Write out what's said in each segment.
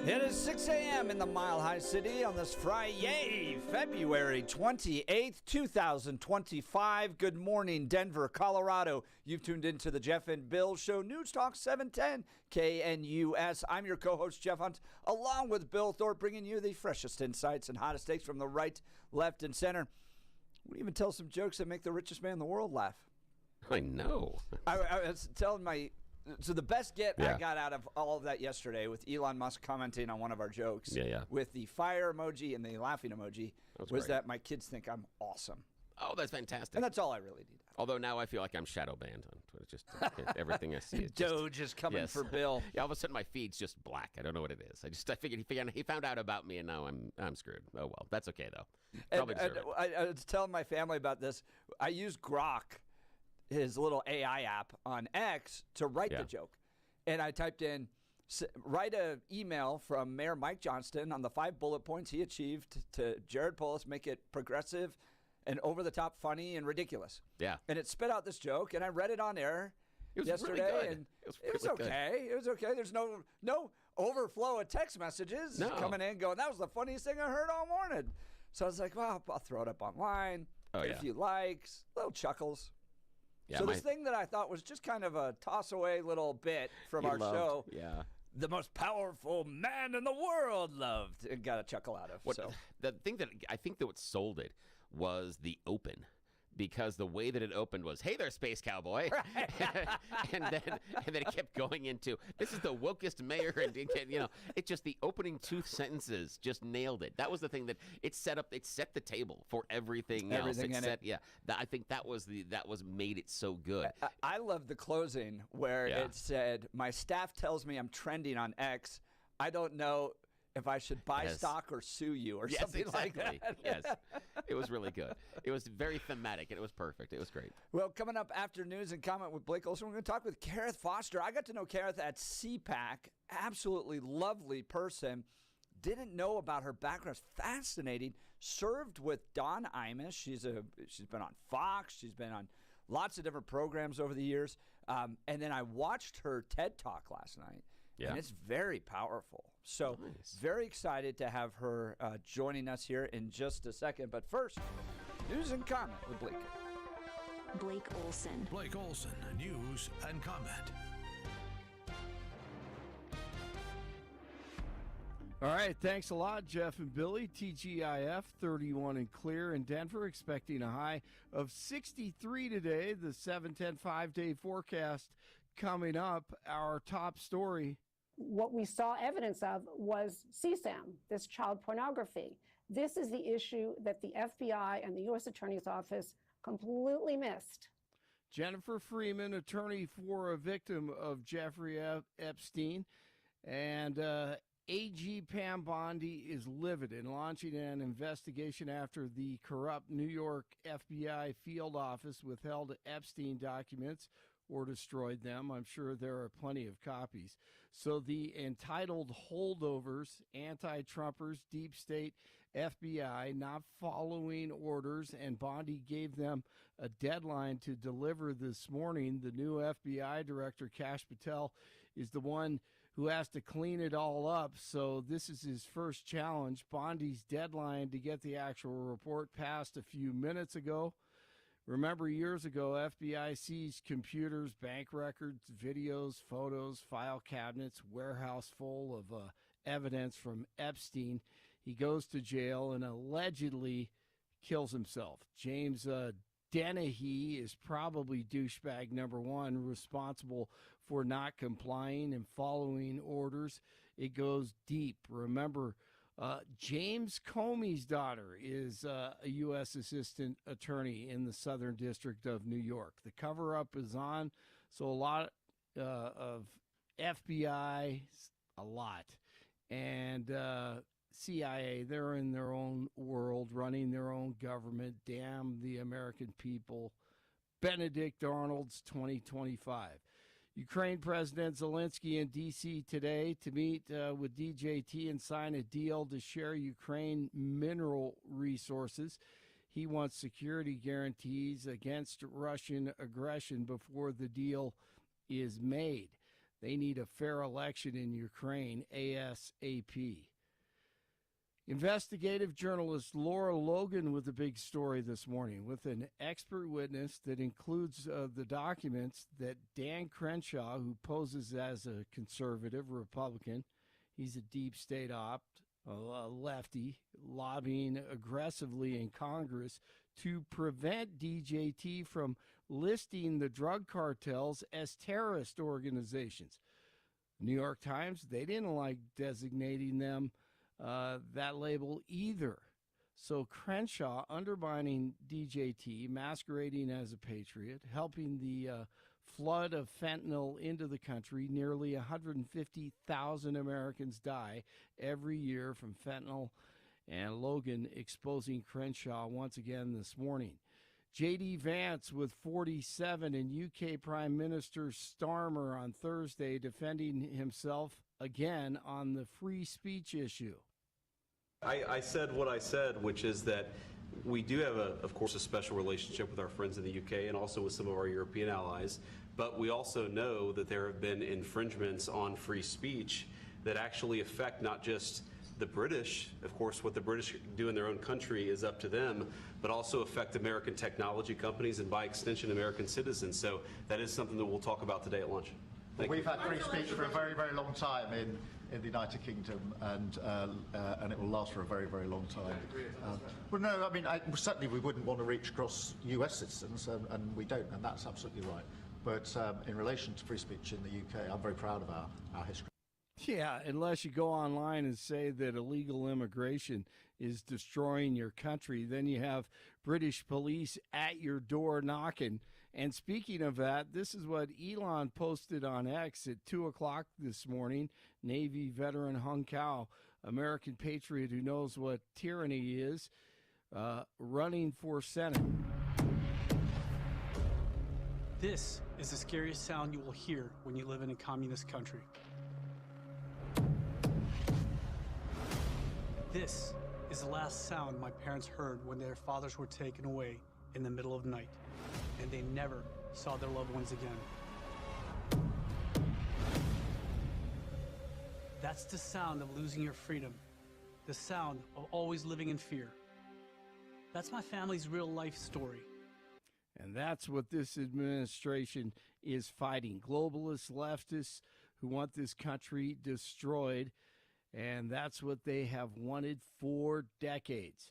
It is 6 a.m. in the Mile High City on this Friday, February 28th, 2025. Good morning, Denver, Colorado. You've tuned into the Jeff and Bill Show, News Talk 710 KNUS. I'm your co-host, Jeff Hunt, along with Bill Thorpe, bringing you the freshest insights and hottest takes from the right, left, and center. We even tell some jokes that make the richest man in the world laugh. I know. I was telling So the best get I got out of all of that yesterday with Elon Musk commenting on one of our jokes with the fire emoji and the laughing emoji was that my kids think I'm awesome. Oh, that's fantastic. And that's all I really need. Although now I feel like I'm shadow banned on Twitter. Just everything I see. Doge is coming for Bill. Yeah, all of a sudden my feed's just black. I don't know what it is. I figured he found out about me and now I'm screwed. Oh well, that's okay though. Probably deserve it. I was telling my family about this. I use Grok, his little AI app on X, to write the joke. And I typed in, write an email from Mayor Mike Johnston on the 5 bullet points he achieved to Jared Polis, make it progressive and over-the-top funny and ridiculous. Yeah. And it spit out this joke, and I read it on air yesterday. Really good. And it was okay. It was okay. There's no overflow of text messages coming in going, that was the funniest thing I heard all morning. So I was like, well, I'll throw it up online, get a few likes, little chuckles. Yeah, so this thing that I thought was just kind of a toss-away little bit from our show, the most powerful man in the world loved, and got a chuckle out of. The thing that I think that what sold it was the open. Because the way that it opened was, hey there, space cowboy. and then it kept going into, this is the wokest mayor. And, it just, the opening 2 sentences just nailed it. That was the thing that it set the table for everything else. I think that was made it so good. I love the closing where it said, my staff tells me I'm trending on X. I don't know if I should buy stock or sue you or something like that. Yes, it was really good. It was very thematic, and it was perfect. It was great. Well, coming up after news and comment with Blake Olson, we're going to talk with Kareth Foster. I got to know Kareth at CPAC. Absolutely lovely person. Didn't know about her background. Fascinating. Served with Don Imus. She's been on Fox. She's been on lots of different programs over the years. And then I watched her TED Talk last night. Yeah. And it's very powerful. So very excited to have her joining us here in just a second. But first, news and comment with Blake. Blake Olson. Blake Olson, news and comment. All right, thanks a lot, Jeff and Billy. TGIF 31 and clear in Denver, expecting a high of 63 today. The 7-10 5-day forecast coming up. Our top story. What we saw evidence of was CSAM, this child pornography. This is the issue that the FBI and the U.S. Attorney's Office completely missed. Jennifer Freeman, attorney for a victim of Jeffrey Epstein, and AG Pam Bondi is livid in launching an investigation after the corrupt New York FBI field office withheld Epstein documents or destroyed them. I'm sure there are plenty of copies. So the entitled holdovers, anti-Trumpers, deep state, FBI, not following orders, and Bondi gave them a deadline to deliver this morning. The new FBI director, Kash Patel, is the one who has to clean it all up. So this is his first challenge. Bondi's deadline to get the actual report passed a few minutes ago. Remember, years ago, FBI seized computers, bank records, videos, photos, file cabinets, warehouse full of evidence from Epstein. He goes to jail and allegedly kills himself. James Dennehy is probably douchebag number one, responsible for not complying and following orders. It goes deep. Remember, James Comey's daughter is a U.S. assistant attorney in the Southern District of New York. The cover-up is on, so a lot of FBI, a lot, and CIA, they're in their own world, running their own government. Damn the American people. Benedict Arnold's 2025. Ukraine President Zelensky in D.C. today to meet with DJT and sign a deal to share Ukraine mineral resources. He wants security guarantees against Russian aggression before the deal is made. They need a fair election in Ukraine ASAP. Investigative journalist Laura Logan with a big story this morning with an expert witness that includes the documents that Dan Crenshaw, who poses as a conservative Republican, he's a deep state opt, a lefty, lobbying aggressively in Congress to prevent DJT from listing the drug cartels as terrorist organizations. New York Times, they didn't like designating them that label either. So Crenshaw undermining DJT, masquerading as a patriot, helping the flood of fentanyl into the country. Nearly 150,000 Americans die every year from fentanyl. And Logan exposing Crenshaw once again this morning. J.D. Vance with 47 and UK Prime Minister Starmer on Thursday defending himself again on the free speech issue. I said what I said, which is that we do have, of course, a special relationship with our friends in the UK and also with some of our European allies, but we also know that there have been infringements on free speech that actually affect not just the British. Of course, what the British do in their own country is up to them, but also affect American technology companies and, by extension, American citizens. So that is something that we'll talk about today at lunch. We've had free speech for a very, very long time in the United Kingdom, and it will last for a very, very long time. Well, no, I mean, certainly we wouldn't want to reach across US citizens, and we don't, and that's absolutely right. But in relation to free speech in the UK, I'm very proud of our history. Yeah, unless you go online and say that illegal immigration is destroying your country, then you have British police at your door knocking. And speaking of that, this is what Elon posted on X at 2 o'clock this morning. Navy veteran Hung Kao, American patriot who knows what tyranny is, running for Senate. This is the scariest sound you will hear when you live in a communist country. This is the last sound my parents heard when their fathers were taken away in the middle of the night, and they never saw their loved ones again. That's the sound of losing your freedom, the sound of always living in fear. That's my family's real life story. And that's what this administration is fighting. Globalist leftists who want this country destroyed. And that's what they have wanted for decades.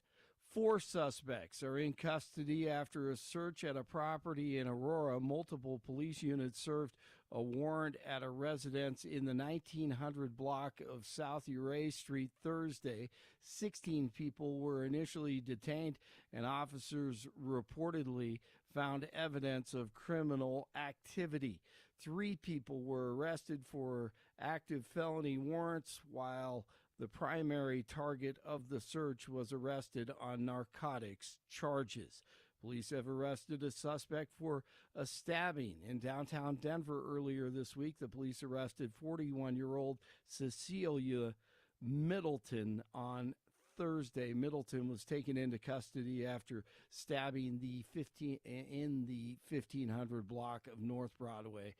4 suspects are in custody after a search at a property in Aurora. Multiple police units served a warrant at a residence in the 1900 block of South Uray Street Thursday. 16 people were initially detained, and officers reportedly found evidence of criminal activity. 3 people were arrested for active felony warrants, while the primary target of the search was arrested on narcotics charges. Police have arrested a suspect for a stabbing in downtown Denver earlier this week. The police arrested 41-year-old Cecilia Middleton on Thursday. Middleton was taken into custody after stabbing in the 1500 block of North Broadway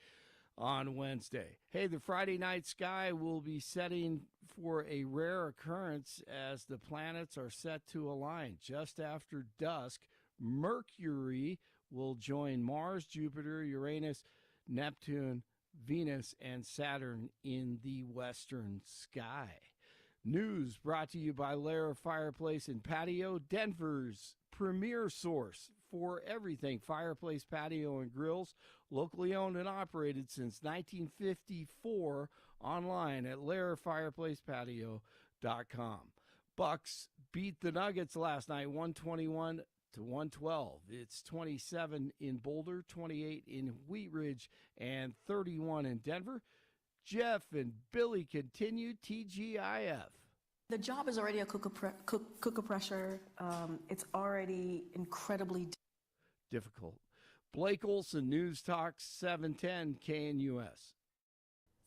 on Wednesday. Hey, the Friday night sky will be setting for a rare occurrence as the planets are set to align. Just after dusk, Mercury will join Mars, Jupiter, Uranus, Neptune, Venus, and Saturn in the western sky. News brought to you by Lair Fireplace and Patio, Denver's premier source for everything fireplace, patio, and grills. Locally owned and operated since 1954. Online at lairfireplacepatio.com. Bucks beat the Nuggets last night, 121-112. It's 27 in Boulder, 28 in Wheat Ridge, and 31 in Denver. Jeff and Billy continue TGIF. The job is already a cooker pressure. It's already incredibly difficult. Blake Olson, News Talk 710 KNUS.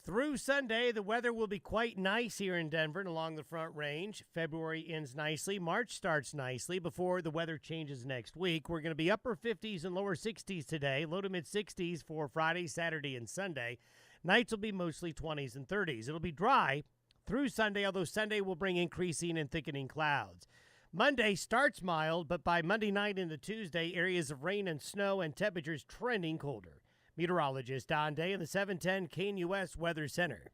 Through Sunday, the weather will be quite nice here in Denver and along the Front Range. February ends nicely. March starts nicely before the weather changes next week. We're going to be upper 50s and lower 60s today, low to mid 60s for Friday, Saturday, and Sunday. Nights will be mostly 20s and 30s. It'll be dry through Sunday, although Sunday will bring increasing and thickening clouds. Monday starts mild, but by Monday night into Tuesday, areas of rain and snow and temperatures trending colder. Meteorologist Don Day in the 710 KNUS Weather Center.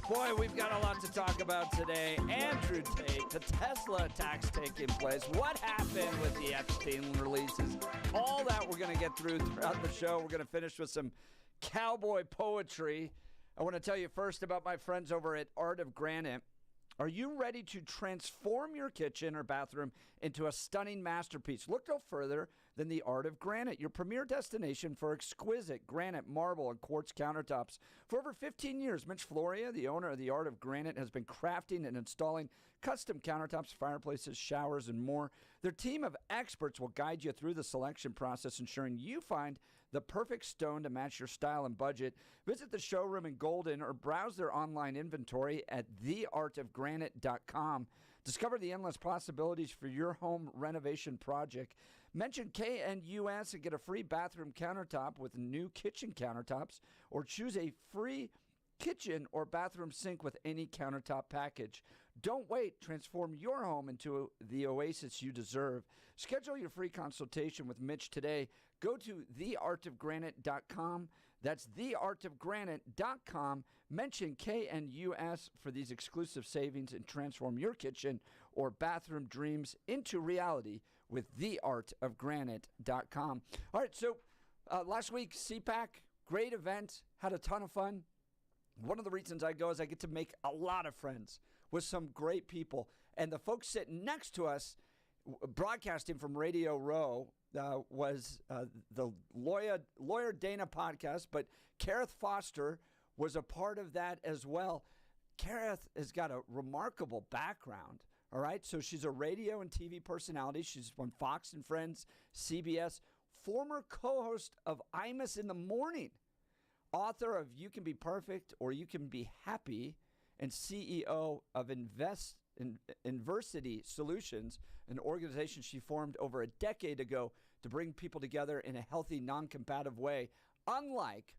Boy, we've got a lot to talk about today. Andrew Tate, the Tesla attacks taking place. What happened with the Epstein releases? All that we're going to get through throughout the show. We're going to finish with some cowboy poetry. I want to tell you first about my friends over at Art of Granite. Are you ready to transform your kitchen or bathroom into a stunning masterpiece? Look no further than the Art of Granite, your premier destination for exquisite granite, marble, and quartz countertops. For over 15 years, Mitch Floria, the owner of the Art of Granite, has been crafting and installing custom countertops, fireplaces, showers, and more. Their team of experts will guide you through the selection process, ensuring you find the perfect stone to match your style and budget. Visit the showroom in Golden or browse their online inventory at theartofgranite.com. Discover the endless possibilities for your home renovation project. Mention KNUS and get a free bathroom countertop with new kitchen countertops, or choose a free kitchen or bathroom sink with any countertop package. Don't wait. Transform your home into the oasis you deserve. Schedule your free consultation with Mitch today. Go to theartofgranite.com. That's theartofgranite.com. Mention KNUS for these exclusive savings and transform your kitchen or bathroom dreams into reality with theartofgranite.com. All right, so last week, CPAC, great event, had a ton of fun. One of the reasons I go is I get to make a lot of friends with some great people. And the folks sitting next to us, broadcasting from Radio Row, was the Lawyer Dana podcast, but Kareth Foster was a part of that as well. Kareth has got a remarkable background, all right? So she's a radio and TV personality. She's on Fox and Friends, CBS, former co-host of Imus in the Morning, author of You Can Be Perfect or You Can Be Happy, and CEO of Inversity Solutions, an organization she formed over a decade ago to bring people together in a healthy, non-combative way, unlike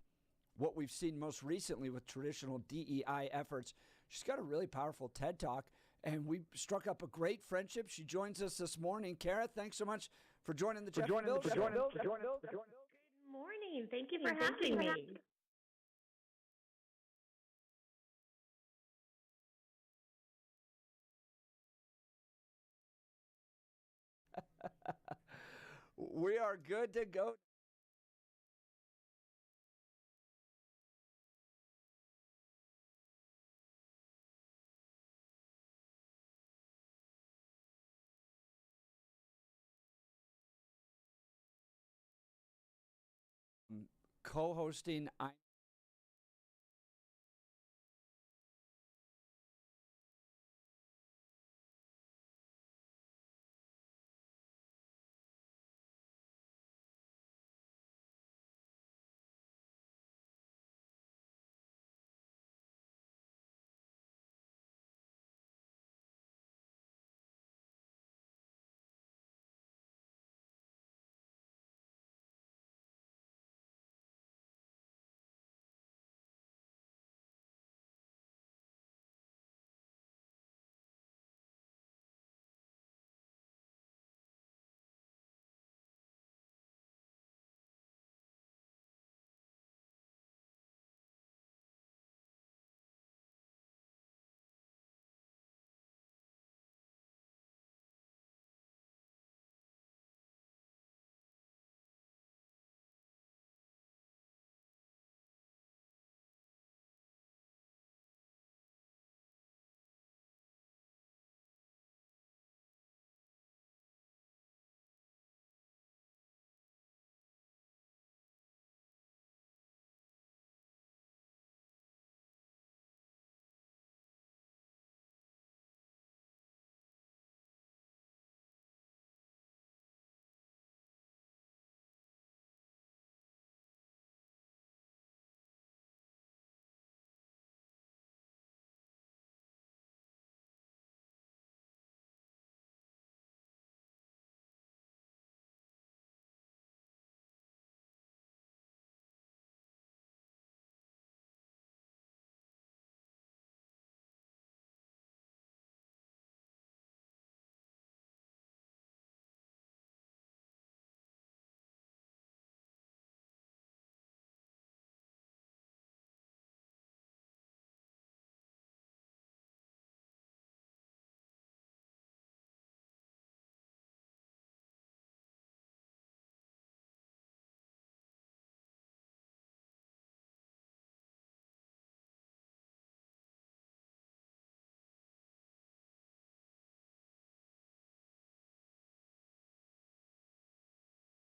what we've seen most recently with traditional DEI efforts. She's got a really powerful TED Talk, and we struck up a great friendship. She joins us this morning. Kareth, thanks so much for joining the Jeff Bill Show. Good morning. Thank you for having me. We are good to go. Co-hosting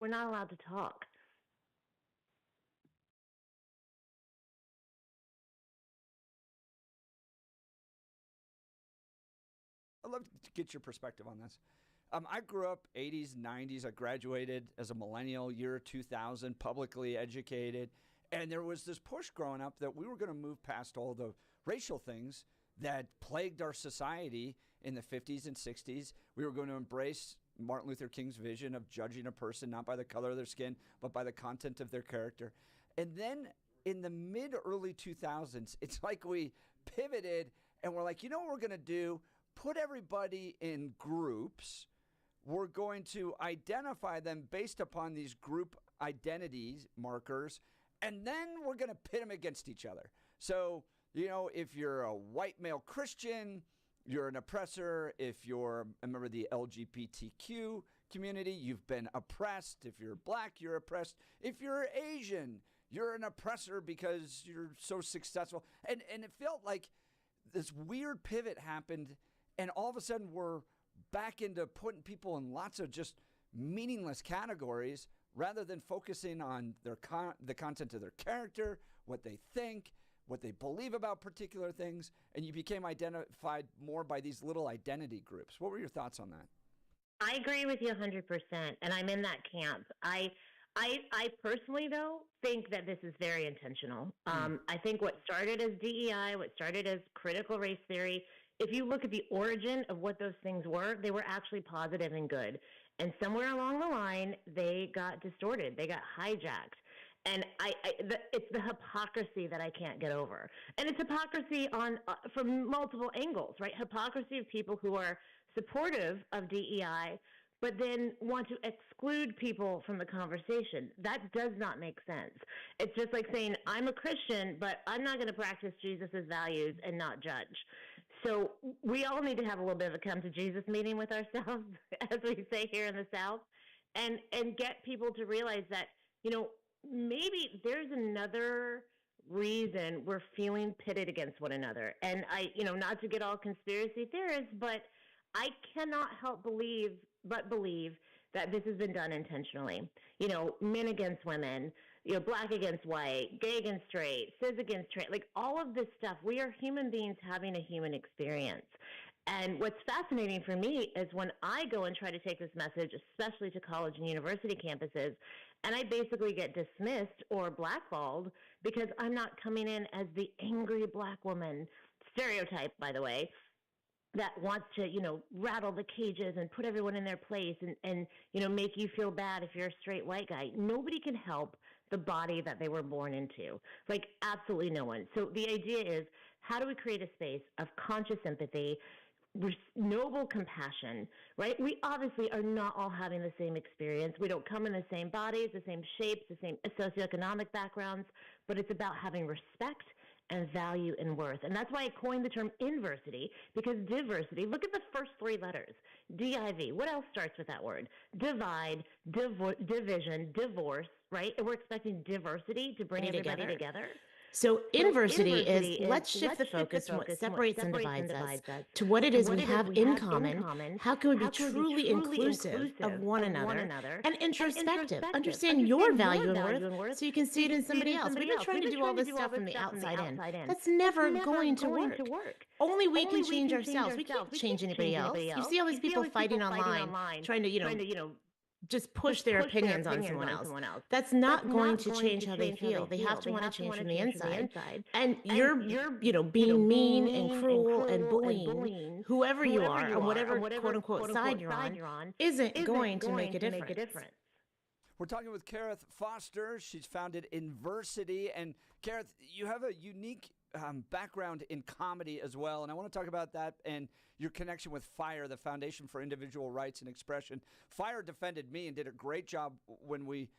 we're not allowed to talk. I'd love to get your perspective on this. I grew up 80s, 90s. I graduated as a millennial, year 2000, publicly educated. And there was this push growing up that we were going to move past all the racial things that plagued our society in the 50s and 60s. We were going to embrace Martin Luther King's vision of judging a person not by the color of their skin, but by the content of their character. And then in the mid-early 2000s, it's like we pivoted and we're like, you know what we're going to do? Put everybody in groups. We're going to identify them based upon these group identities markers, and then we're going to pit them against each other. So, you know, if you're a white male Christian, you're an oppressor. If you're a member of the LGBTQ community, you've been oppressed. If you're black, you're oppressed. If you're Asian, you're an oppressor because you're so successful. And it felt like this weird pivot happened, and all of a sudden we're back into putting people in lots of just meaningless categories rather than focusing on their the content of their character, what they think, what they believe about particular things, and you became identified more by these little identity groups. What were your thoughts on that? I agree with you 100%, and I'm in that camp. I personally, though, think that this is very intentional. I think what started as DEI, what started as critical race theory, if you look at the origin of what those things were, they were actually positive and good. And somewhere along the line, they got distorted. They got hijacked. And it's the hypocrisy that I can't get over. And it's hypocrisy from multiple angles, right? Hypocrisy of people who are supportive of DEI, but then want to exclude people from the conversation. That does not make sense. It's just like saying, I'm a Christian, but I'm not going to practice Jesus' values and not judge. So we all need to have a little bit of a come to Jesus meeting with ourselves, as we say here in the South, and get people to realize that, you know, maybe there's another reason we're feeling pitted against one another. And not to get all conspiracy theorists, but I cannot help believe that this has been done intentionally. You know, men against women, you know, black against white, gay against straight, cis against straight, like all of this stuff. We are human beings having a human experience. And what's fascinating for me is when I go and try to take this message, especially to college and university campuses, and I basically get dismissed or blackballed because I'm not coming in as the angry black woman, stereotype, by the way, that wants to, you know, rattle the cages and put everyone in their place and you know, make you feel bad if you're a straight white guy. Nobody can help the body that they were born into. Like, absolutely no one. So the idea is, how do we create a space of conscious empathy, noble compassion, right? We obviously are not all having the same experience. We don't come in the same bodies, the same shapes, the same socioeconomic backgrounds, but it's about having respect and value and worth. And that's why I coined the term inversity, because diversity, look at the first three letters, D-I-V. What else starts with that word? Divide, division, divorce, right? And we're expecting diversity to bring everybody together. So inversity is let's shift the focus from what separates and divides us to what it is we have in common. How can we be truly inclusive of one another and introspective? Understand your value and worth so you can see it in somebody else. We've been trying to do all this stuff from the outside in. That's never going to work. Only we can change ourselves. We can't change anybody else. You see all these people fighting online, trying to, you know, just push their opinions on someone else. That's not going to change how they feel. They have to want to change from the inside. And you're you know, being mean and cruel and bullying whoever you are on whatever quote unquote side you're on isn't going to make a difference. We're talking with Kareth Foster. She's founded Inversity. And Kareth, you have a unique background in comedy as well, and I want to talk about that and your connection with FIRE, the Foundation for Individual Rights and Expression. FIRE defended me and did a great job when we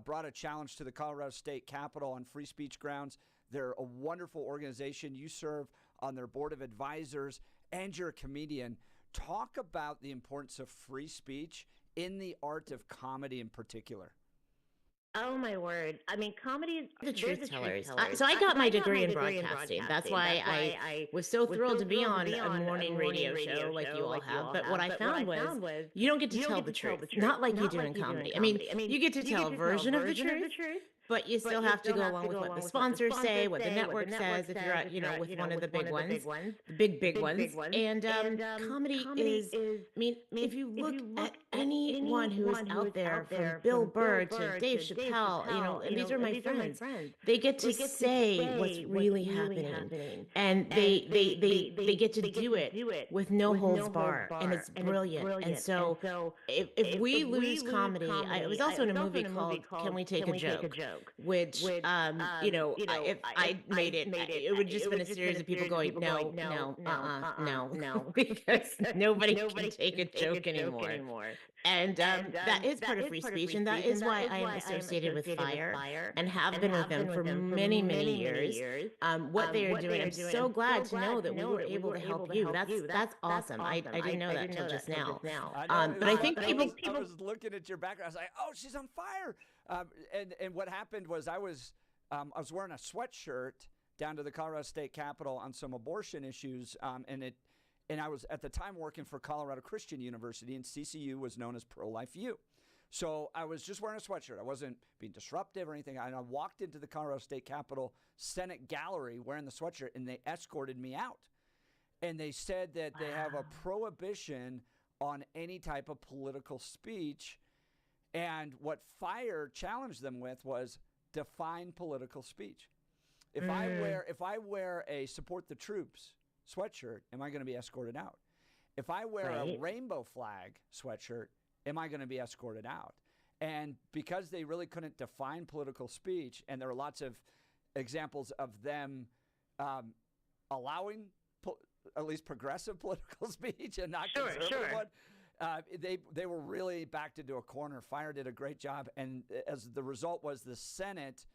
brought a challenge to the Colorado State Capitol on free speech grounds. They're a wonderful organization. You serve on their board of advisors, and you're a comedian. Talk about the importance of free speech in the art of comedy in particular. Oh my word! I mean, comedy is The truth tellers. So I got my degree in broadcasting. That's why I was so thrilled to be on a morning radio show like you all have. But what I found was you don't get to tell the truth. Not like you do in comedy. I mean, you get to tell a version of the truth, but you still have to go along with what the sponsors say, what the network says, if you're at, with one of the big ones, the big ones. And comedy is, I mean, if you look at anyone who is out there, from Bill Burr to Dave Chappelle, and these are my friends, they get to say what's really happening. And they get to do it with no holds barred, and it's brilliant. And so if we lose comedy, I was also in a movie called Can We Take a Joke? Which, if I made it would just been a series of people going, no, because nobody can take a joke anymore. And that is part of free speech, and that is why I am associated with FIRE and have been with them for many, many years. What they are doing, I'm so glad to know that we were able to help you. That's awesome. I didn't know that till just now. But I think people... I was looking at your background. I was like, oh, she's on fire. And what happened was I was wearing a sweatshirt down to the Colorado State Capitol on some abortion issues, and I was at the time working for Colorado Christian University, and CCU was known as Pro-Life U. So I was just wearing a sweatshirt. I wasn't being disruptive or anything. And I walked into the Colorado State Capitol Senate gallery wearing the sweatshirt, and they escorted me out. And they said that they have a prohibition on any type of political speech. And what FIRE challenged them with was define political speech. If I wear a support the troops sweatshirt, am I going to be escorted out? If I wear a rainbow flag sweatshirt, am I going to be escorted out? And because they really couldn't define political speech, and there are lots of examples of them allowing at least progressive political speech and not conservative one, they were really backed into a corner. FIRE did a great job, and as the result was the Senate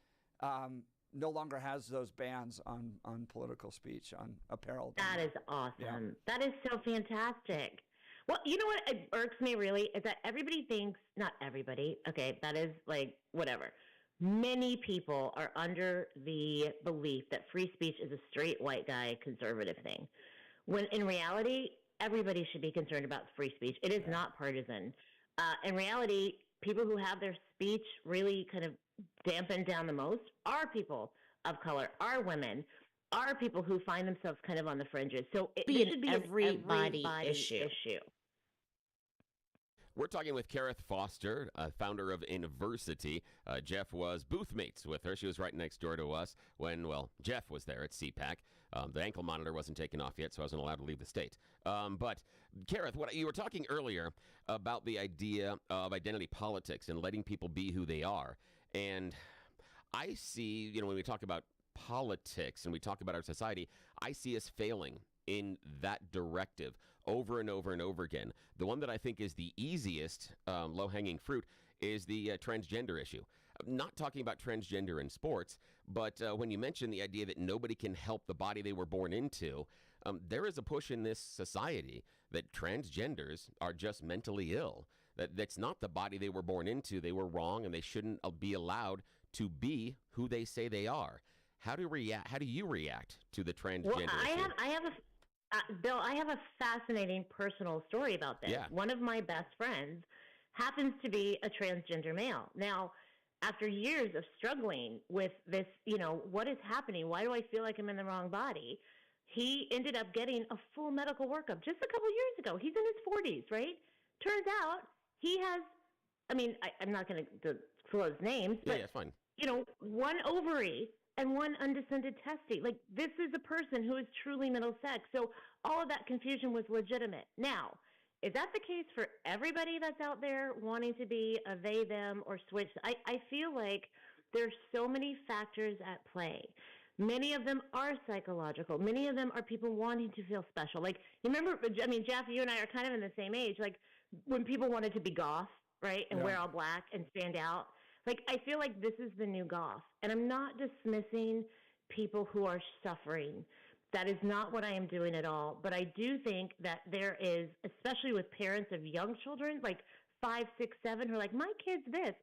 no longer has those bans on political speech, on apparel. That is awesome. Yeah. That is so fantastic. Well, you know what irks me really is that everybody thinks, not everybody, okay, that is like whatever. Many people are under the belief that free speech is a straight white guy conservative thing, when in reality, everybody should be concerned about free speech. It is not partisan. In reality, people who have their speech really kind of dampened down the most are people of color, are women, are people who find themselves kind of on the fringes. So it should be an everybody issue. We're talking with Kareth Foster, founder of Inversity. Jeff was booth mates with her. She was right next door to us when, Jeff was there at CPAC. The ankle monitor wasn't taken off yet, so I wasn't allowed to leave the state. But Kareth, what you were talking earlier about the idea of identity politics and letting people be who they are. And I see, when we talk about politics and we talk about our society, I see us failing in that directive over and over and over again. The one that I think is the easiest low-hanging fruit is the transgender issue. I'm not talking about transgender in sports, but when you mention the idea that nobody can help the body they were born into, there is a push in this society that transgenders are just mentally ill. That's not the body they were born into. They were wrong, and they shouldn't be allowed to be who they say they are. How do you react to the transgender issue? Bill, I have a fascinating personal story about this. Yeah. One of my best friends happens to be a transgender male. Now, after years of struggling with this, what is happening? Why do I feel like I'm in the wrong body? He ended up getting a full medical workup just a couple years ago. He's in his 40s, right? Turns out he has, I'm not going to disclose names, but, yeah, fine. one ovary and one undescended testy. Like, this is a person who is truly middle sex. So all of that confusion was legitimate. Now, is that the case for everybody that's out there wanting to be a they, them, or switch? I feel like there's so many factors at play. Many of them are psychological. Many of them are people wanting to feel special. Like, you remember, Jeff, you and I are kind of in the same age. Like, when people wanted to be goth, right, and wear all black and stand out. Like, I feel like this is the new goth. And I'm not dismissing people who are suffering. That is not what I am doing at all. But I do think that there is, especially with parents of young children, like 5, 6, 7, who are like, my kid's this.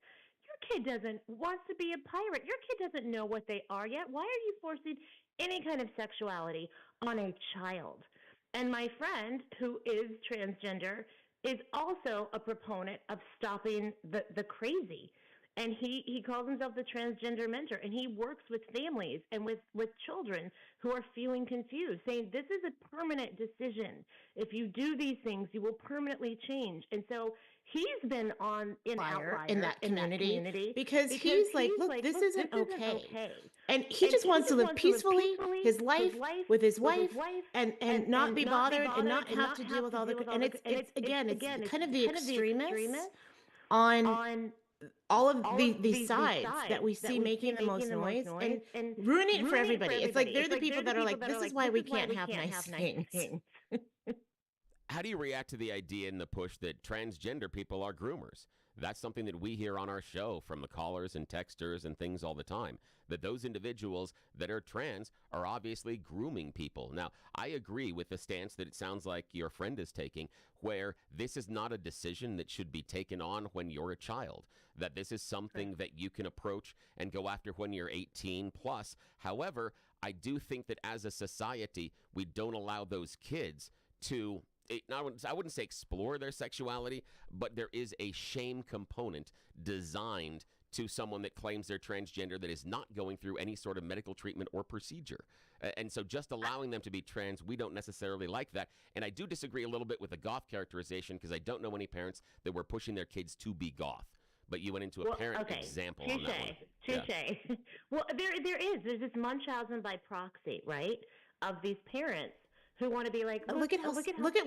Your kid wants to be a pirate. Your kid doesn't know what they are yet. Why are you forcing any kind of sexuality on a child? And my friend, who is transgender, is also a proponent of stopping the crazy. And he calls himself the transgender mentor, and he works with families and with children who are feeling confused, saying this is a permanent decision. If you do these things, you will permanently change. And so he's been on an outlier in that community because he's like, look, this isn't okay. And he just wants to live peacefully his life with his wife and not be bothered and not have to deal with all the, and it's kind of the extremists on all of these sides that we see making the most noise and ruining it for everybody. It's like they're the people that are like, this is why we can't have nice things. How do you react to the idea and the push that transgender people are groomers? That's something that we hear on our show from the callers and texters and things all the time, that those individuals that are trans are obviously grooming people. Now, I agree with the stance that it sounds like your friend is taking, where this is not a decision that should be taken on when you're a child, that this is something that you can approach and go after when you're 18 plus. However, I do think that as a society, we don't allow those kids to, I wouldn't say explore their sexuality, but there is a shame component designed to someone that claims they're transgender that is not going through any sort of medical treatment or procedure. And so just allowing them to be trans, we don't necessarily like that. And I do disagree a little bit with the goth characterization because I don't know any parents that were pushing their kids to be goth. But you went into a parent example on that one. Touche. Yeah. Well, there's this Munchausen by proxy, right, of these parents who want to be like, look at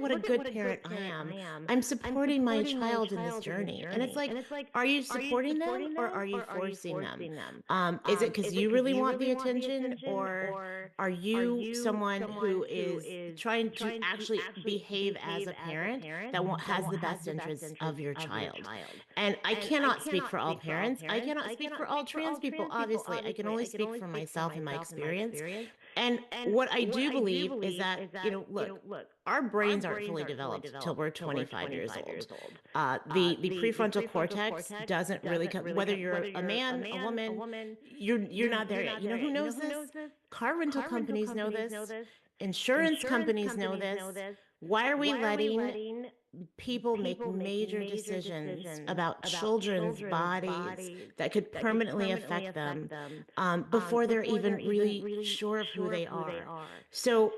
what a good parent I am. I'm supporting my child in this journey. And it's like, are you supporting them or are you forcing them? Is it because you really want the attention, or are you someone who is trying to actually behave as a parent that has the best interests of your child? And I cannot speak for all parents. I cannot speak for all trans people, obviously. I can only speak for myself and my experience. And what I do believe is that, look, our brains aren't fully developed till we're 25 years old. The prefrontal cortex doesn't really come, whether you're a man, a woman, you're not there yet. You know who knows this? Car rental companies know this. Insurance companies know this. Why are we letting people make major decisions about children's bodies that could permanently affect them before they're even really sure of who they are? So,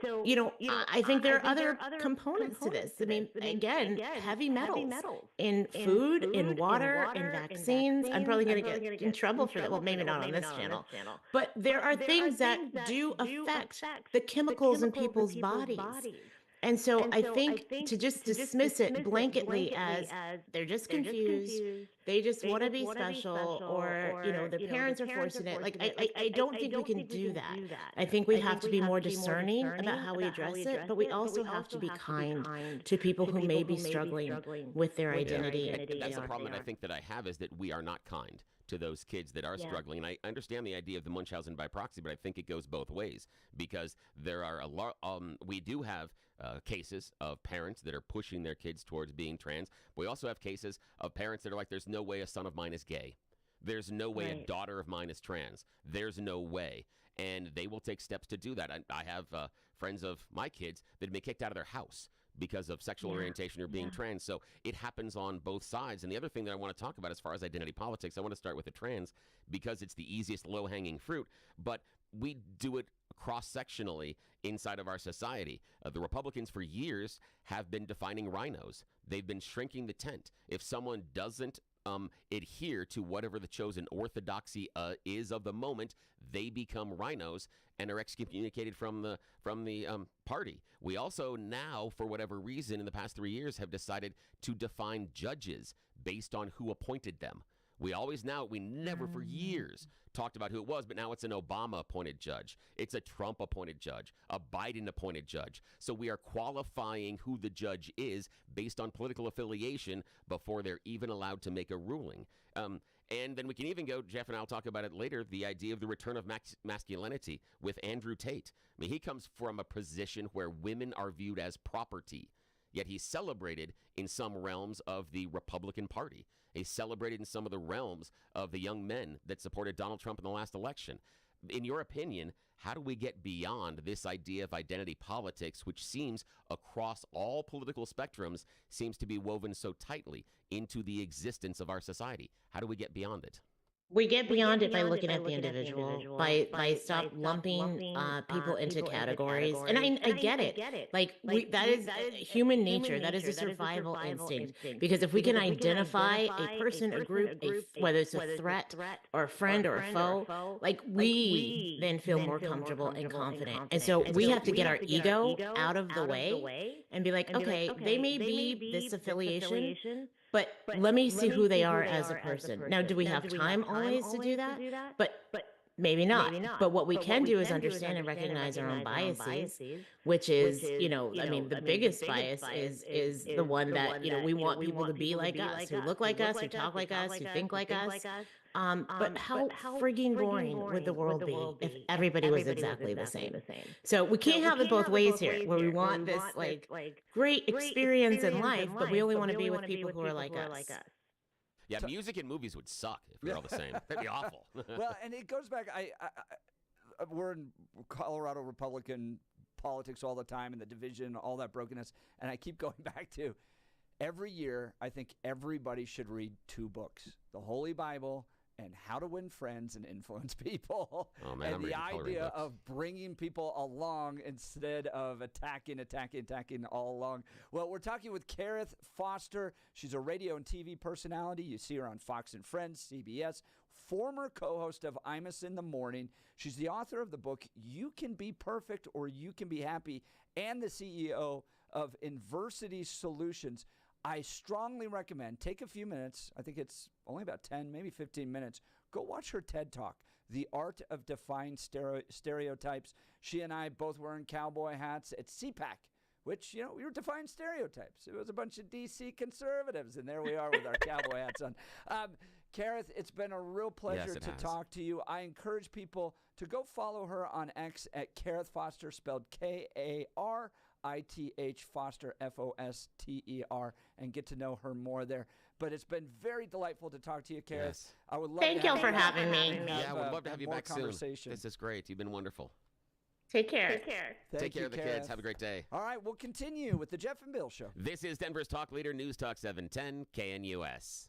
I think there are other components to this. I mean, again, heavy metals in food, in water, in vaccines. I'm probably going to get in trouble for that. Well, maybe not on this channel. But there are things that do affect the chemicals in people's bodies. And so I think to just dismiss it blanketly as they're just confused, they just want to be special, or, their parents are forcing it. Like, I don't think we can do that. I think we have to be more discerning about how we address it, but we also have to be kind to people who may be struggling with their identity. And that's the problem that I think that I have, is that we are not kind to those kids that are struggling. And I understand the idea of the Munchausen by proxy, but I think it goes both ways, because there are a lot, we do have cases of parents that are pushing their kids towards being trans. We also have cases of parents that are like, there's no way a son of mine is gay. There's no way a daughter of mine is trans. There's no way. And they will take steps to do that. I have friends of my kids that have been kicked out of their house because of sexual orientation or being trans. So it happens on both sides. And the other thing that I want to talk about as far as identity politics, I want to start with the trans because it's the easiest low-hanging fruit. But we do it cross-sectionally inside of our society. The Republicans for years have been defining rhinos. They've been shrinking the tent. If someone doesn't adhere to whatever the chosen orthodoxy is of the moment, they become rhinos and are excommunicated from the party. We also now, for whatever reason, in the past 3 years, have decided to define judges based on who appointed them. We never for years talked about who it was, but now it's an Obama-appointed judge. It's a Trump-appointed judge, a Biden-appointed judge. So we are qualifying who the judge is based on political affiliation before they're even allowed to make a ruling. And then we can even go, Jeff and I will talk about it later, the idea of the return of masculinity with Andrew Tate. I mean, he comes from a position where women are viewed as property. Yet he's celebrated in some realms of the Republican Party. He's celebrated in some of the realms of the young men that supported Donald Trump in the last election. In your opinion, how do we get beyond this idea of identity politics, which seems across all political spectrums, seems to be woven so tightly into the existence of our society? How do we get beyond it? We get beyond it by looking at the individual, by stop lumping people into categories. And I get it. Like that is human nature. That is a survival instinct. Because if we can identify a person, a group, whether it's a threat or a friend or a foe, like we then feel more comfortable and confident. And so we have to get our ego out of the way and be like, okay, they may be this affiliation, but let me see who they are as a person. Now, do we have time always to do that? But maybe not. But what we can do is understand and recognize our own biases, which is, the biggest bias is the one that, we want people to be like us, who look like us, who talk like us, who think like us. But how frigging boring would the world be if everybody was exactly the same? So we can't have it both ways here, where we want this great experience in life, but we only want to be with people who are like us. Yeah, music and movies would suck if we were all the same. That'd be awful. Well, and it goes back. We're in Colorado Republican politics all the time, and the division, all that brokenness, and I keep going back to every year. I think everybody should read 2 books: the Holy Bible and How to Win Friends and Influence People. Oh, man, and I'm the reading coloring idea books. of bringing people along instead of attacking all along. Well, we're talking with Kareth Foster. She's a radio and TV personality. You see her on Fox and Friends, CBS, former co-host of Imus in the Morning. She's the author of the book, You Can Be Perfect or You Can Be Happy, and the CEO of Inversity Solutions. I strongly recommend, take a few minutes. I think it's only about 10, maybe 15 minutes. Go watch her TED Talk, The Art of Defying Stereotypes. She and I both wearing cowboy hats at CPAC, which, we were defying stereotypes. It was a bunch of D.C. conservatives, and there we are with our cowboy hats on. Kareth, it's been a real pleasure to talk to you. I encourage people to go follow her on X at Kareth Foster, spelled Karith Foster, Foster, and get to know her more there. But it's been very delightful to talk to you, Kareth. Yes. I would love Thank to y'all for having me. Yeah, we'd love to have you back soon. Conversation. This is great. You've been wonderful. Take care. Take care of the kids. Have a great day. All right, we'll continue with the Jeff and Bill Show. This is Denver's Talk Leader, News Talk 710 KNUS.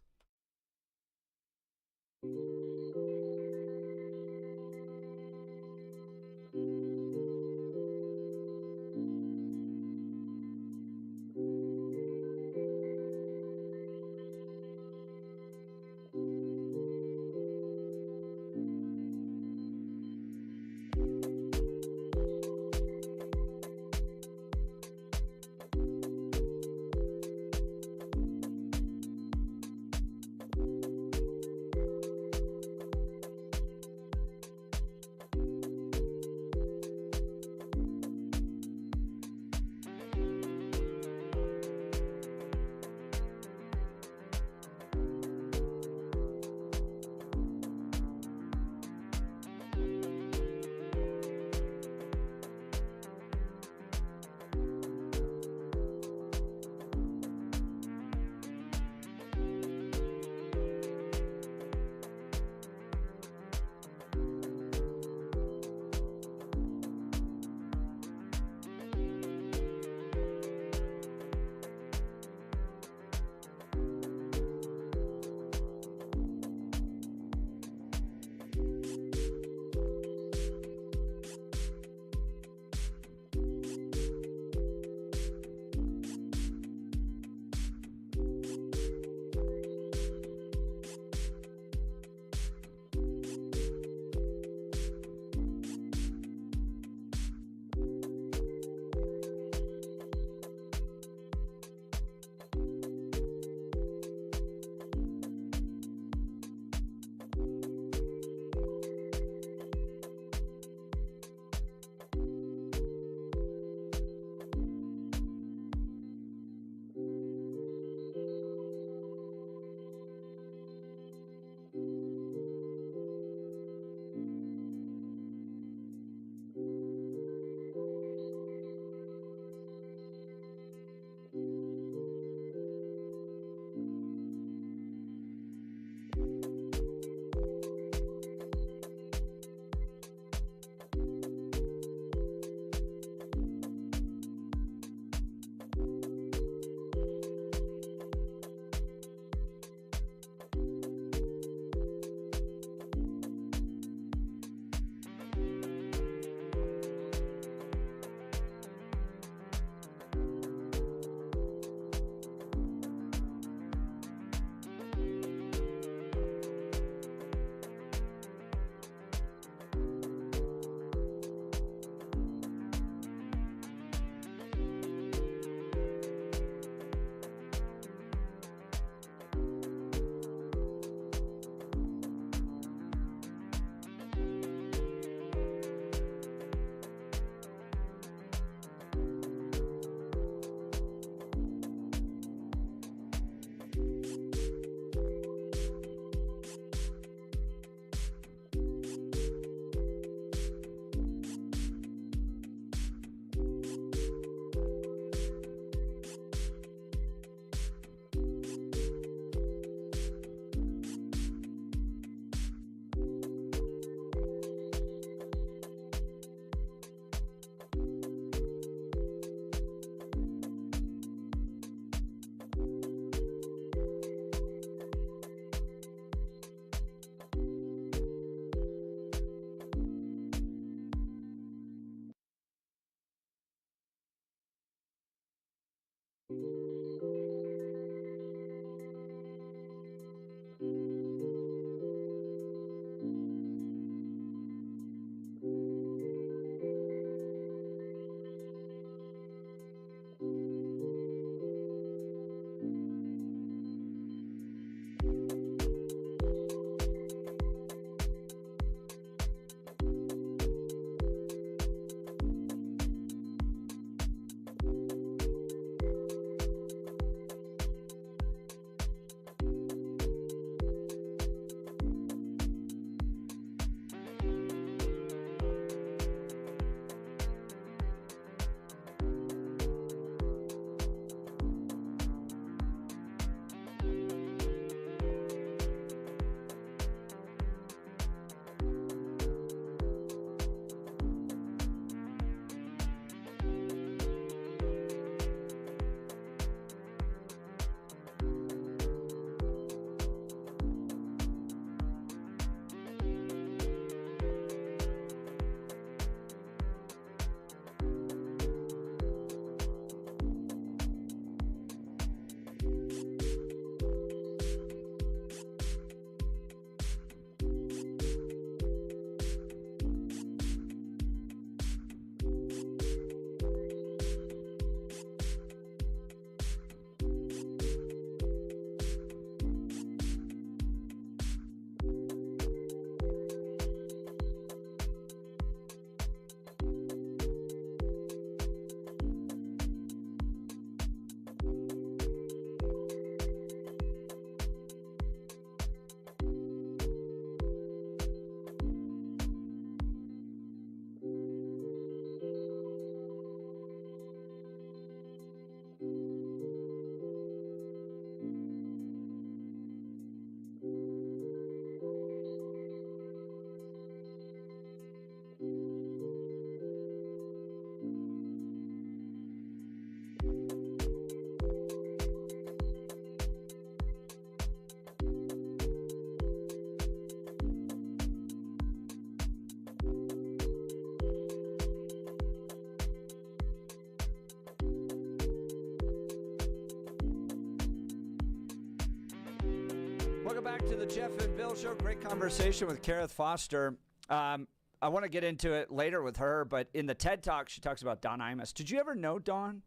Welcome back to the Jeff and Bill Show. Great conversation with Kareth Foster. I want to get into it later with her, but in the TED Talk, she talks about Don Imus. Did you ever know Don?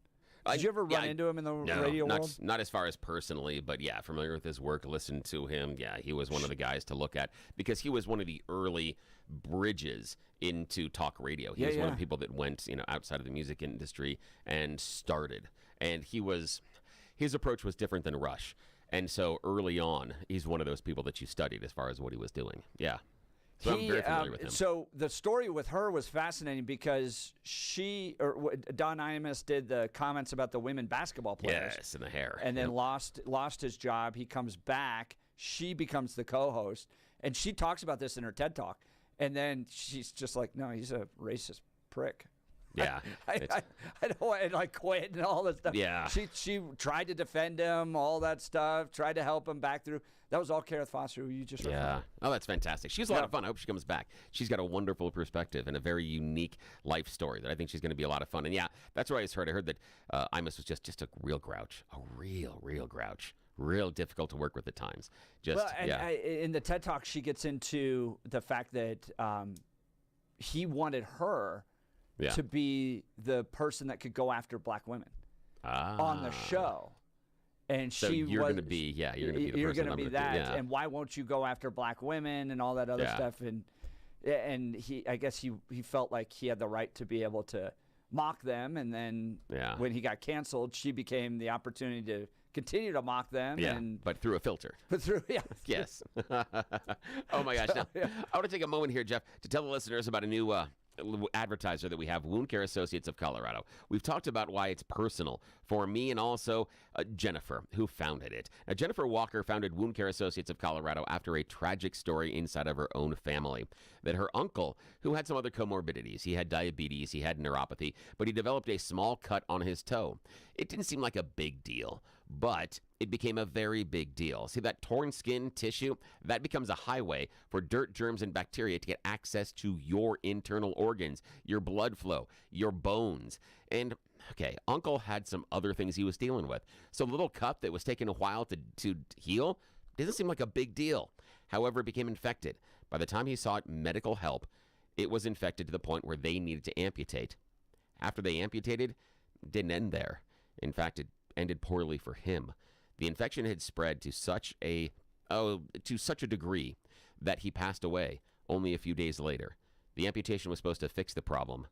Did you ever run into him in the radio world? Not as far as personally, but yeah, familiar with his work, listened to him. Yeah, he was one of the guys to look at because he was one of the early bridges into talk radio. He was one of the people that went, outside of the music industry and started. And his approach was different than Rush. And so early on, he's one of those people that you studied as far as what he was doing. Yeah. So I'm very familiar with him. So the story with her was fascinating because Don Imus did the comments about the women basketball players. Yes, and the hair. And then lost his job. He comes back. She becomes the co-host. And she talks about this in her TED Talk. And then she's just like, no, he's a racist prick. Yeah. I don't want to quit and all that stuff. Yeah. She tried to defend him, all that stuff, tried to help him back through. That was all Kareth Foster, who you just referred to. Oh, that's fantastic. She's a lot of fun. I hope she comes back. She's got a wonderful perspective and a very unique life story that I think she's going to be a lot of fun. And yeah, that's what I heard. I heard that Imus was just a real grouch, a real grouch. Real difficult to work with at times. In the TED Talk, she gets into the fact that he wanted her to be the person that could go after black women on the show. And so you're going to be, you're going to be the person. You're going to be that. Yeah. And why won't you go after black women and all that other stuff? And I guess he felt like he had the right to be able to mock them. And then when he got canceled, she became the opportunity to continue to mock them. Yeah, but through a filter. Yes. Oh, my gosh. Now, I want to take a moment here, Jeff, to tell the listeners about a new advertiser that we have, Wound Care Associates of Colorado. We've talked about why it's personal for me and also Jennifer, who founded it. Now, Jennifer Walker founded Wound Care Associates of Colorado after a tragic story inside of her own family. That her uncle, who had some other comorbidities, he had diabetes, he had neuropathy, but he developed a small cut on his toe. It didn't seem like a big deal, but it became a very big deal. See, that torn skin tissue, that becomes a highway for dirt, germs, and bacteria to get access to your internal organs, your blood flow, your bones. And, okay, Uncle had some other things he was dealing with. So a little cut that was taking a while to heal doesn't seem like a big deal. However, it became infected. By the time he sought medical help, it was infected to the point where they needed to amputate. After they amputated, it didn't end there. In fact, it ended poorly for him. The infection had spread to such a degree that he passed away only a few days later. The amputation was supposed to fix the problem,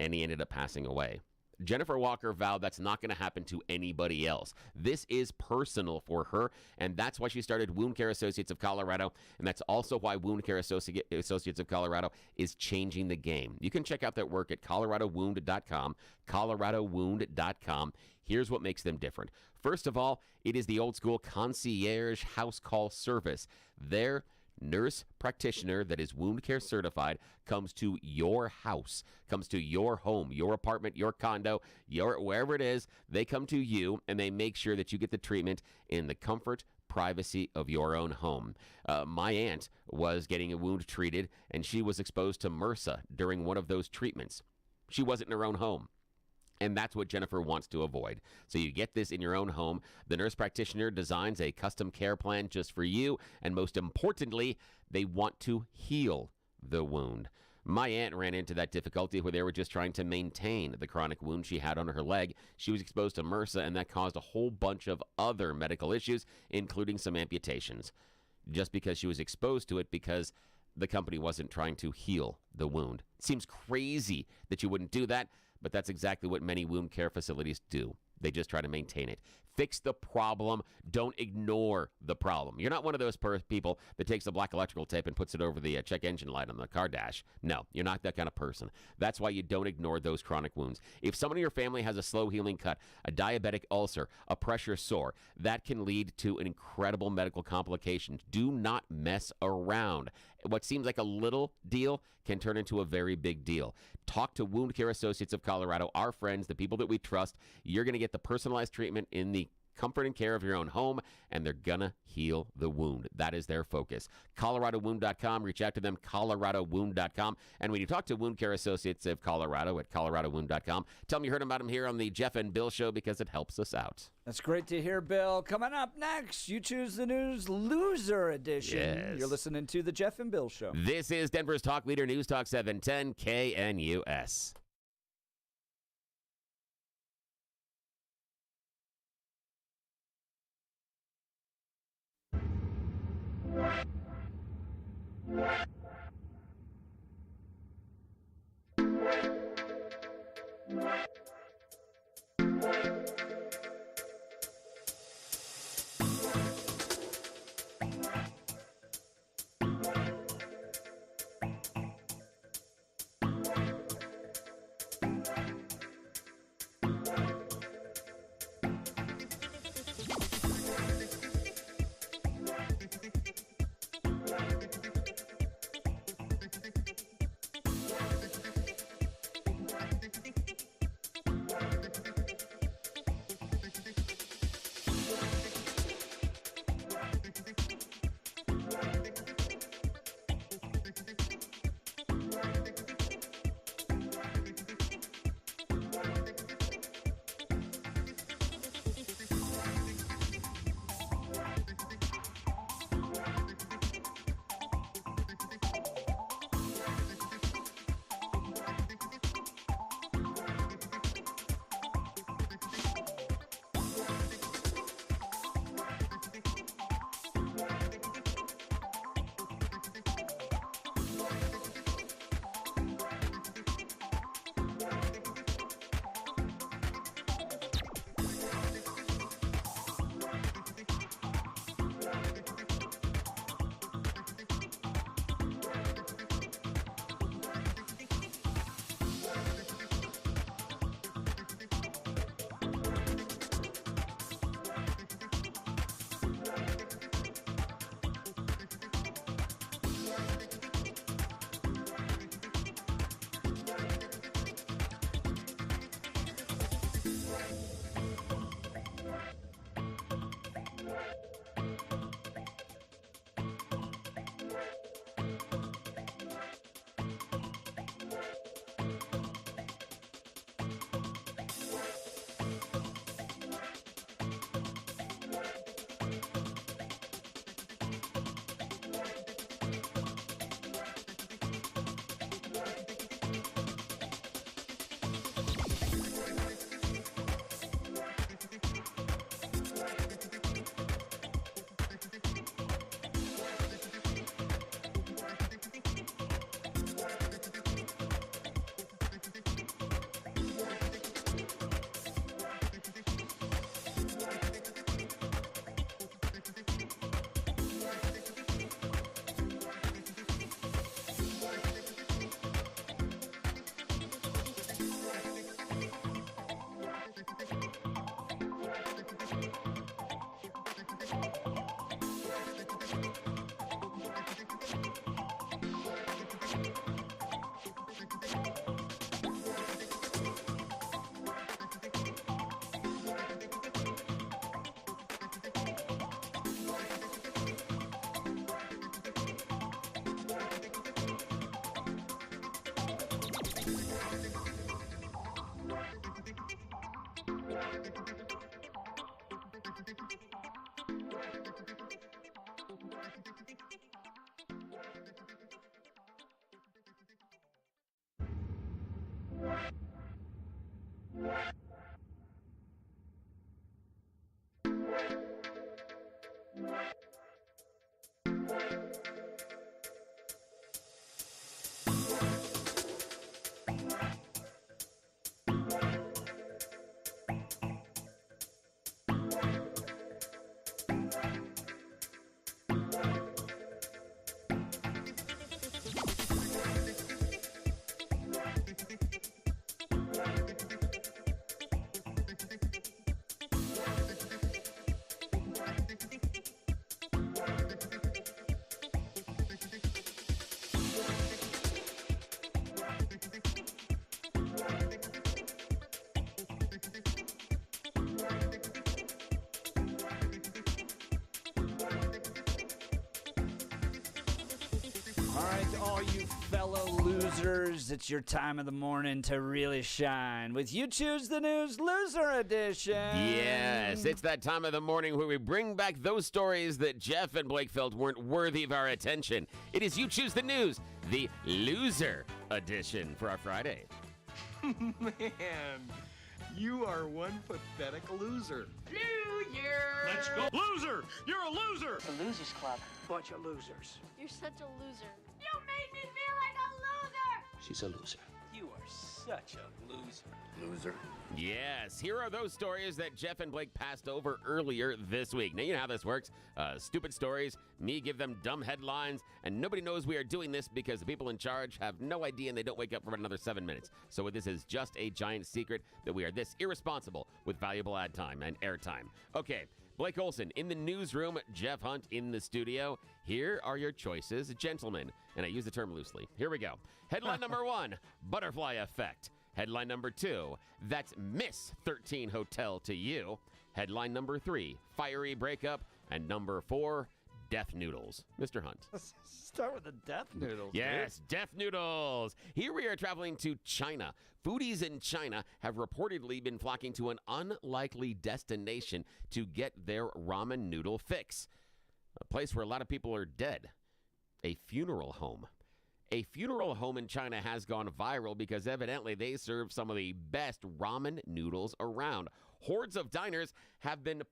and he ended up passing away. Jennifer Walker vowed that's not going to happen to anybody else. This is personal for her, and that's why she started Wound Care Associates of Colorado, and that's also why Wound Care Associates of Colorado is changing the game. You can check out their work at coloradowound.com, coloradowound.com. Here's what makes them different. First of all, it is the old-school concierge house call service. Their nurse practitioner that is wound care certified comes to your house, comes to your home, your apartment, your condo, wherever it is. They come to you and they make sure that you get the treatment in the comfort, privacy of your own home. My aunt was getting a wound treated and she was exposed to MRSA during one of those treatments. She wasn't in her own home. And that's what Jennifer wants to avoid. So you get this in your own home. The nurse practitioner designs a custom care plan just for you. And most importantly, they want to heal the wound. My aunt ran into that difficulty where they were just trying to maintain the chronic wound she had on her leg. She was exposed to MRSA, and that caused a whole bunch of other medical issues, including some amputations, just because she was exposed to it because the company wasn't trying to heal the wound. Seems crazy that you wouldn't do that. But that's exactly what many wound care facilities do. They just try to maintain it. Fix the problem. Don't ignore the problem. You're not one of those people that takes the black electrical tape and puts it over the check engine light on the car dash. No, you're not that kind of person. That's why you don't ignore those chronic wounds. If someone in your family has a slow healing cut, a diabetic ulcer, a pressure sore, that can lead to an incredible medical complication. Do not mess around. What seems like a little deal can turn into a very big deal. Talk to Wound Care Associates of Colorado, our friends, the people that we trust. You're going to get the personalized treatment in the comfort and care of your own home, and they're going to heal the wound. That is their focus. ColoradoWound.com. Reach out to them, ColoradoWound.com. And when you talk to Wound Care Associates of Colorado at ColoradoWound.com, tell them you heard about them here on the Jeff and Bill Show because it helps us out. That's great to hear, Bill. Coming up next, You Choose the News Loser Edition. Yes. You're listening to the Jeff and Bill Show. This is Denver's Talk Leader, News Talk 710 KNUS. All right, to all you fellow losers, it's your time of the morning to really shine with You Choose the News Loser Edition. Yes, it's that time of the morning where we bring back those stories that Jeff and Blake felt weren't worthy of our attention. It is You Choose the News, the Loser Edition for our Friday. Man, you are one pathetic loser. Loser! Let's go. Loser! You're a loser! The Losers Club. Bunch of losers. You're such a loser. You made me feel like a loser! She's a loser. You are such a loser. Loser. Yes, here are those stories that Jeff and Blake passed over earlier this week. Now, you know how this works. Stupid stories, me give them dumb headlines, and nobody knows we are doing this because the people in charge have no idea and they don't wake up for another 7 minutes. So this is just a giant secret that we are this irresponsible with valuable ad time and airtime. Okay, Blake Olson in the newsroom, Jeff Hunt in the studio. Here are your choices, gentlemen. And I use the term loosely. Here we go. Headline number 1, butterfly effect. Headline number 2, that's Miss 13 Hotel to you. Headline number 3, fiery breakup. And number 4, death noodles. Mr. Hunt. Start with the death noodles. Yes, dude. death noodles. Here we are traveling to China. Foodies in China have reportedly been flocking to an unlikely destination to get their ramen noodle fix. A place where a lot of people are dead. A funeral home. A funeral home in China has gone viral because evidently they serve some of the best ramen noodles around. Hordes of diners have been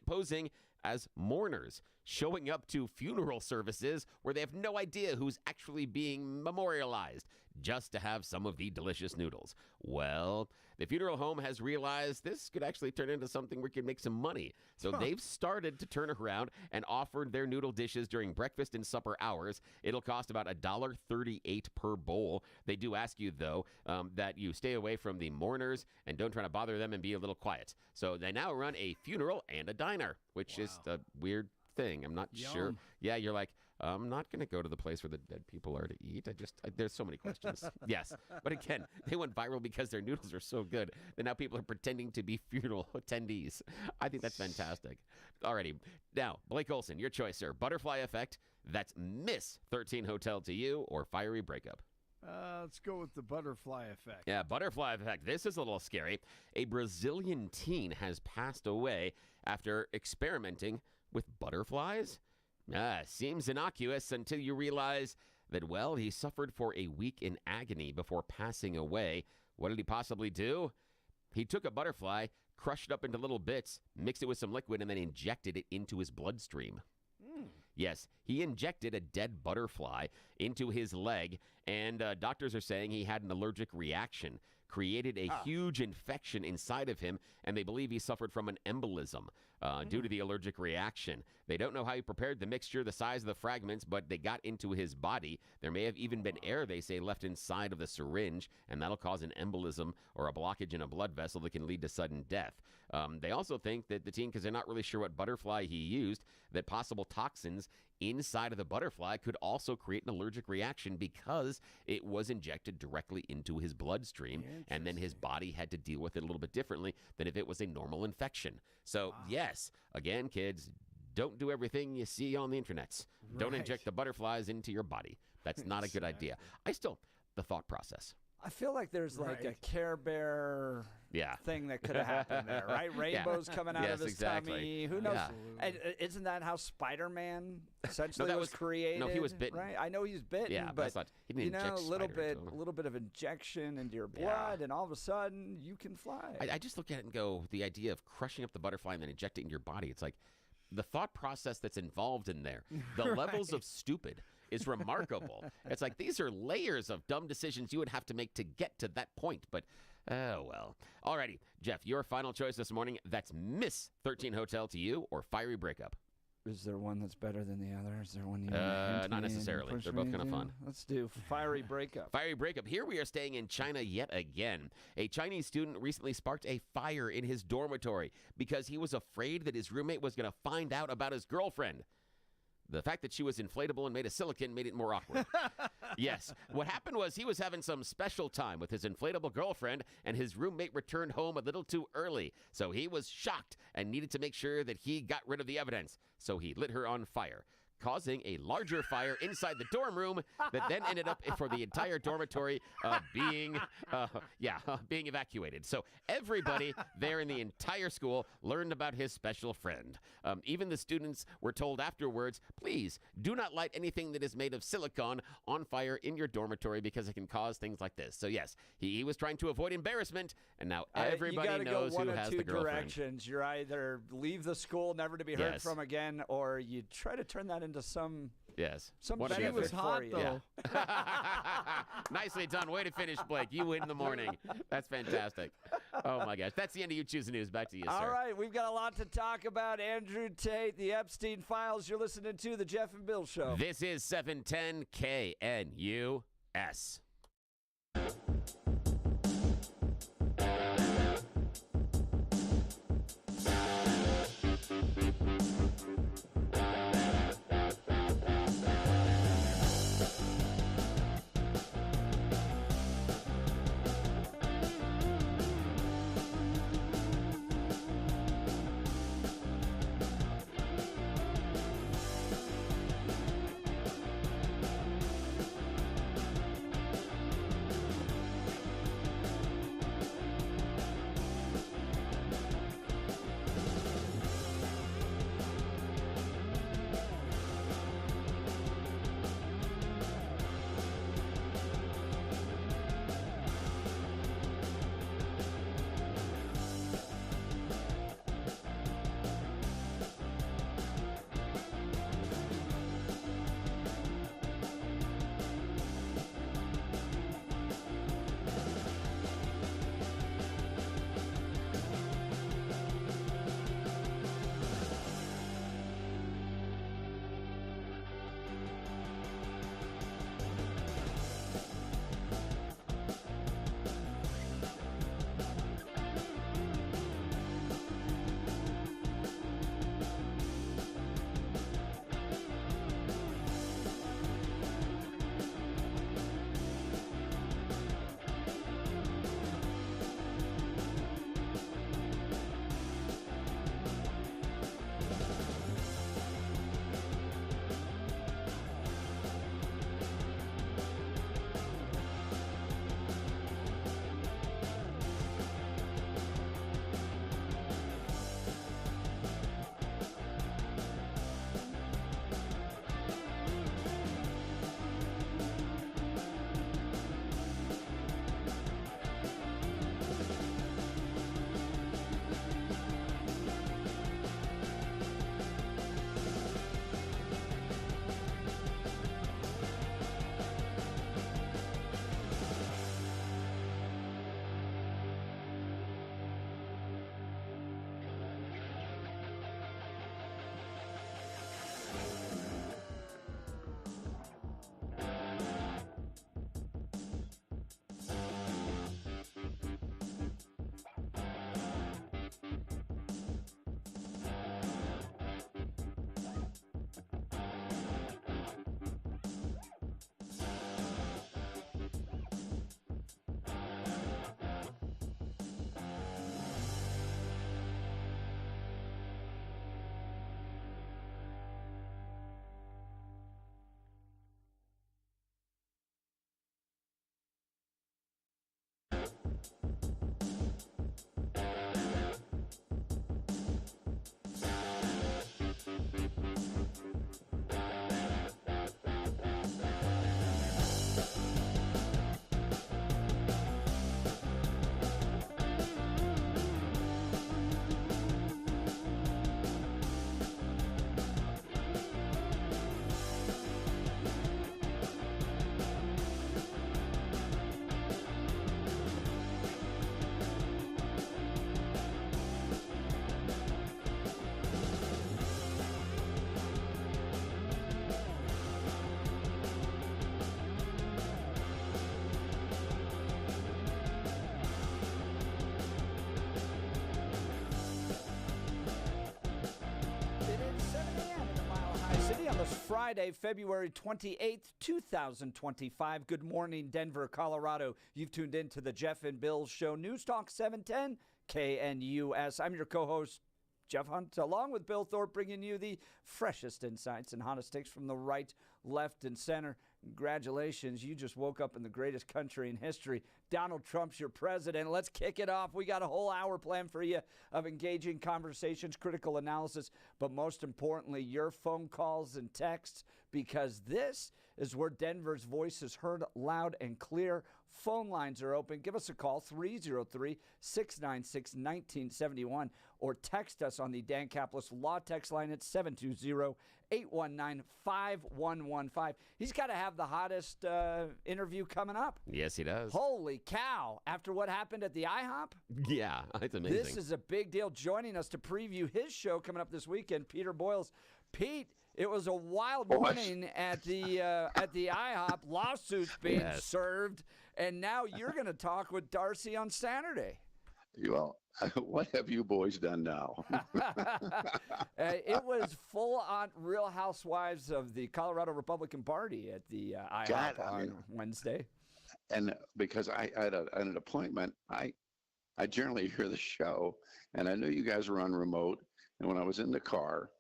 posing as mourners, showing up to funeral services where they have no idea who's actually being memorialized, just to have some of the delicious noodles. Well, the funeral home has realized this could actually turn into something where we can make some money. So they've started to turn around and offered their noodle dishes during breakfast and supper hours. It'll cost about $1.38 per bowl. They do ask you, though, that you stay away from the mourners and don't try to bother them and be a little quiet. So they now run a funeral and a diner, which is a weird thing. I'm not sure. Yeah, you're like, I'm not going to go to the place where the dead people are to eat. There's so many questions. Yes. But again, they went viral because their noodles are so good that now people are pretending to be funeral attendees. I think that's fantastic. Alrighty. Now, Blake Olson, your choice, sir. Butterfly effect. That's Miss 13 Hotel to you or fiery breakup. Let's go with the butterfly effect. Yeah, butterfly effect. This is a little scary. A Brazilian teen has passed away after experimenting with butterflies. Seems innocuous until you realize that, well, he suffered for a week in agony before passing away. What did he possibly do? He took a butterfly, crushed it up into little bits, mixed it with some liquid, and then injected it into his bloodstream. Yes, he injected a dead butterfly into his leg, and doctors are saying he had an allergic reaction, created a huge infection inside of him, and they believe he suffered from an embolism due to the allergic reaction. They don't know how he prepared the mixture, the size of the fragments, but they got into his body. There may have even been air, they say, left inside of the syringe, and that'll cause an embolism or a blockage in a blood vessel that can lead to sudden death. They also think that the teen, because they're not really sure what butterfly he used, that possible toxins inside of the butterfly could also create an allergic reaction because it was injected directly into his bloodstream, and then his body had to deal with it a little bit differently than if it was a normal infection. So, yes, again, kids, don't do everything you see on the internet. Don't inject the butterflies into your body. That's not a good idea. The thought process. I feel like there's like a Care Bear thing that could have happened there, right? Rainbows coming out of his tummy. Who knows? And, isn't that how Spider-Man essentially was created? No, he was bitten. Right? I know he's bitten, but he didn't inject a little bit of injection into your blood, and all of a sudden you can fly. I just look at it and go, the idea of crushing up the butterfly and then injecting it in your body, it's like the thought process that's involved in there, the levels of stupid is remarkable. It's like these are layers of dumb decisions you would have to make to get to that point. But, oh, well. Alrighty, Jeff, your final choice this morning. That's Miss 13 Hotel to you or fiery breakup. Is there one that's better than the other? Is there one you not necessarily. They're both kind of fun. Let's do fiery breakup. Fiery breakup. Here we are staying in China yet again. A Chinese student recently sparked a fire in his dormitory because he was afraid that his roommate was going to find out about his girlfriend. The fact that she was inflatable and made of silicone made it more awkward. Yes. What happened was he was having some special time with his inflatable girlfriend, and his roommate returned home a little too early. So he was shocked and needed to make sure that he got rid of the evidence. So he lit her on fire, causing a larger fire inside the dorm room that then ended up for the entire dormitory being evacuated. So everybody there in the entire school learned about his special friend. Even the students were told afterwards, please do not light anything that is made of silicone on fire in your dormitory because it can cause things like this. So yes, he was trying to avoid embarrassment, and now everybody knows who has the girlfriend. You got to go one of two directions. You're either leave the school never to be heard from again, or you try to turn that into some benefit was hot, for you. though. Yeah. Nicely done. Way to finish, Blake. You win in the morning. That's fantastic. Oh, my gosh. That's the end of You Choose the News. Back to you, sir. All right. We've got a lot to talk about. Andrew Tate, the Epstein Files. You're listening to The Jeff and Bill Show. This is 710 KNUS. Friday, February 28th, 2025. Good morning, Denver, Colorado. You've tuned in to the Jeff and Bill Show, News Talk 710 KNUS. I'm your co-host, Jeff Hunt, along with Bill Thorpe, bringing you the freshest insights and hottest takes from the right, left, and center. Congratulations, you just woke up in the greatest country in history. Donald Trump's your president. Let's kick it off. We got a whole hour planned for you of engaging conversations, critical analysis, but most importantly, your phone calls and texts, because this is where Denver's voice is heard loud and clear. Phone lines are open. Give us a call, 303-696-1971, or text us on the Dan Caplis Law text line at 720-819-5115. He's got to have the hottest interview coming up. Yes, he does. Holy cow. After what happened at the IHOP? Yeah, it's amazing. This is a big deal. Joining us to preview his show coming up this weekend, Peter Boyles. Pete, it was a wild morning at the IHOP. Lawsuits being served, and now you're going to talk with Darcy on Saturday. Well, what have you boys done now? It was full on Real Housewives of the Colorado Republican Party at the IHOP on Wednesday. And because I had an appointment, I generally hear the show, and I knew you guys were on remote. And when I was in the car,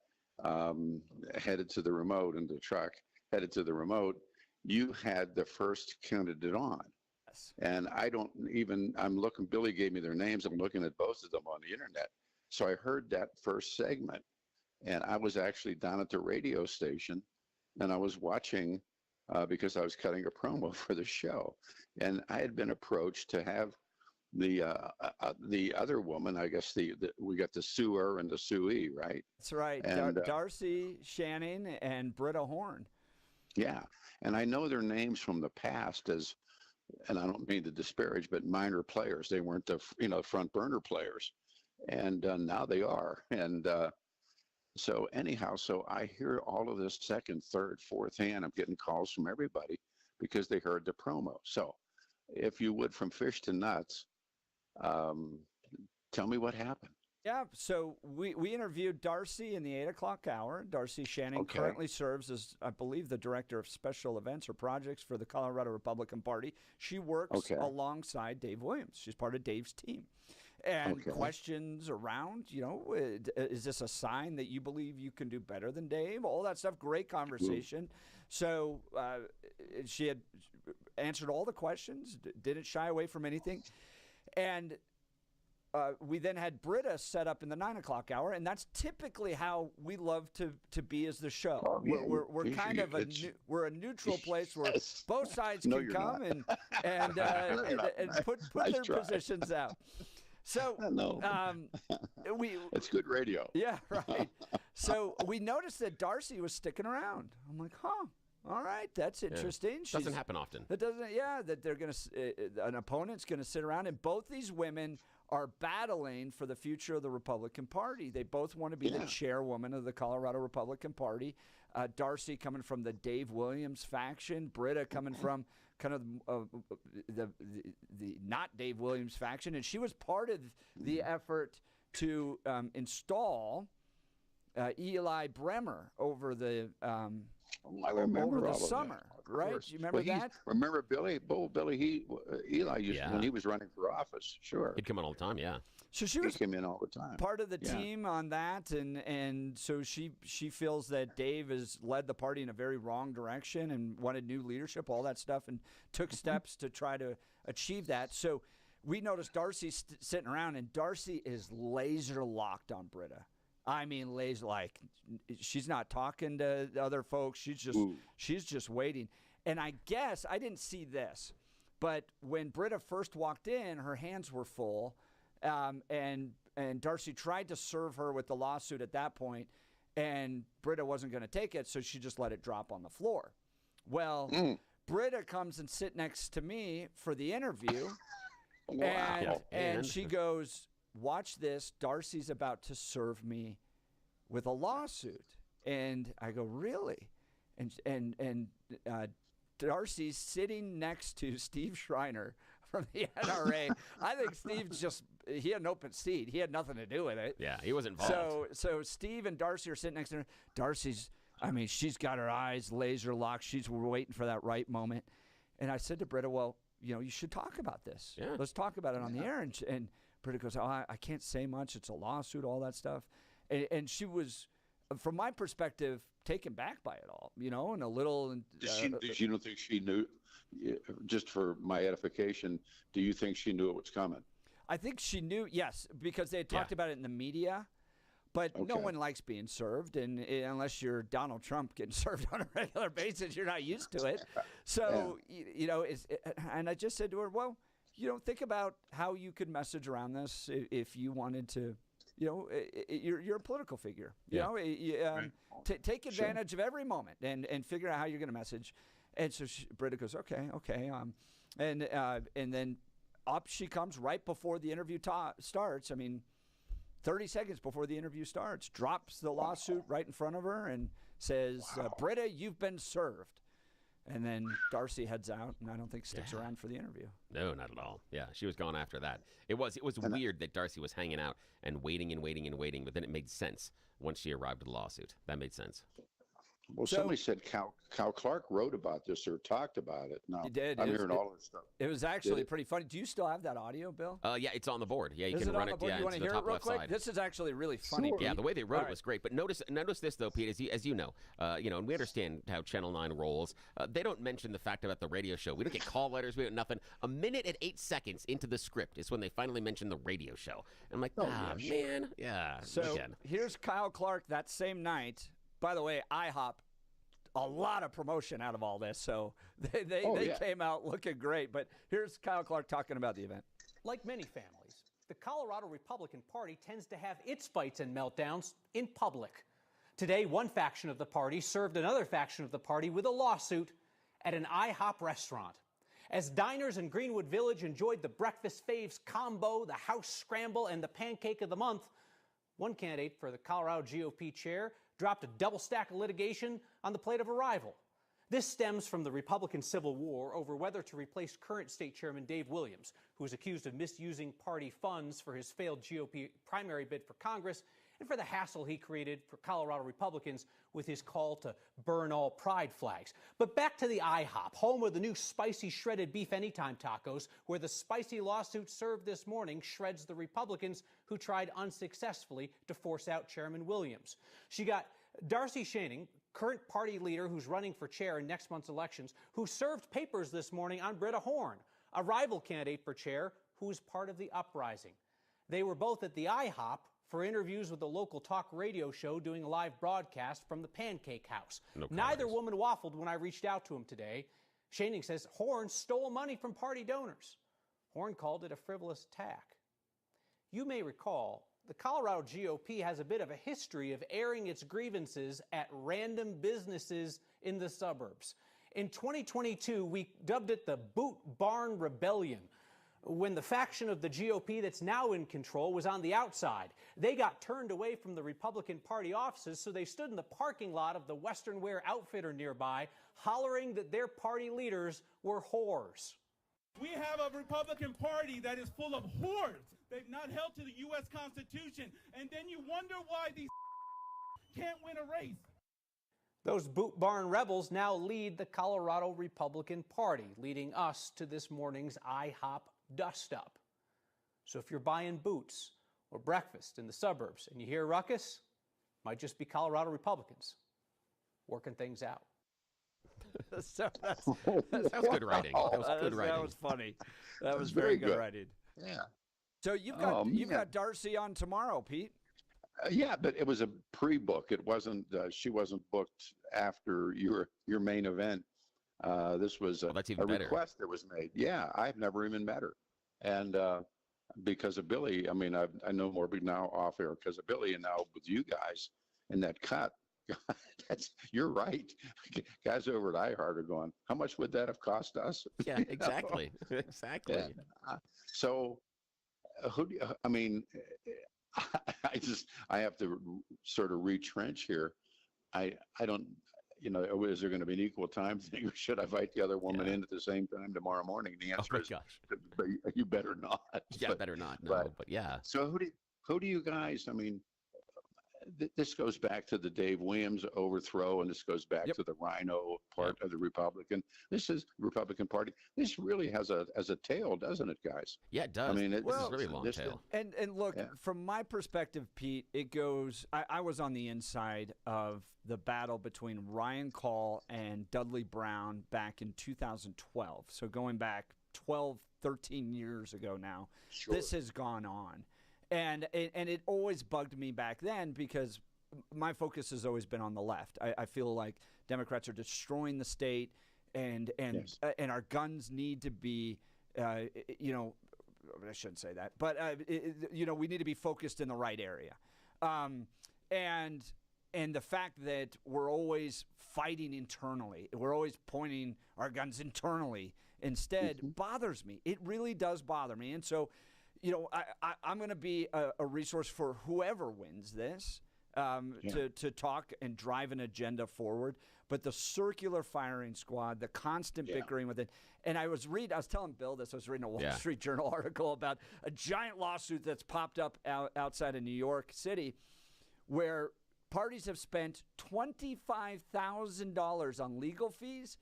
headed to the remote, in the truck, headed to the remote, you had the first candidate on. Yes. And I'm looking, Billy gave me their names. I'm looking at both of them on the internet. So I heard that first segment, and I was actually down at the radio station, and I was watching because I was cutting a promo for the show. And I had been approached to have the other woman, I guess we got the suer and the suee, right? That's right. And, Darcy Shanning and Britta Horn. Yeah. And I know their names from the past as, and I don't mean to disparage, but minor players. They weren't the front burner players. And now they are. And so anyhow, so I hear all of this second, third, fourth hand. I'm getting calls from everybody because they heard the promo. So if you would, from fish to nuts, tell me what happened. Yeah, so we interviewed Darcy in the 8 o'clock hour. Darcy Shannon currently serves as, I believe, the director of special events or projects for the Colorado Republican Party. She works alongside Dave Williams. She's part of Dave's team. And questions around, is this a sign that you believe you can do better than Dave? All that stuff, great conversation. So she had answered all the questions, didn't shy away from anything. And we then had Britta set up in the 9 o'clock hour, and that's typically how we love to be as the show. We're kind of we're a neutral place where both sides can come and put their positions out. So it's good radio. Yeah, right. So we noticed that Darcy was sticking around. I'm like, all right, that's interesting. Doesn't happen often. That doesn't. Yeah, that they're gonna an opponent's gonna sit around, and both these women are battling for the future of the Republican Party. They both want to be the chairwoman of the Colorado Republican Party. Darcy coming from the Dave Williams faction, Britta coming from kind of the not Dave Williams faction, and she was part of the effort to install Eli Bremer over the over the summer, right? You remember that? Remember Billy? Eli used when he was running for office. Sure, he'd come in all the time. Yeah. So she came in all the time. Part of the team on that, and so she feels that Dave has led the party in a very wrong direction and wanted new leadership, all that stuff, and took steps to try to achieve that. So we noticed Darcy sitting around, and Darcy is laser locked on Britta. I mean, she's not talking to the other folks. She's just waiting. And I guess I didn't see this, but when Britta first walked in, her hands were full, and Darcy tried to serve her with the lawsuit at that point, and Britta wasn't going to take it, so she just let it drop on the floor. Well, Britta comes and sit next to me for the interview, and she goes, "Watch this. Darcy's about to serve me with a lawsuit." And I go, "Really?" And Darcy's sitting next to Steve Schreiner from the NRA. I think he had an open seat. He had nothing to do with it. Yeah, he was involved. So Steve and Darcy are sitting next to her. Darcy's, she's got her eyes laser locked. She's waiting for that right moment. And I said to Britta, well, you should talk about this. Yeah. Let's talk about it on the air. And Britta goes, I can't say much. It's a lawsuit, all that stuff. and she was, from my perspective, taken back by it all, and a little. You don't think she knew? Just for my edification, do you think she knew it was coming? I think she knew, yes, because they had talked about it in the media. But no one likes being served, and unless you're Donald Trump getting served on a regular basis, you're not used to it. So, and I just said to her, well, think about how you could message around this if you wanted to. You're a political figure. Take advantage of every moment and figure out how you're going to message. And so Britta goes, okay. And then up she comes right before the interview starts. I mean, 30 seconds before the interview starts, drops the lawsuit right in front of her and says, Britta, you've been served. And then Darcy heads out, and I don't think sticks around for the interview. No, not at all. Yeah, she was gone after that. It was weird that Darcy was hanging out and waiting, but then it made sense once she arrived at the lawsuit. That made sense. Well, somebody said Cal Clark wrote about this or talked about it. No, he did. I'm hearing all this stuff. It was actually pretty funny. Do you still have that audio, Bill? Yeah, it's on the board. Yeah, you can run it. Yeah, you want to hear it real quick? This is actually really funny. Yeah, the way they wrote it was great. But notice this though, Pete, as you know, and we understand how Channel 9 rolls. They don't mention the fact about the radio show. We don't get call letters. We don't nothing. A minute and 8 seconds into the script is when they finally mention the radio show. And I'm like, man, yeah. So here's Kyle Clark that same night. By the way, IHOP. A lot of promotion out of all this, so they came out looking great. But here's Kyle Clark talking about the event. Like many families, the Colorado Republican Party tends to have its fights and meltdowns in public. Today, one faction of the party served another faction of the party with a lawsuit at an IHOP restaurant. As diners in Greenwood Village enjoyed the breakfast faves combo, the house scramble, and the pancake of the month, one candidate for the Colorado GOP chair dropped a double stack of litigation on the plate of a rival. This stems from the Republican Civil War over whether to replace current state chairman Dave Williams, who is accused of misusing party funds for his failed GOP primary bid for Congress and for the hassle he created for Colorado Republicans with his call to burn all pride flags. But back to the IHOP, home of the new spicy shredded beef anytime tacos, where the spicy lawsuit served this morning shreds the Republicans who tried unsuccessfully to force out Chairman Williams. She got Darcy Schoening, current party leader who's running for chair in next month's elections, who served papers this morning on Britta Horn, a rival candidate for chair who was part of the uprising. They were both at the IHOP for interviews with a local talk radio show doing a live broadcast from the Pancake House. Neither woman waffled when I reached out to him today. Schoening says Horn stole money from party donors. Horn called it a frivolous attack. You may recall the Colorado GOP has a bit of a history of airing its grievances at random businesses in the suburbs. In 2022, we dubbed it the Boot Barn Rebellion, when the faction of the GOP that's now in control was on the outside. They got turned away from the Republican Party offices, so they stood in the parking lot of the Western Wear Outfitter nearby, hollering that their party leaders were whores. We have a Republican Party that is full of whores. They've not held to the U.S. Constitution, and then you wonder why these can't win a race. Those Boot Barn rebels now lead the Colorado Republican Party, leading us to this morning's IHOP dust-up. So if you're buying boots or breakfast in the suburbs and you hear ruckus, might just be Colorado Republicans working things out. So that was good writing. That was good writing. That was funny. That was very good writing. Yeah. So you've got Darcy on tomorrow, Pete. Yeah, but it was a pre-book. It wasn't. She wasn't booked after your main event. This was a request that was made. Yeah, I've never even met her, and because of Billy, I mean, I know more now off air because of Billy, and now with you guys in that cut. You're right. Guys over at iHeart are going, how much would that have cost us? Yeah, exactly. Exactly. Yeah. So who do you, I mean, I have to sort of retrench here. I don't, is there going to be an equal time thing, or should I invite the other woman in at the same time tomorrow morning? The answer is, you better not. Yeah, better not. No, but yeah. So who do you guys, I mean, this goes back to the Dave Williams overthrow, and this goes back to the Rhino part of the Republican. This is Republican Party. This really has a tail, doesn't it, guys? Yeah, it does. I mean, this is really long tail. And look, from my perspective, Pete, it goes. I was on the inside of the battle between Ryan Call and Dudley Brown back in 2012. So going back 12, 13 years ago now, this has gone on. And it always bugged me back then because my focus has always been on the left. I feel like Democrats are destroying the state, and our guns need to be, I shouldn't say that, but we need to be focused in the right area. And the fact that we're always fighting internally, we're always pointing our guns internally instead, bothers me. It really does bother me, and so. I'm going to be a resource for whoever wins this to talk and drive an agenda forward. But the circular firing squad, the constant bickering with it. And I was telling Bill this, I was reading a Wall Street Journal article about a giant lawsuit that's popped up outside of New York City where parties have spent $25,000 on legal fees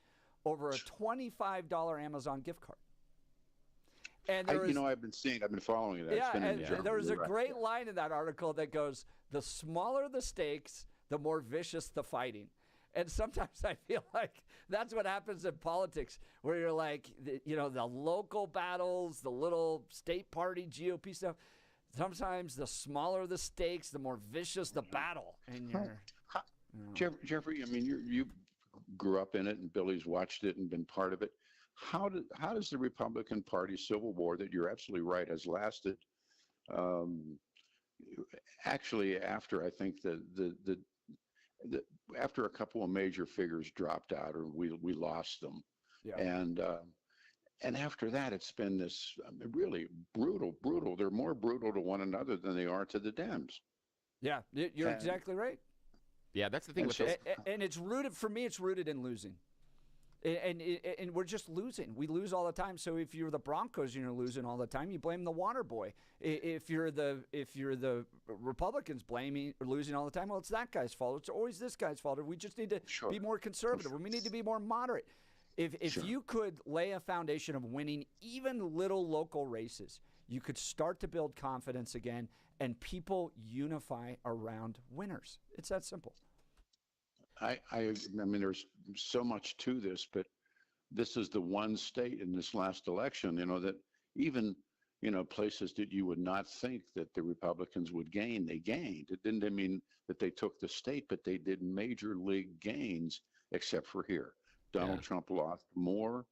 over a $25 Amazon gift card. And I've been following that. Yeah, and there was a great line in that article that goes, the smaller the stakes, the more vicious the fighting. And sometimes I feel like that's what happens in politics, where you're like, the local battles, the little state party GOP stuff. Sometimes the smaller the stakes, the more vicious the battle. And Jeffrey, I mean, you grew up in it, and Billy's watched it and been part of it. How does the Republican Party civil war that you're absolutely right has lasted? Actually, after I think after a couple of major figures dropped out or we lost them, and after that it's been this really brutal. They're more brutal to one another than they are to the Dems. Yeah, you're exactly right. Yeah, that's the thing with this. And it's rooted for me. It's rooted in losing. And we're just losing. We lose all the time. So if you're the Broncos and you're losing all the time, you blame the water boy. If you're the Republicans losing all the time, well, it's that guy's fault. It's always this guy's fault. We just need to be more conservative. We need to be more moderate. If you could lay a foundation of winning even little local races, you could start to build confidence again, and people unify around winners. It's that simple. I mean, there's so much to this, but this is the one state in this last election, that even, places that you would not think that the Republicans would gain, they gained. It didn't mean that they took the state, but they did major league gains, except for here. Donald Trump lost more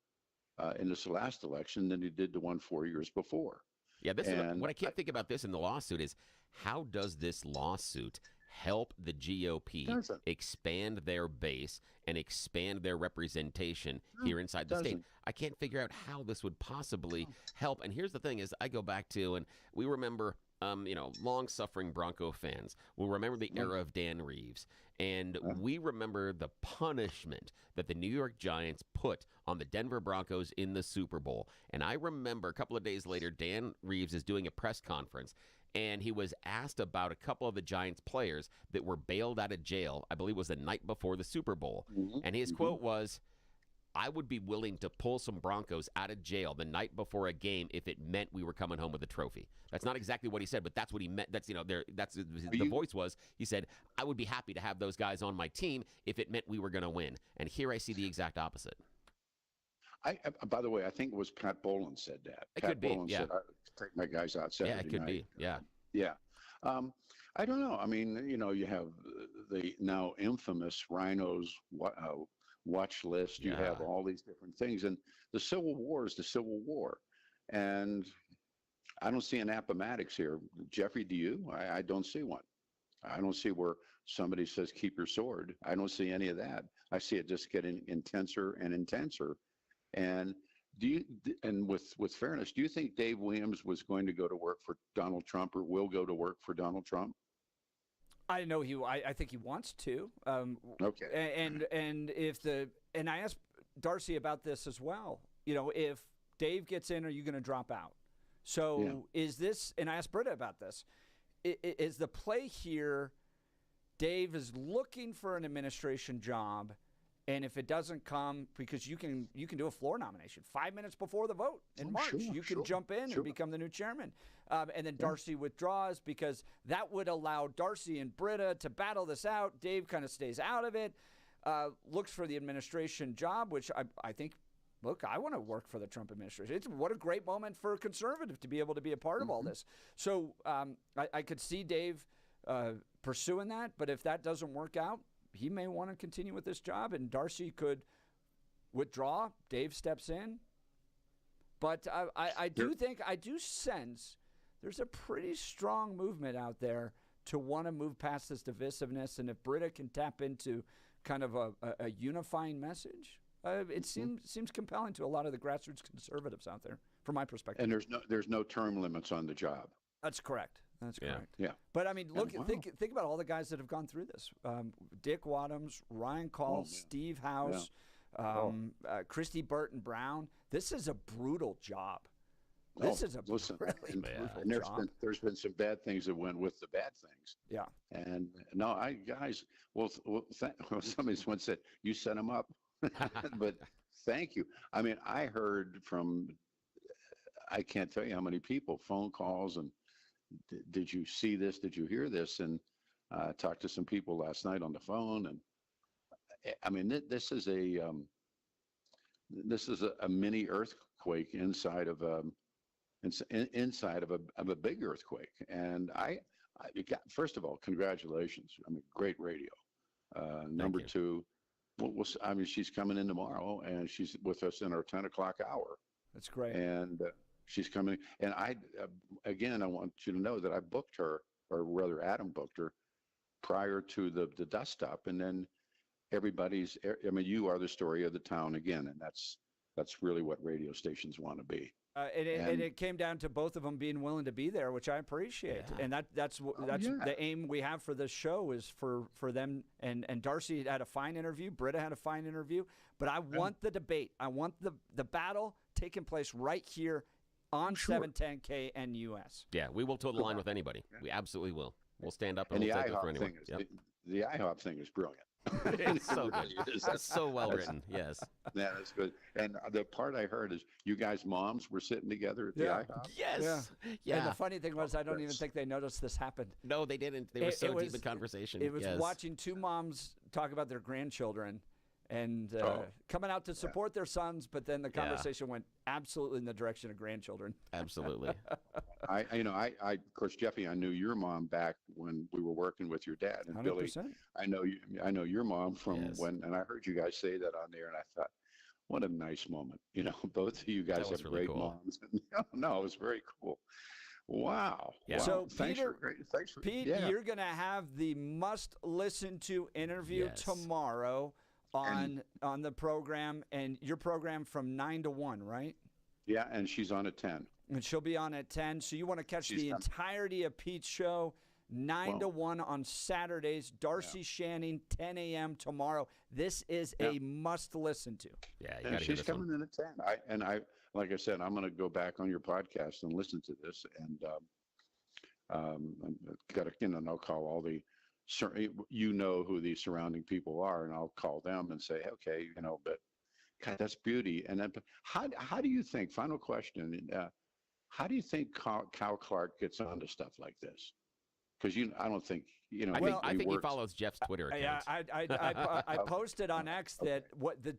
in this last election than he did the one 4 years before. Yeah, what I can't think about this in the lawsuit is, how does this lawsuit help the GOP expand their base and expand their representation here inside the state? I can't figure out how this would possibly help. And here's the thing is, I go back to, and we remember, long-suffering Bronco fans will remember the era of Dan Reeves. And we remember the punishment that the New York Giants put on the Denver Broncos in the Super Bowl. And I remember a couple of days later, Dan Reeves is doing a press conference, and he was asked about a couple of the Giants players that were bailed out of jail, I believe it was the night before the Super Bowl. And his quote was, "I would be willing to pull some Broncos out of jail the night before a game if it meant we were coming home with a trophy." That's not exactly what he said, but that's what he meant. That's, the voice was, he said, "I would be happy to have those guys on my team if it meant we were going to win." And here I see the exact opposite. By the way, I think it was Pat Boland said that. It could be, said, "I take my guys out Saturday it could night." be, yeah. Yeah. I don't know. I mean, you have the now infamous Rhinos watch list. You have all these different things. And the Civil War is the Civil War. And I don't see an Appomattox here. Jeffrey, do you? I don't see one. I don't see where somebody says, keep your sword. I don't see any of that. I see it just getting intenser and intenser. And with fairness, do you think Dave Williams was going to go to work for Donald Trump or will go to work for Donald Trump? I know I think he wants to. Okay. And I asked Darcy about this as well. If Dave gets in, are you going to drop out? So is this? And I asked Britta about this. Is the play here Dave is looking for an administration job, and if it doesn't come, because you can do a floor nomination 5 minutes before the vote in March. You can jump in and become the new chairman. And then Darcy withdraws because that would allow Darcy and Britta to battle this out. Dave kind of stays out of it, looks for the administration job, which I think, look, I want to work for the Trump administration. What a great moment for a conservative to be able to be a part of all this. So I could see Dave pursuing that, but if that doesn't work out, he may want to continue with this job, and Darcy could withdraw. Dave steps in. But I do sense there's a pretty strong movement out there to want to move past this divisiveness, and if Britta can tap into kind of a unifying message, it seems compelling to a lot of the grassroots conservatives out there, from my perspective. And there's no term limits on the job. That's correct. That's correct. Yeah. But I mean, look, think about all the guys that have gone through this: Dick Wadhams, Ryan Call, Steve House, Christy Burton Brown. This is a brutal job. This is a really brutal job. There's been some bad things that went with the bad things. Yeah. And no, somebody once said you set them up, but thank you. I mean, I heard from, I can't tell you how many people, phone calls and. Did you see this? Did you hear this? And talked to some people last night on the phone. And I mean, this is a mini earthquake inside of a big earthquake. And first of all, congratulations. I mean, great radio. Number two, I mean, she's coming in tomorrow, and she's with us in our 10 o'clock hour. That's great. And she's coming, and I want you to know that I booked her, or rather Adam booked her, prior to the dust up, and then you are the story of the town again, and that's really what radio stations want to be. And it came down to both of them being willing to be there, which I appreciate. Yeah. And that's the aim we have for this show, is for them. And Darcy had a fine interview. Britta had a fine interview. But I want the debate. I want the battle taking place right here on 710 KNUS. Yeah, we will toe the line with anybody. We absolutely will. We'll stand up and we'll take it for anyone. The IHOP thing is brilliant. It's so good. That's so well written. Yes. Yeah, that's good. And the part I heard is you guys' moms were sitting together at the IHOP. Yes. Yeah. And the funny thing was, I don't even think they noticed this happened. No, they didn't. They were so deep in conversation. It was watching two moms talk about their grandchildren and coming out to support their sons, but then the conversation went absolutely in the direction of grandchildren. Absolutely. Of course, Jeffy, I knew your mom back when we were working with your dad, and 100%. Billy, I know your mom from when, and I heard you guys say that on there, and I thought, what a nice moment. You know, both of you guys have really great cool. moms. No, it was very cool. Wow. Yeah. Wow. So, Pete, you're going to have the must-listen to interview tomorrow on the program, and your program from 9 to 1, right? Yeah, and she's on at 10. And she'll be on at 10. So you want to catch the entirety of Pete's show, 9 to 1 on Saturdays. Darcy Shanning, 10 a.m. tomorrow. This is a must-listen to. Yeah, and she's coming in at 10. I like I said, I'm going to go back on your podcast and listen to this, and and I'll call all the. You know who the surrounding people are, and I'll call them and say, okay, but God, that's beauty. And then, how do you think? Final question: how do you think Cal Clark gets onto stuff like this? Because I don't think I think he follows Jeff's Twitter account. Yeah, I posted on X that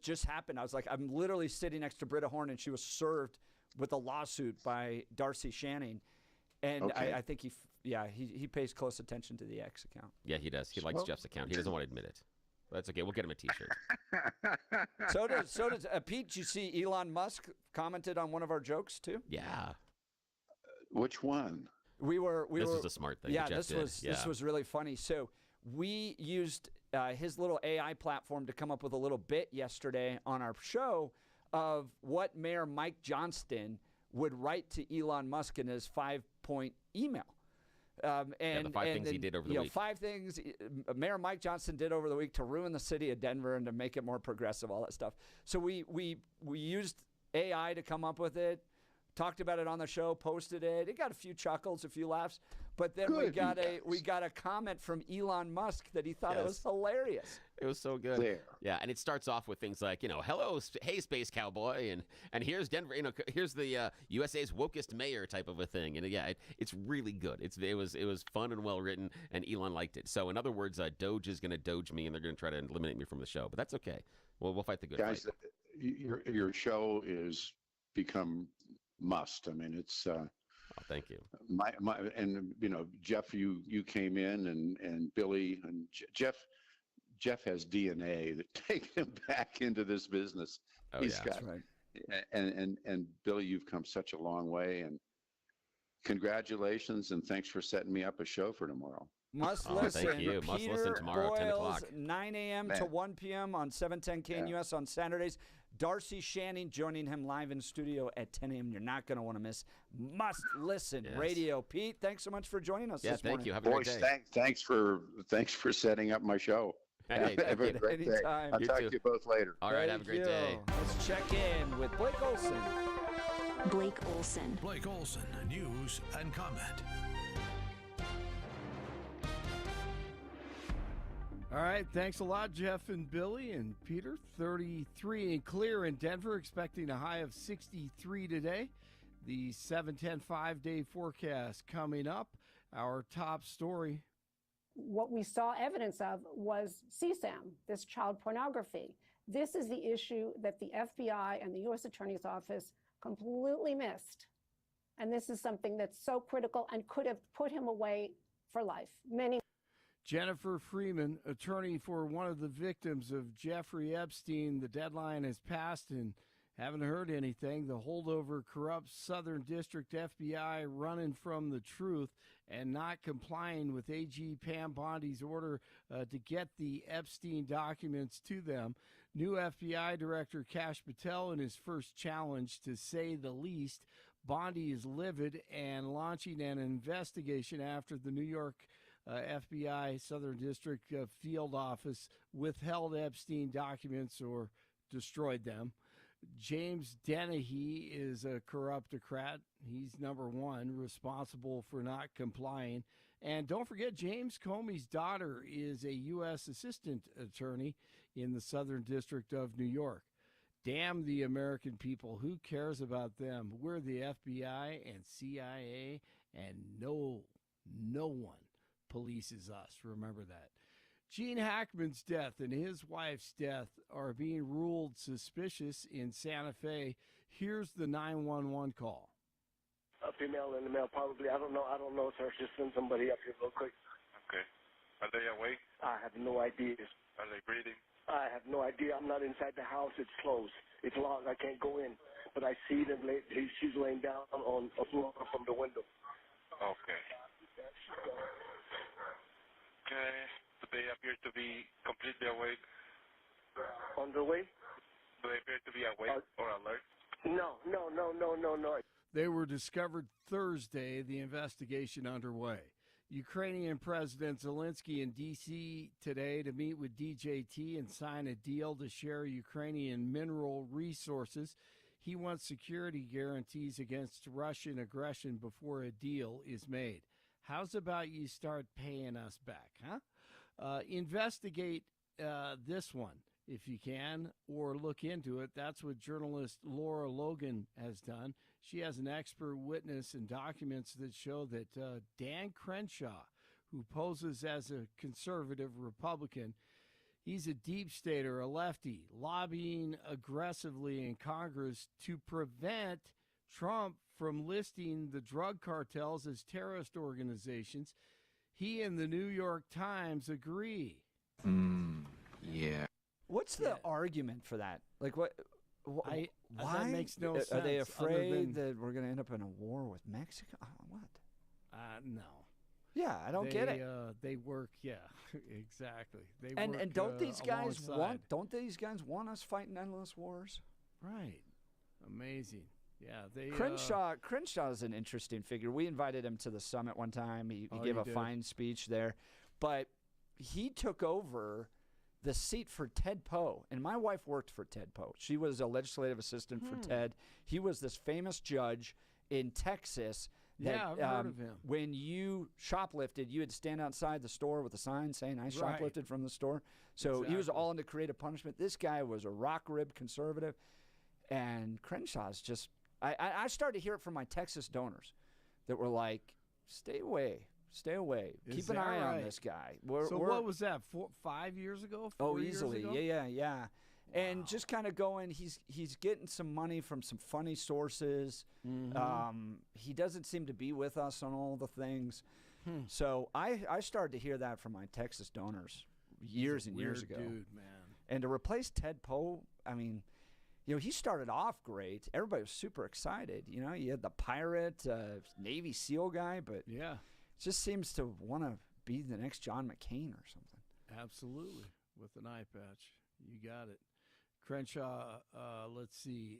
just happened. I was like, I'm literally sitting next to Britta Horn, and she was served with a lawsuit by Darcy Shanning. And I think he pays close attention to the X account. Yeah, he does. He likes Jeff's account. He doesn't want to admit it. That's okay. We'll get him a T-shirt. So does Pete. Did you see Elon Musk commented on one of our jokes too? Yeah. Which one? This was a smart thing. Yeah, this was really funny. So we used his little AI platform to come up with a little bit yesterday on our show of what Mayor Mike Johnston would write to Elon Musk in his 5-point email. And the five things he did over the week. 5 things Mayor Mike Johnston did over the week to ruin the city of Denver and to make it more progressive, all that stuff. So we used AI to come up with it, talked about it on the show, posted it. It got a few chuckles, a few laughs. But then we got a comment from Elon Musk that he thought it was hilarious. It was so good. Yeah, and it starts off with things like, hello, hey, space cowboy, and here's Denver, here's the USA's wokest mayor type of a thing. And it's really good. It was fun and well written, and Elon liked it. So in other words, Doge is going to Doge me, and they're going to try to eliminate me from the show. But that's okay. We'll fight the good Guys, fight. Your show is become must. I mean, it's. Thank you. Jeff, you came in, and Billy and Jeff has DNA that takes him back into this business. Oh, He's yeah. got, That's right. And Billy, you've come such a long way, and congratulations, and thanks for setting me up a show for tomorrow. Must listen. Thank you. Must Peter listen tomorrow at 10 o'clock. 9 a.m. to 1 p.m. on 710 KNUS on Saturdays. Darcy Shanning joining him live in studio at 10 a.m. You're not going to want to miss Must Listen Radio. Pete, thanks so much for joining us this morning. Thank you. Have a great day. Thanks for setting up my show. Hey, have a great day. Anytime. I'll talk to you both later. All right, have a great day. Let's check in with Blake Olson. Blake Olson. Blake Olson, news and comment. All right, thanks a lot, Jeff and Billy and Peter. 33 and clear in Denver, expecting a high of 63 today. The 7-10 5-day forecast coming up. Our top story. What we saw evidence of was CSAM, this child pornography. This is the issue that the FBI and the U.S. Attorney's Office completely missed. And this is something that's so critical and could have put him away for life. Jennifer Freeman, attorney for one of the victims of Jeffrey Epstein. The deadline has passed and haven't heard anything. The holdover corrupt Southern District FBI running from the truth and not complying with AG Pam Bondi's order to get the Epstein documents to them. New FBI Director Kash Patel in his first challenge, to say the least. Bondi is livid and launching an investigation after the New York FBI Southern District Field Office withheld Epstein documents or destroyed them. James Dennehy is a corruptocrat. He's number one, responsible for not complying. And don't forget, James Comey's daughter is a U.S. assistant attorney in the Southern District of New York. Damn the American people. Who cares about them? We're the FBI and CIA, and no one polices us. Remember that. Gene Hackman's death and his wife's death are being ruled suspicious in Santa Fe. Here's the 911 call. A female and a male, probably. I don't know, sir. Just send somebody up here real quick. Okay. Are they awake? I have no idea. Are they breathing? I have no idea. I'm not inside the house. It's closed. It's locked. I can't go in. But I see them. She's laying down on a floor from the window. Okay. Okay. Do they appear to be completely awake? On the way? Do they appear to be awake or alert? No. They were discovered Thursday, the investigation underway. Ukrainian President Zelensky in D.C. today to meet with DJT and sign a deal to share Ukrainian mineral resources. He wants security guarantees against Russian aggression before a deal is made. How's about you start paying us back, huh? Investigate this one if you can, or look into it. That's what journalist Laura Logan has done. She has an expert witness and documents that show that Dan Crenshaw, who poses as a conservative Republican, he's a deep stater, a lefty, lobbying aggressively in Congress to prevent Trump from listing the drug cartels as terrorist organizations. He and the New York Times agree. Yeah. What's the argument for that? Like, why? That makes no sense. Are they afraid than, that we're going to end up in a war with Mexico? What? No. Yeah, I don't get it. They work, yeah, exactly. And don't these guys alongside. want us fighting endless wars? Right. Amazing. Yeah, they Crenshaw is an interesting figure. We invited him to the summit one time. He gave a fine speech there, but he took over the seat for Ted Poe. And my wife worked for Ted Poe. She was a legislative assistant for Ted. He was this famous judge in Texas. I've heard of him. When you shoplifted, you would stand outside the store with a sign saying, I shoplifted from the store. So he was all into creative punishment. This guy was a rock-ribbed conservative. And Crenshaw's just, I started to hear it from my Texas donors that were like, stay away. Stay away. Keep an eye on this guy. What was that, 5 years ago? 4 years easily. ago? Yeah. And just kind of going, he's getting some money from some funny sources. He doesn't seem to be with us on all the things. So I started to hear that from my Texas donors years and years ago. Dude, man. And to replace Ted Poe, I mean, he started off great. Everybody was super excited. You had the pirate, Navy SEAL guy, but just seems to want to be the next John McCain or something. Absolutely, with an eye patch. You got it. Crenshaw, let's see.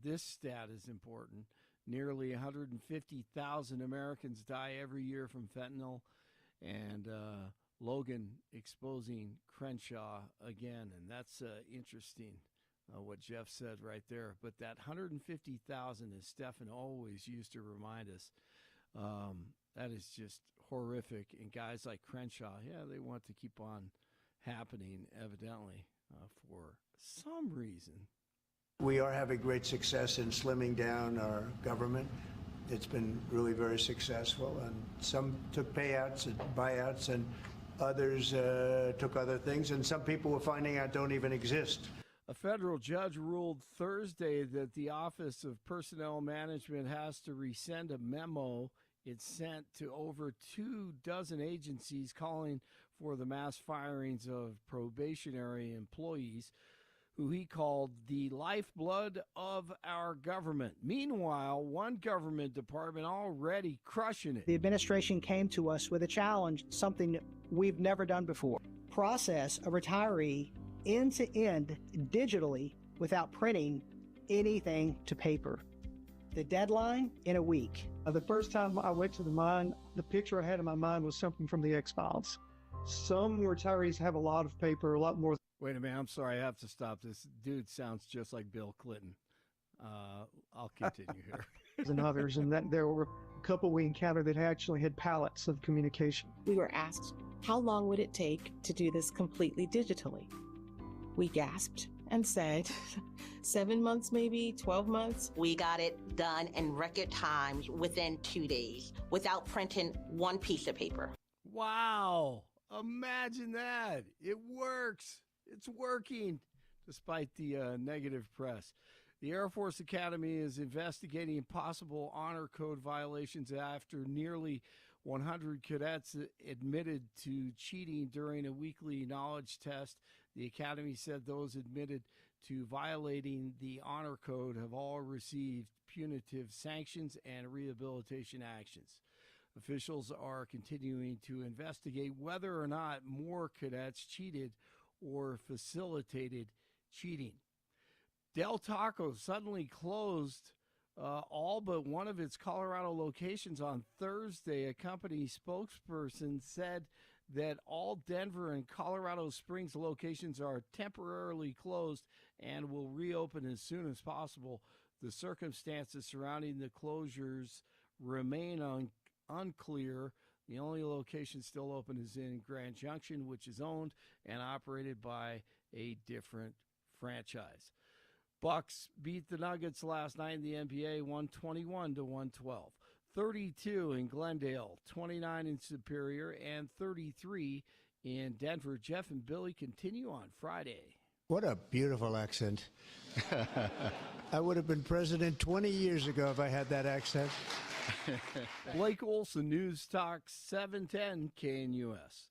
This stat is important. Nearly 150,000 Americans die every year from fentanyl. And Logan exposing Crenshaw again. And that's interesting, what Jeff said right there. But that 150,000, as Stefan always used to remind us, that is just horrific. And guys like Crenshaw, they want to keep on happening, evidently, for some reason. We are having great success in slimming down our government. It's been really very successful, and some took payouts and buyouts, and others took other things, and some people we're finding out don't even exist. A federal judge ruled Thursday that the Office of Personnel Management has to resend a memo it sent to over 24 agencies calling for the mass firings of probationary employees who he called the lifeblood of our government. Meanwhile, one government department already crushing it. The administration came to us with a challenge, something we've never done before. Process a retiree end-to-end digitally without printing anything to paper. The deadline in a week. The first time I went to the mine, the picture I had in my mind was something from the X-Files. Some retirees have a lot of paper, a lot more. Wait a minute, I'm sorry, I have to stop. This dude sounds just like Bill Clinton. I'll continue here. Than others, and that there were a couple we encountered that actually had pallets of communication. We were asked, how long would it take to do this completely digitally? We gasped and said, 7 months, maybe 12 months. We got it done in record times within 2 days without printing one piece of paper. Wow. Imagine that. It works. It's working, despite the negative press. The Air Force Academy is investigating possible honor code violations after nearly 100 cadets admitted to cheating during a weekly knowledge test. The Academy said those admitted to violating the honor code have all received punitive sanctions and rehabilitation actions. Officials are continuing to investigate whether or not more cadets cheated or facilitated cheating. Del Taco suddenly closed all but one of its Colorado locations on Thursday. A company spokesperson said that all Denver and Colorado Springs locations are temporarily closed and will reopen as soon as possible. The circumstances surrounding the closures remain unclear. The only location still open is in Grand Junction, which is owned and operated by a different franchise. Bucks beat the Nuggets last night in the NBA 121-112. 32 in Glendale, 29 in Superior, and 33 in Denver. Jeff and Billy continue on Friday. What a beautiful accent. I would have been president 20 years ago if I had that accent. Blake Olson, News Talk 710 KNUS.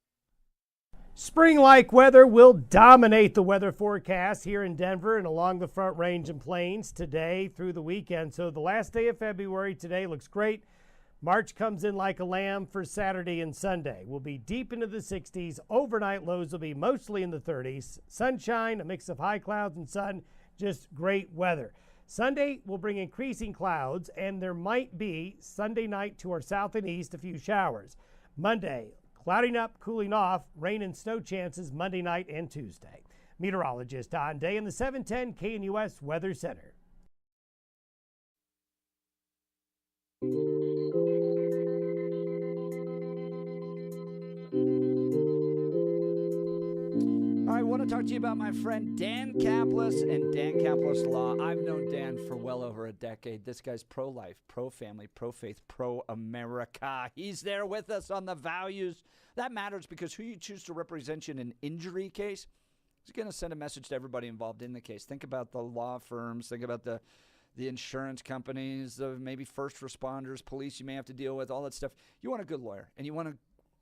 Spring-like weather will dominate the weather forecast here in Denver and along the Front Range and Plains today through the weekend. So the last day of February today looks great. March comes in like a lamb for Saturday and Sunday. We'll be deep into the 60s. Overnight lows will be mostly in the 30s. Sunshine, a mix of high clouds and sun, just great weather. Sunday will bring increasing clouds, and there might be Sunday night to our south and east a few showers. Monday, Clouding up, cooling off, rain and snow chances Monday night and Tuesday. Meteorologist Don Day in the 710 KNUS Weather Center. All right, I want to talk to you about my friend Dan Caplis and Dan Caplis Law. I've known Dan for well over a decade. This guy's pro-life, pro-family, pro-faith, pro-America. He's there with us on the values. That matters because who you choose to represent you in an injury case is going to send a message to everybody involved in the case. Think about the law firms. Think about the insurance companies, the maybe first responders, police you may have to deal with, all that stuff. You want a good lawyer, and you want a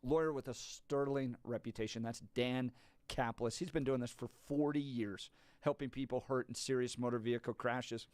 lawyer with a sterling reputation. That's Dan Caplis. He's been doing this for 40 years, helping people hurt in serious motor vehicle crashes.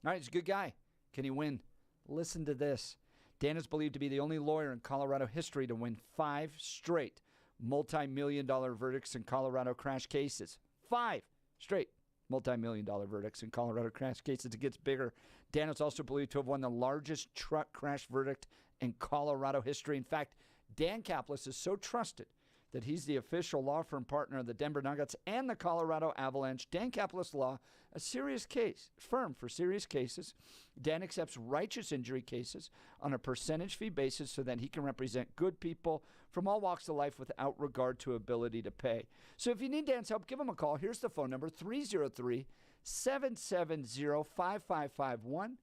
All right, he's a good guy. Can he win? Listen to this. Dan is believed to be the only lawyer in Colorado history to win 5 straight multi-million-dollar verdicts in Colorado crash cases. 5 straight multi-million-dollar verdicts in Colorado crash cases. It gets bigger. Dan is also believed to have won the largest truck crash verdict in Colorado history. In fact, Dan Caplis is so trusted that he's the official law firm partner of the Denver Nuggets and the Colorado Avalanche. Dan Caplis Law, a serious case, firm for serious cases. Dan accepts righteous injury cases on a percentage fee basis so that he can represent good people from all walks of life without regard to ability to pay. So if you need Dan's help, give him a call. Here's the phone number, 303-770-5551.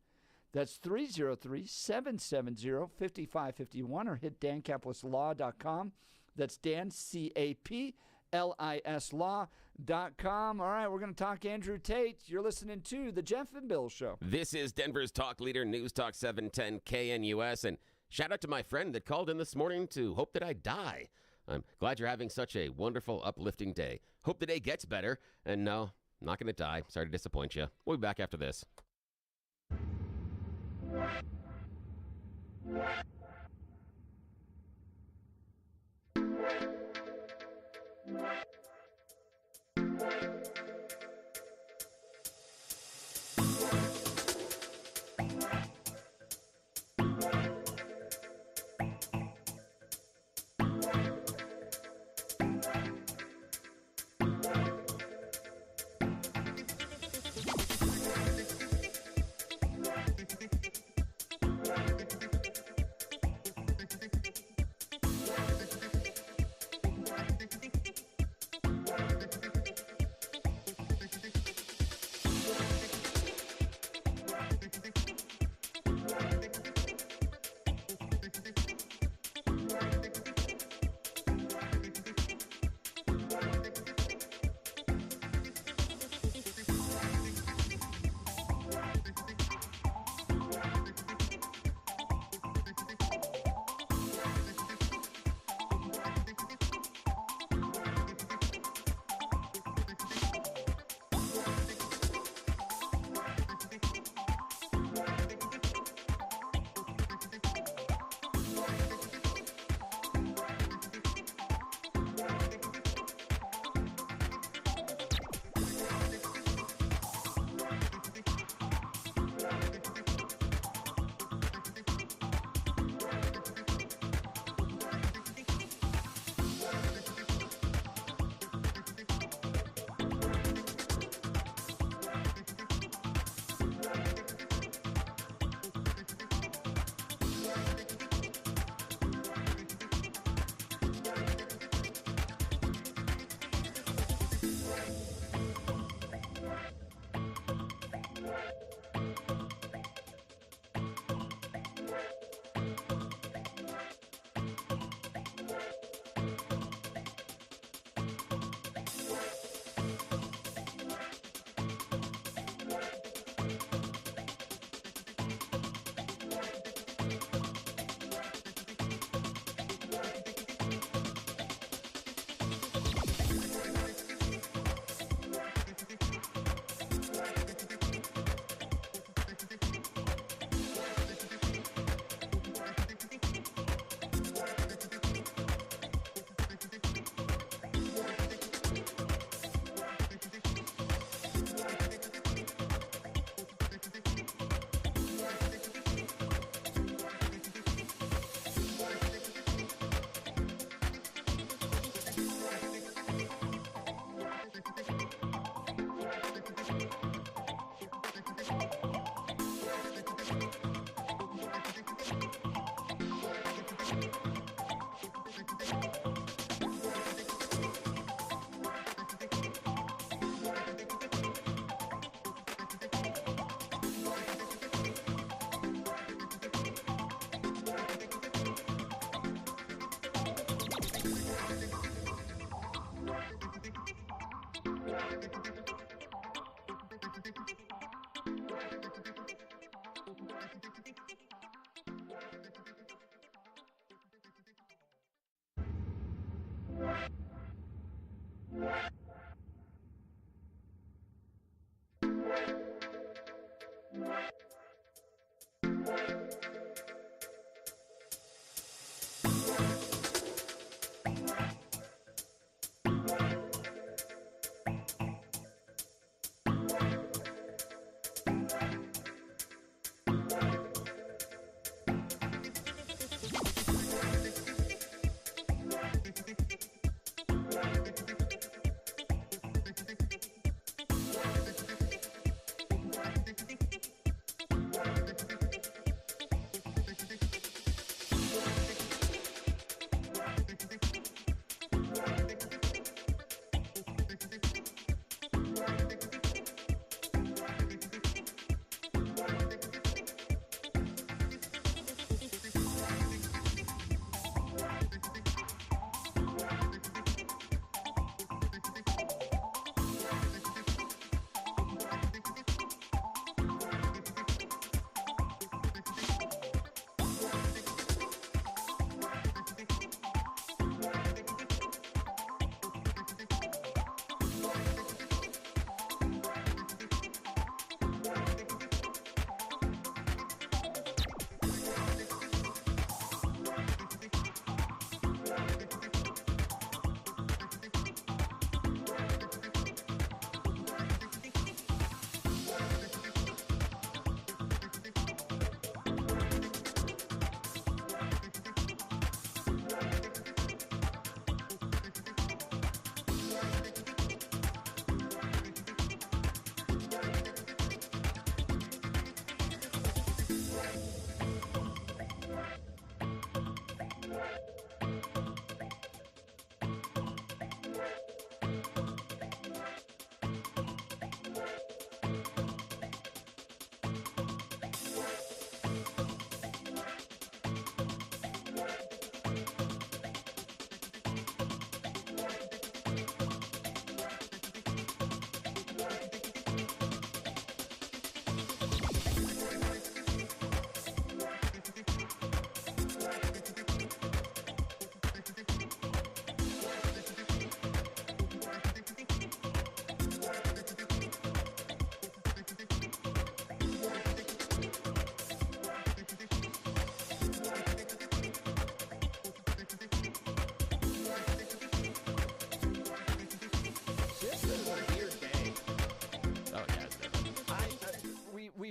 That's 303-770-5551, or hit dancaplisLaw.com. That's Dan, C-A-P-L-I-S law.com. All right, we're going to talk Andrew Tate. You're listening to The Jeff and Bill Show. This is Denver's talk leader, News Talk 710 KNUS. And shout out to my friend that called in this morning to hope that I die. I'm glad you're having such a wonderful, uplifting day. Hope the day gets better. And no, I'm not going to die. Sorry to disappoint you. We'll be back after this.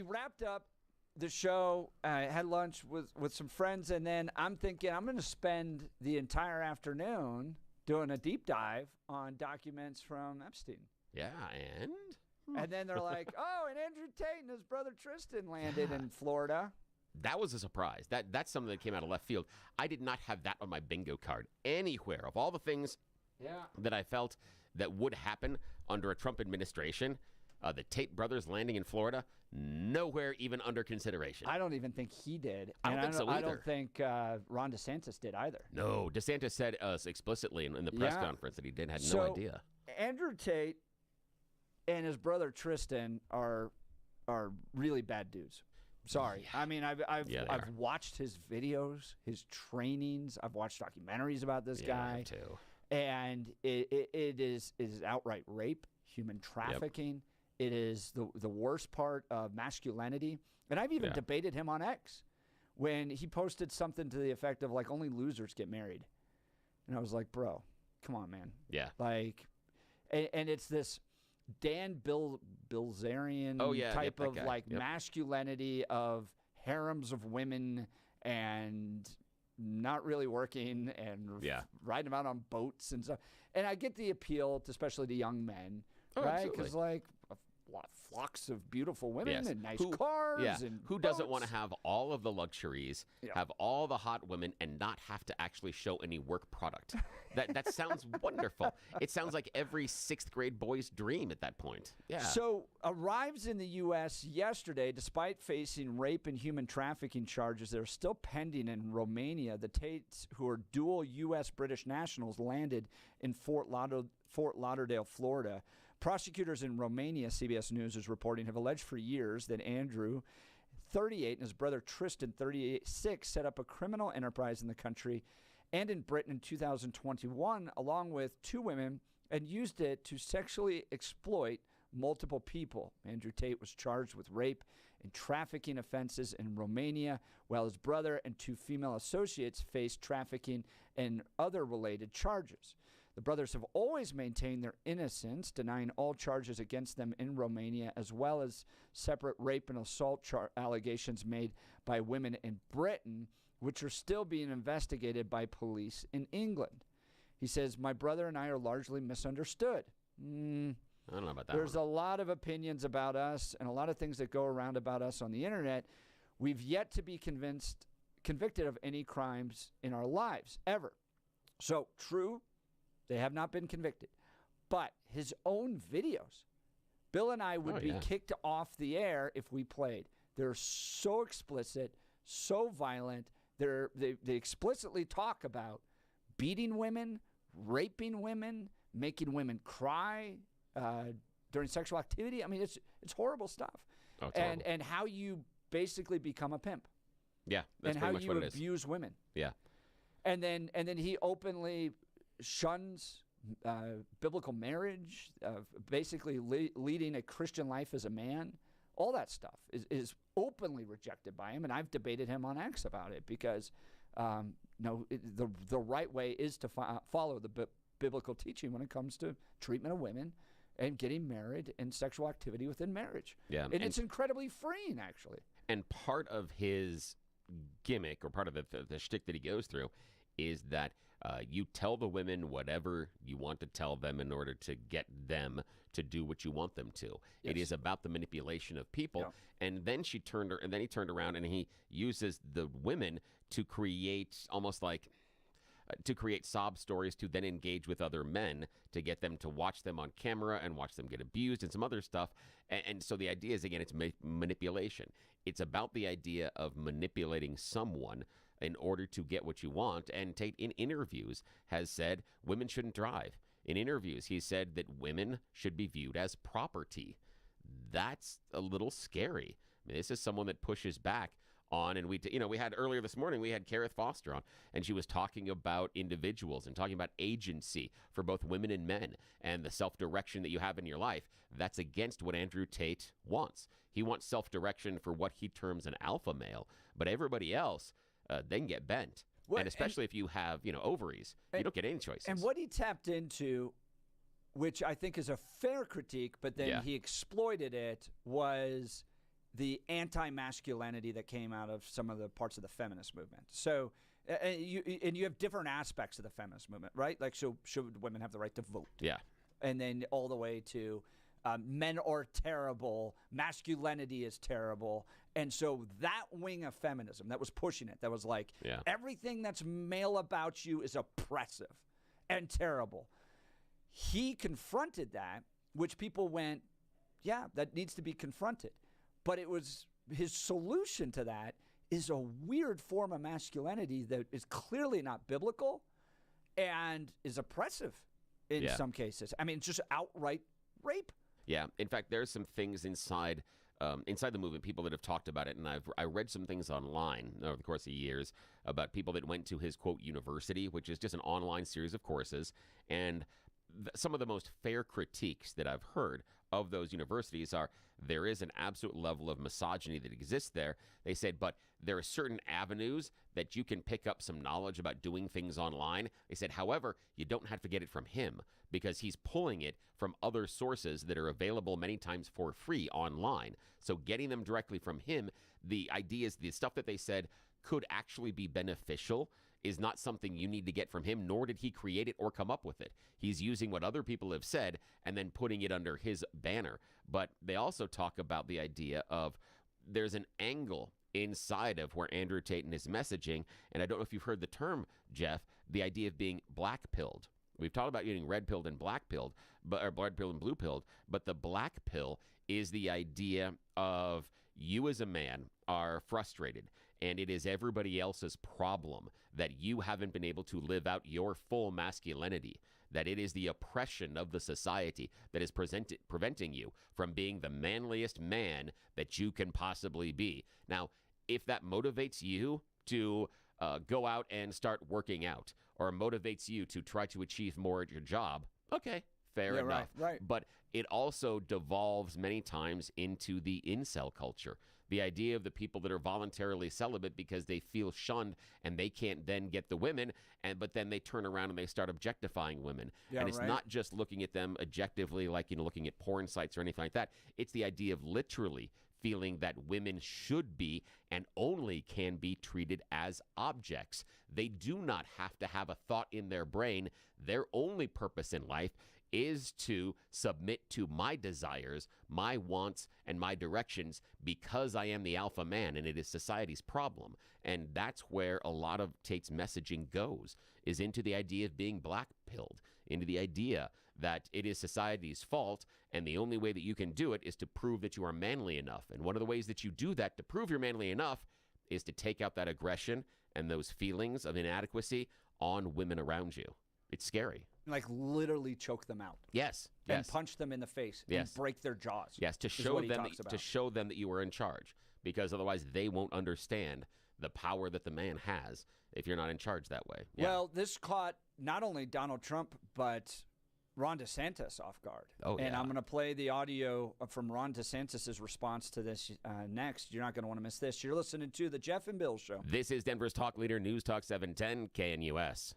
wrapped up the show. I had lunch with some friends, and then I'm thinking I'm going to spend the entire afternoon doing a deep dive on documents from Epstein. Yeah, and? And then they're like, oh, and Andrew Tate and his brother Tristan landed in Florida. That was a surprise. That's something that came out of left field. I did not have that on my bingo card anywhere. Of all the things that I felt that would happen under a Trump administration, the Tate brothers landing in Florida, nowhere even under consideration. I don't even think he did. I don't think so either. I don't think Ron DeSantis did either. No, DeSantis said explicitly in the press conference that he had no idea. Andrew Tate and his brother Tristan are really bad dudes. Sorry. I mean, I've watched his videos, his trainings. I've watched documentaries about this guy. Too. And it is outright rape, human trafficking. Yep. It is the worst part of masculinity. And I've even debated him on X when he posted something to the effect of, like, only losers get married. And I was like, bro, come on, man. Yeah. Like, and it's this Dan Bilzerian type of masculinity of harems of women and not really working and riding about on boats and stuff. And I get the appeal, especially to young men, right? Because like flocks of beautiful women and nice cars. Yeah. And who doesn't want to have all of the luxuries, have all the hot women, and not have to actually show any work product? That sounds wonderful. It sounds like every 6th grade boy's dream at that point. Yeah. So arrives in the U.S. yesterday, despite facing rape and human trafficking charges that are still pending in Romania. The Tates, who are dual U.S. British nationals, landed in Fort Lauderdale, Florida. Prosecutors in Romania, CBS News is reporting, have alleged for years that Andrew, 38, and his brother Tristan, 36, set up a criminal enterprise in the country and in Britain in 2021, along with 2 women, and used it to sexually exploit multiple people. Andrew Tate was charged with rape and trafficking offenses in Romania, while his brother and 2 female associates faced trafficking and other related charges. The brothers have always maintained their innocence, denying all charges against them in Romania, as well as separate rape and assault allegations made by women in Britain, which are still being investigated by police in England. He says, my brother and I are largely misunderstood. I don't know about that. There's a lot of opinions about us and a lot of things that go around about us on the internet. We've yet to be convicted of any crimes in our lives, ever. So, true, they have not been convicted. But his own videos, Bill and I would be kicked off the air if we played. They're so explicit, so violent. They explicitly talk about beating women, raping women, making women cry during sexual activity. I mean, it's horrible stuff. Oh, it's horrible. And how you basically become a pimp. Yeah, that's and pretty how much you what it is. abuse women. Yeah. And then he openly shuns biblical marriage, basically leading a Christian life as a man. All that stuff is openly rejected by him, and I've debated him on X about it because the right way is to follow the biblical teaching when it comes to treatment of women and getting married and sexual activity within marriage. Yeah, and it's incredibly freeing, actually. And part of his gimmick, or part of the shtick that he goes through, is that you tell the women whatever you want to tell them in order to get them to do what you want them to. Yes. It is about the manipulation of people. Yeah. And then he turned around and he uses the women to create almost like to create sob stories to then engage with other men to get them to watch them on camera and watch them get abused and some other stuff. And so the idea is, again, it's manipulation. It's about the idea of manipulating someone in order to get what you want. And Tate, in interviews, has said women shouldn't drive. In interviews, he said that women should be viewed as property. That's a little scary. I mean, this is someone that pushes back on, and we had earlier this morning, we had Careth Foster on, and she was talking about individuals and talking about agency for both women and men and the self-direction that you have in your life. That's against what Andrew Tate wants. He wants self-direction for what he terms an alpha male, but everybody else, they can get bent. And especially if you have, ovaries, you don't get any choices. And what he tapped into, which I think is a fair critique, but then he exploited it, was the anti-masculinity that came out of some of the parts of the feminist movement. So, you have different aspects of the feminist movement, right? Like, so should women have the right to vote? Yeah. And then all the way to men are terrible, masculinity is terrible. And so that wing of feminism that was pushing it, that was like, everything that's male about you is oppressive and terrible. He confronted that, which people went, yeah, that needs to be confronted. But it was his solution to that is a weird form of masculinity that is clearly not biblical and is oppressive in some cases. I mean, it's just outright rape. Yeah. In fact, there's some things inside the movement, people that have talked about it, and I read some things online over the course of years about people that went to his, quote, university, which is just an online series of courses, and some of the most fair critiques that I've heard of those universities are there is an absolute level of misogyny that exists there. They said, but there are certain avenues that you can pick up some knowledge about doing things online. They said, however, you don't have to get it from him because he's pulling it from other sources that are available many times for free online. So getting them directly from him, the idea is the stuff that they said could actually be beneficial is not something you need to get from him, nor did he create it or come up with it. He's using what other people have said and then putting it under his banner. But they also talk about the idea of there's an angle inside of where Andrew Tate and his messaging, and I don't know if you've heard the term, Jeff, the idea of being black-pilled. We've talked about getting red-pilled and black-pilled, or red-pilled and blue-pilled, but the black pill is the idea of you as a man are frustrated, and it is everybody else's problem that you haven't been able to live out your full masculinity, that it is the oppression of the society that is preventing you from being the manliest man that you can possibly be. Now, if that motivates you to go out and start working out, or motivates you to try to achieve more at your job, okay, fair enough. Right. But it also devolves many times into the incel culture. The idea of the people that are voluntarily celibate because they feel shunned and they can't then get the women, but then they turn around and they start objectifying women. Yeah, and it's right. not just looking at them objectively, like, looking at porn sites or anything like that. It's the idea of literally feeling that women should be and only can be treated as objects. They do not have to have a thought in their brain. Their only purpose in life is to submit to my desires, my wants, and my directions because I am the alpha man, and it is society's problem. And that's where a lot of Tate's messaging goes, is into the idea of being black-pilled, into the idea that it is society's fault, and the only way that you can do it is to prove that you are manly enough. And one of the ways that you do that to prove you're manly enough is to take out that aggression and those feelings of inadequacy on women around you. It's scary. Like literally choke them out. Yes. And punch them in the face and break their jaws. Yes, to show them that you are in charge, because otherwise they won't understand the power that the man has if you're not in charge that way. Yeah. Well, this caught not only Donald Trump but Ron DeSantis off guard. And I'm going to play the audio from Ron DeSantis' response to this next. You're not going to want to miss this. You're listening to The Jeff and Bill Show. This is Denver's talk leader, News Talk 710 KNUS.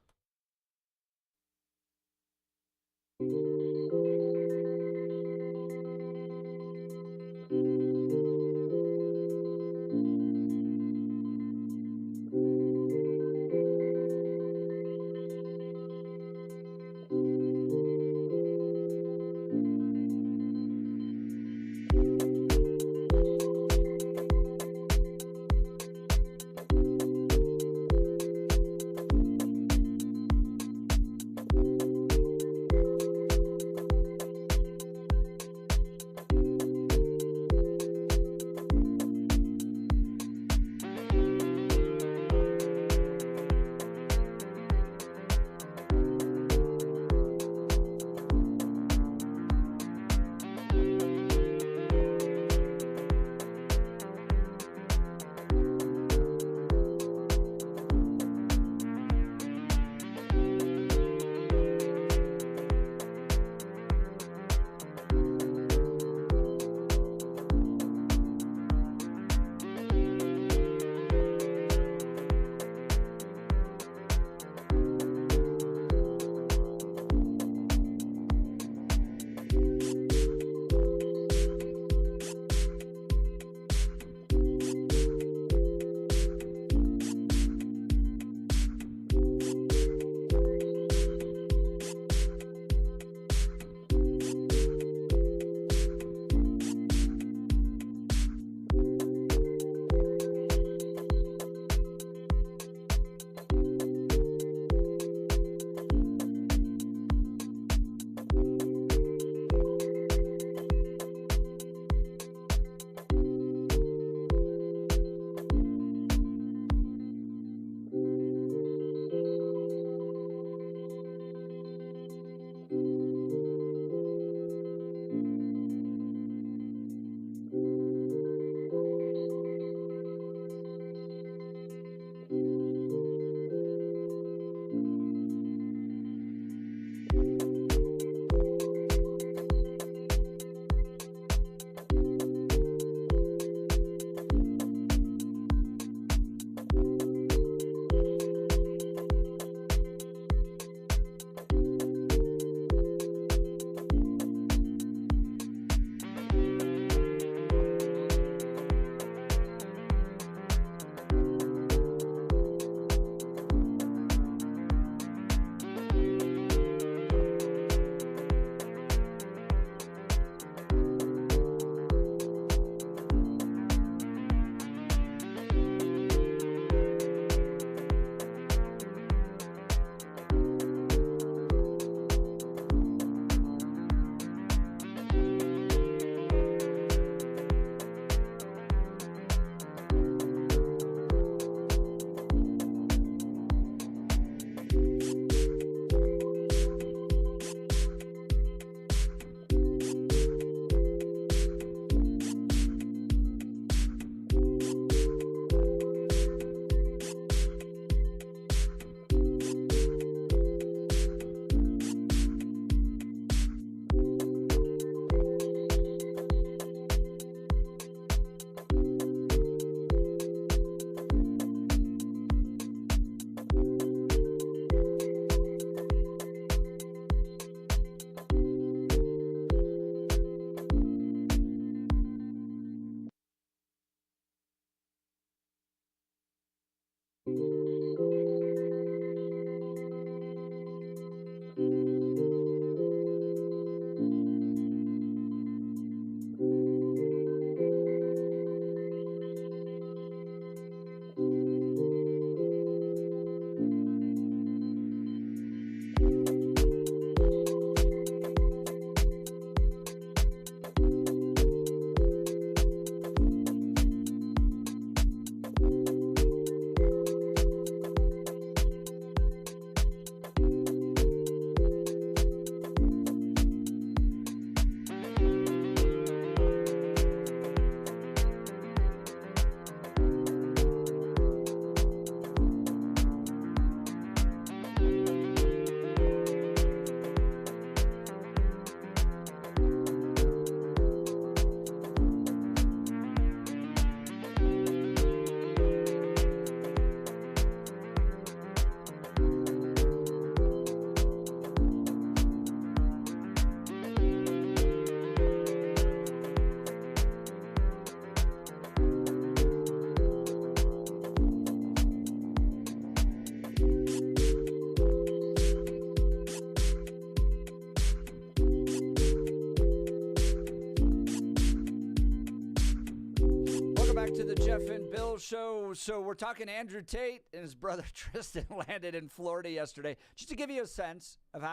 back to the Jeff and Bill show. So we're talking Andrew Tate and his brother Tristan landed in Florida yesterday. Just to give you a sense of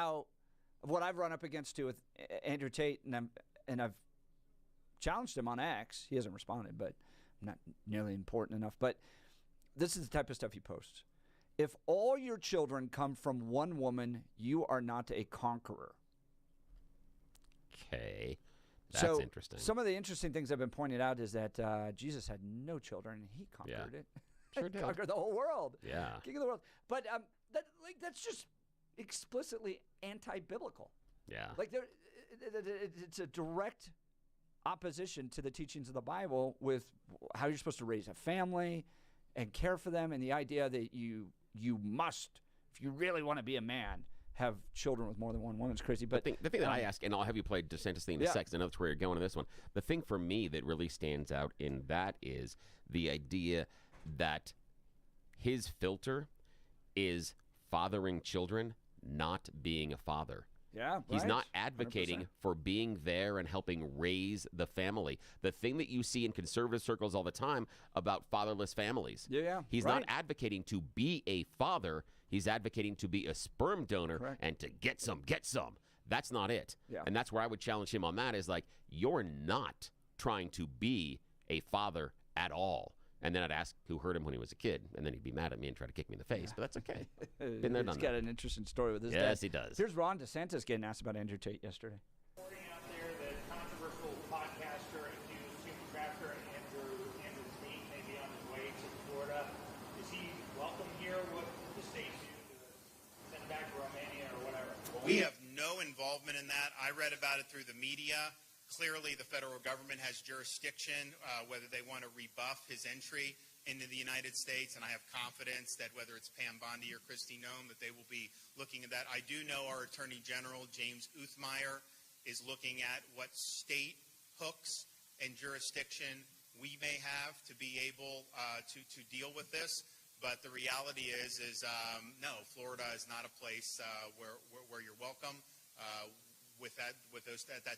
what I've run up against too with Andrew Tate, and I've challenged him on X. He hasn't responded, but not nearly important enough. But this is the type of stuff he posts. If all your children come from one woman, you are not a conqueror. Okay. That's interesting. Some of the interesting things I've been pointing out is that Jesus had no children, and he conquered it. Sure did. Conquered the whole world. Yeah. King of the world. But that's just explicitly anti-biblical. Yeah. Like it's a direct opposition to the teachings of the Bible with how you're supposed to raise a family and care for them, and the idea that you must, if you really want to be a man, have children with more than one woman. Is crazy. But the thing that I ask, and I'll have you play DeSantis thing in a second. I know that's where you're going in this one. The thing for me that really stands out in that is the idea that his filter is fathering children, not being a father. Yeah, He's right. not advocating 100%. for being there and helping raise the family. The thing that you see in conservative circles all the time about fatherless families. Yeah. He's right. not advocating to be a father. He's advocating to be a sperm donor and to get some. That's not it. Yeah. And that's where I would challenge him on that is like, you're not trying to be a father at all. And then I'd ask who hurt him when he was a kid, and then he'd be mad at me and try to kick me in the face. But that's okay. Been there, done He's got that. an interesting story with his dad. Yes, he does. Here's Ron DeSantis getting asked about Andrew Tate yesterday. Reporting out there that controversial podcaster and human trafficker Andrew Tate may be on his way to Florida. Is he welcome here? What would the state do to send him back to Romania or whatever? We have no involvement in that. I read about it through the media. Clearly, the federal government has jurisdiction, whether they want to rebuff his entry into the United States, and I have confidence that whether it's Pam Bondi or Kristi Noem, that they will be looking at that. I do know our Attorney General, James Uthmeyer, is looking at what state hooks and jurisdiction we may have to be able to deal with this. But the reality is no, Florida is not a place where you're welcome. With that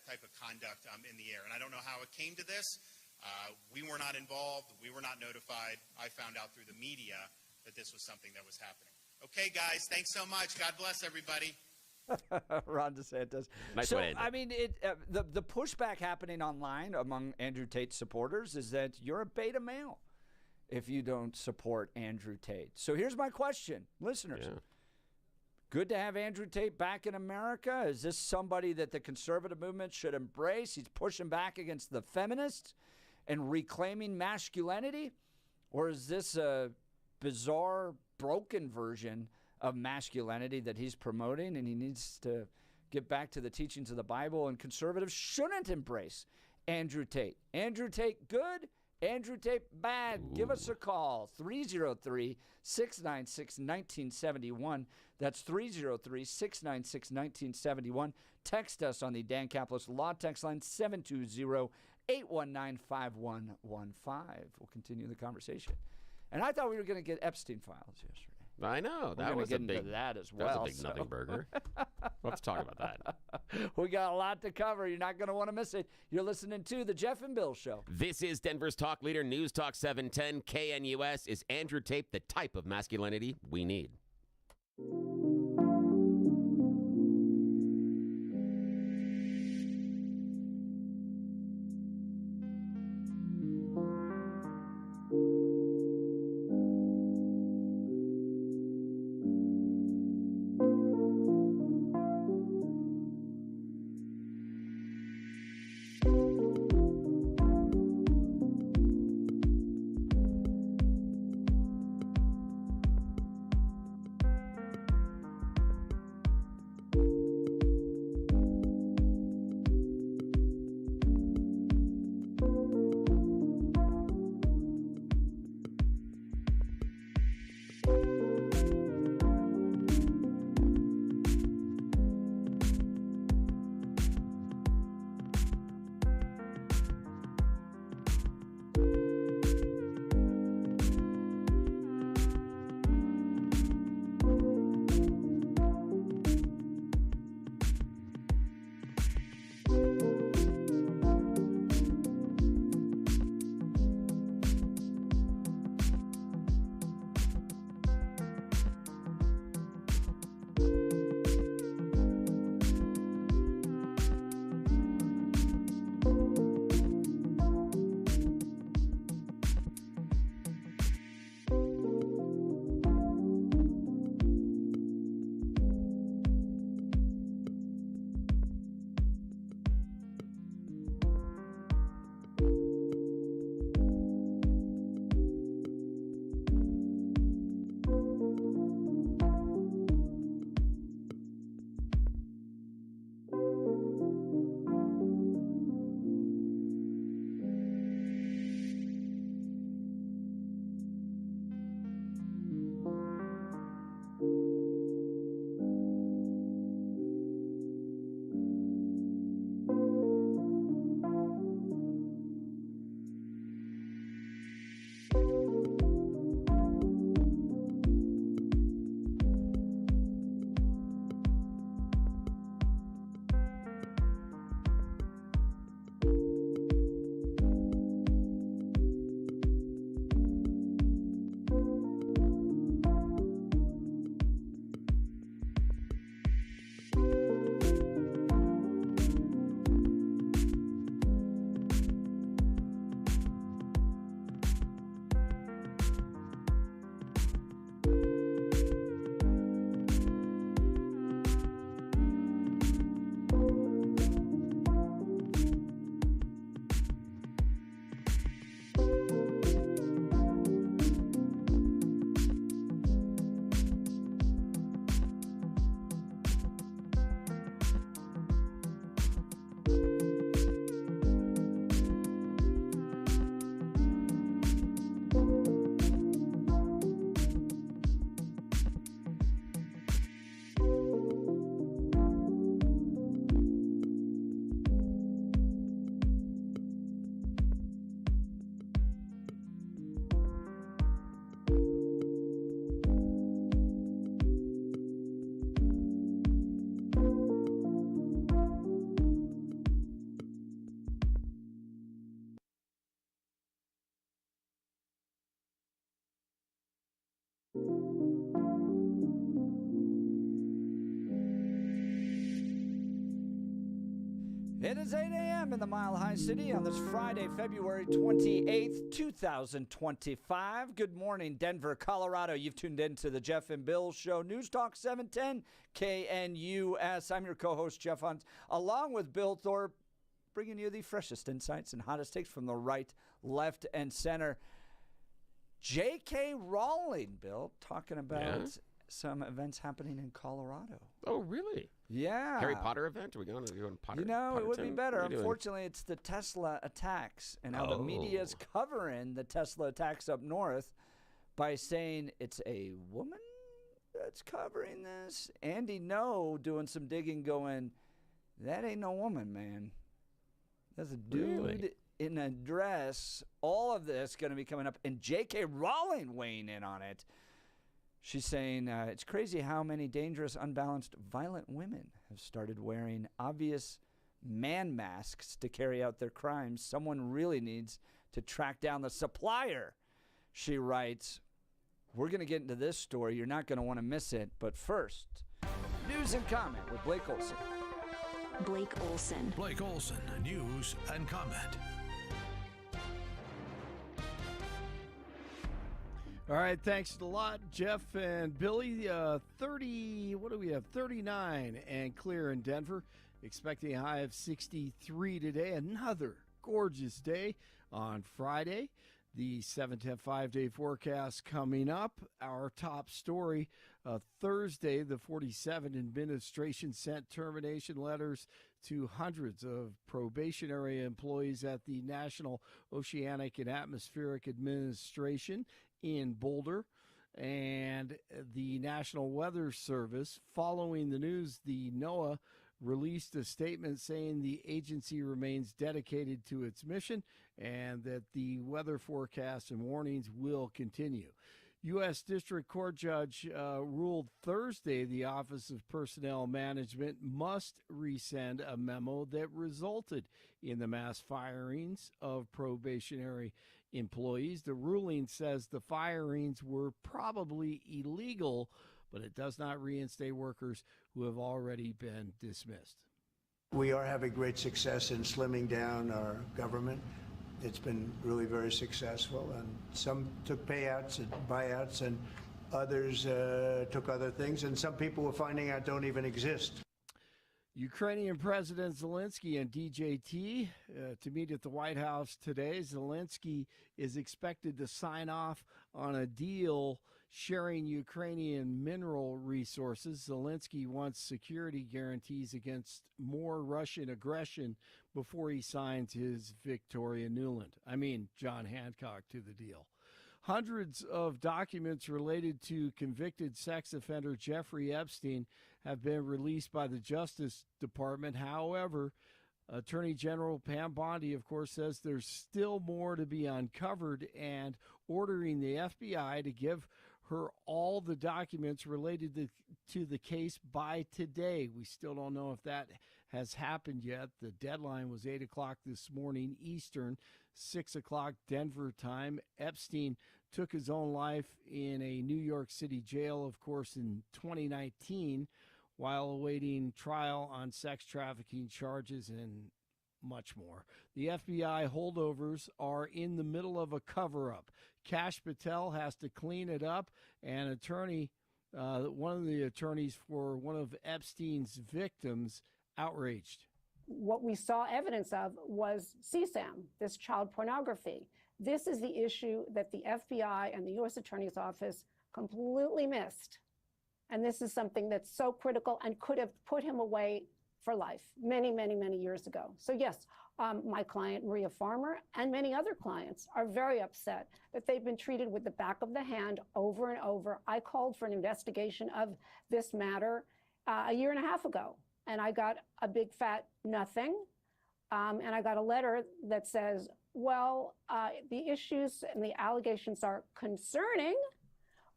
type of conduct in the air. And I don't know how it came to this. We were not involved. We were not notified. I found out through the media that this was something that was happening. Okay, guys, thanks so much. God bless everybody. Ron DeSantis. Nice so, way to end it. I mean, the pushback happening online among Andrew Tate's supporters is that you're a beta male if you don't support Andrew Tate. So here's my question, listeners. Yeah. Good to have Andrew Tate back in America. Is this somebody that the conservative movement should embrace? He's pushing back against the feminists and reclaiming masculinity? Or is this a bizarre, broken version of masculinity that he's promoting and he needs to get back to the teachings of the Bible, and conservatives shouldn't embrace Andrew Tate? Andrew Tate good? Andrew Tate bad? Ooh. Give us a call, 303-696-1971. That's 303-696-1971. Text us on the Dan Caplis Law text line, 720-819-5115. We'll continue the conversation. And I thought we were going to get Epstein files yesterday. I know. We're That was a get into big that as That well. was a big nothing burger. We'll have to talk about that. We got a lot to cover. You're not going to want to miss it. You're listening to The Jeff and Bill Show. This is Denver's talk leader, News Talk 710 KNUS. Is Andrew Tate the type of masculinity we need? It is 8 a.m. in the Mile High City on this Friday, February 28th, 2025. Good morning, Denver, Colorado. You've tuned in to the Jeff and Bill Show, News Talk 710 KNUS. I'm your co-host, Jeff Hunt, along with Bill Thorpe, bringing you the freshest insights and hottest takes from the right, left, and center. J.K. Rowling, Bill, talking about some events happening in Colorado. Oh, really? Yeah. Harry Potter event? Are we going Potter? You know, it would be Potterton? better. What are you doing? Unfortunately, it's the Tesla attacks and how the media is covering the Tesla attacks up north by saying it's a woman that's covering this. Andy No doing some digging going, that ain't no woman, man. That's a dude in a dress. All of this going to be coming up. And J.K. Rowling weighing in on it. She's saying it's crazy how many dangerous, unbalanced, violent women have started wearing obvious man masks to carry out their crimes. Someone really needs to track down the supplier, she writes. We're going to get into this story. You're not going to want to miss it. But first, news and comment with Blake Olson. Blake Olson. Blake Olson, news and comment. All right, thanks a lot, Jeff and Billy. 30, what do we have? 39 and clear in Denver. Expecting a high of 63 today. Another gorgeous day on Friday. The 7-10 5-day forecast coming up. Our top story, Thursday, the 47 administration sent termination letters to hundreds of probationary employees at the National Oceanic and Atmospheric Administration in Boulder. And the National Weather Service, following the news, the NOAA released a statement saying the agency remains dedicated to its mission and that the weather forecasts and warnings will continue. U.S. District Court Judge ruled Thursday the Office of Personnel Management must resend a memo that resulted in the mass firings of probationary employees. The ruling says the firings were probably illegal, but it does not reinstate workers who have already been dismissed. We are having great success in slimming down our government. It's been really very successful, and some took payouts and buyouts, and others took other things, and some people we're finding out don't even exist. Ukrainian President Zelensky and DJT to meet at the White House today. Zelensky is expected to sign off on a deal sharing Ukrainian mineral resources. Zelensky wants security guarantees against more Russian aggression before he signs his Victoria John Hancock to the deal. Hundreds of documents related to convicted sex offender Jeffrey Epstein have been released by the Justice Department. However, Attorney General Pam Bondi, of course, says there's still more to be uncovered and ordering the FBI to give her all the documents related to the case by today. We still don't know if that has happened yet. The deadline was 8 o'clock this morning Eastern, 6 o'clock Denver time. Epstein took his own life in a New York City jail, of course, in 2019 while awaiting trial on sex trafficking charges and much more. The FBI holdovers are in the middle of a cover-up. Kash Patel has to clean it up, and one of the attorneys for one of Epstein's victims, outraged. What we saw evidence of was CSAM, this child pornography. This is the issue that the FBI and the U.S. Attorney's Office completely missed. And this is something that's so critical and could have put him away for life many, many, many years ago. So yes, my client, Maria Farmer, and many other clients are very upset that they've been treated with the back of the hand over and over. I called for an investigation of this matter a year and a half ago, and I got a big fat nothing. And I got a letter that says, well, the issues and the allegations are concerning,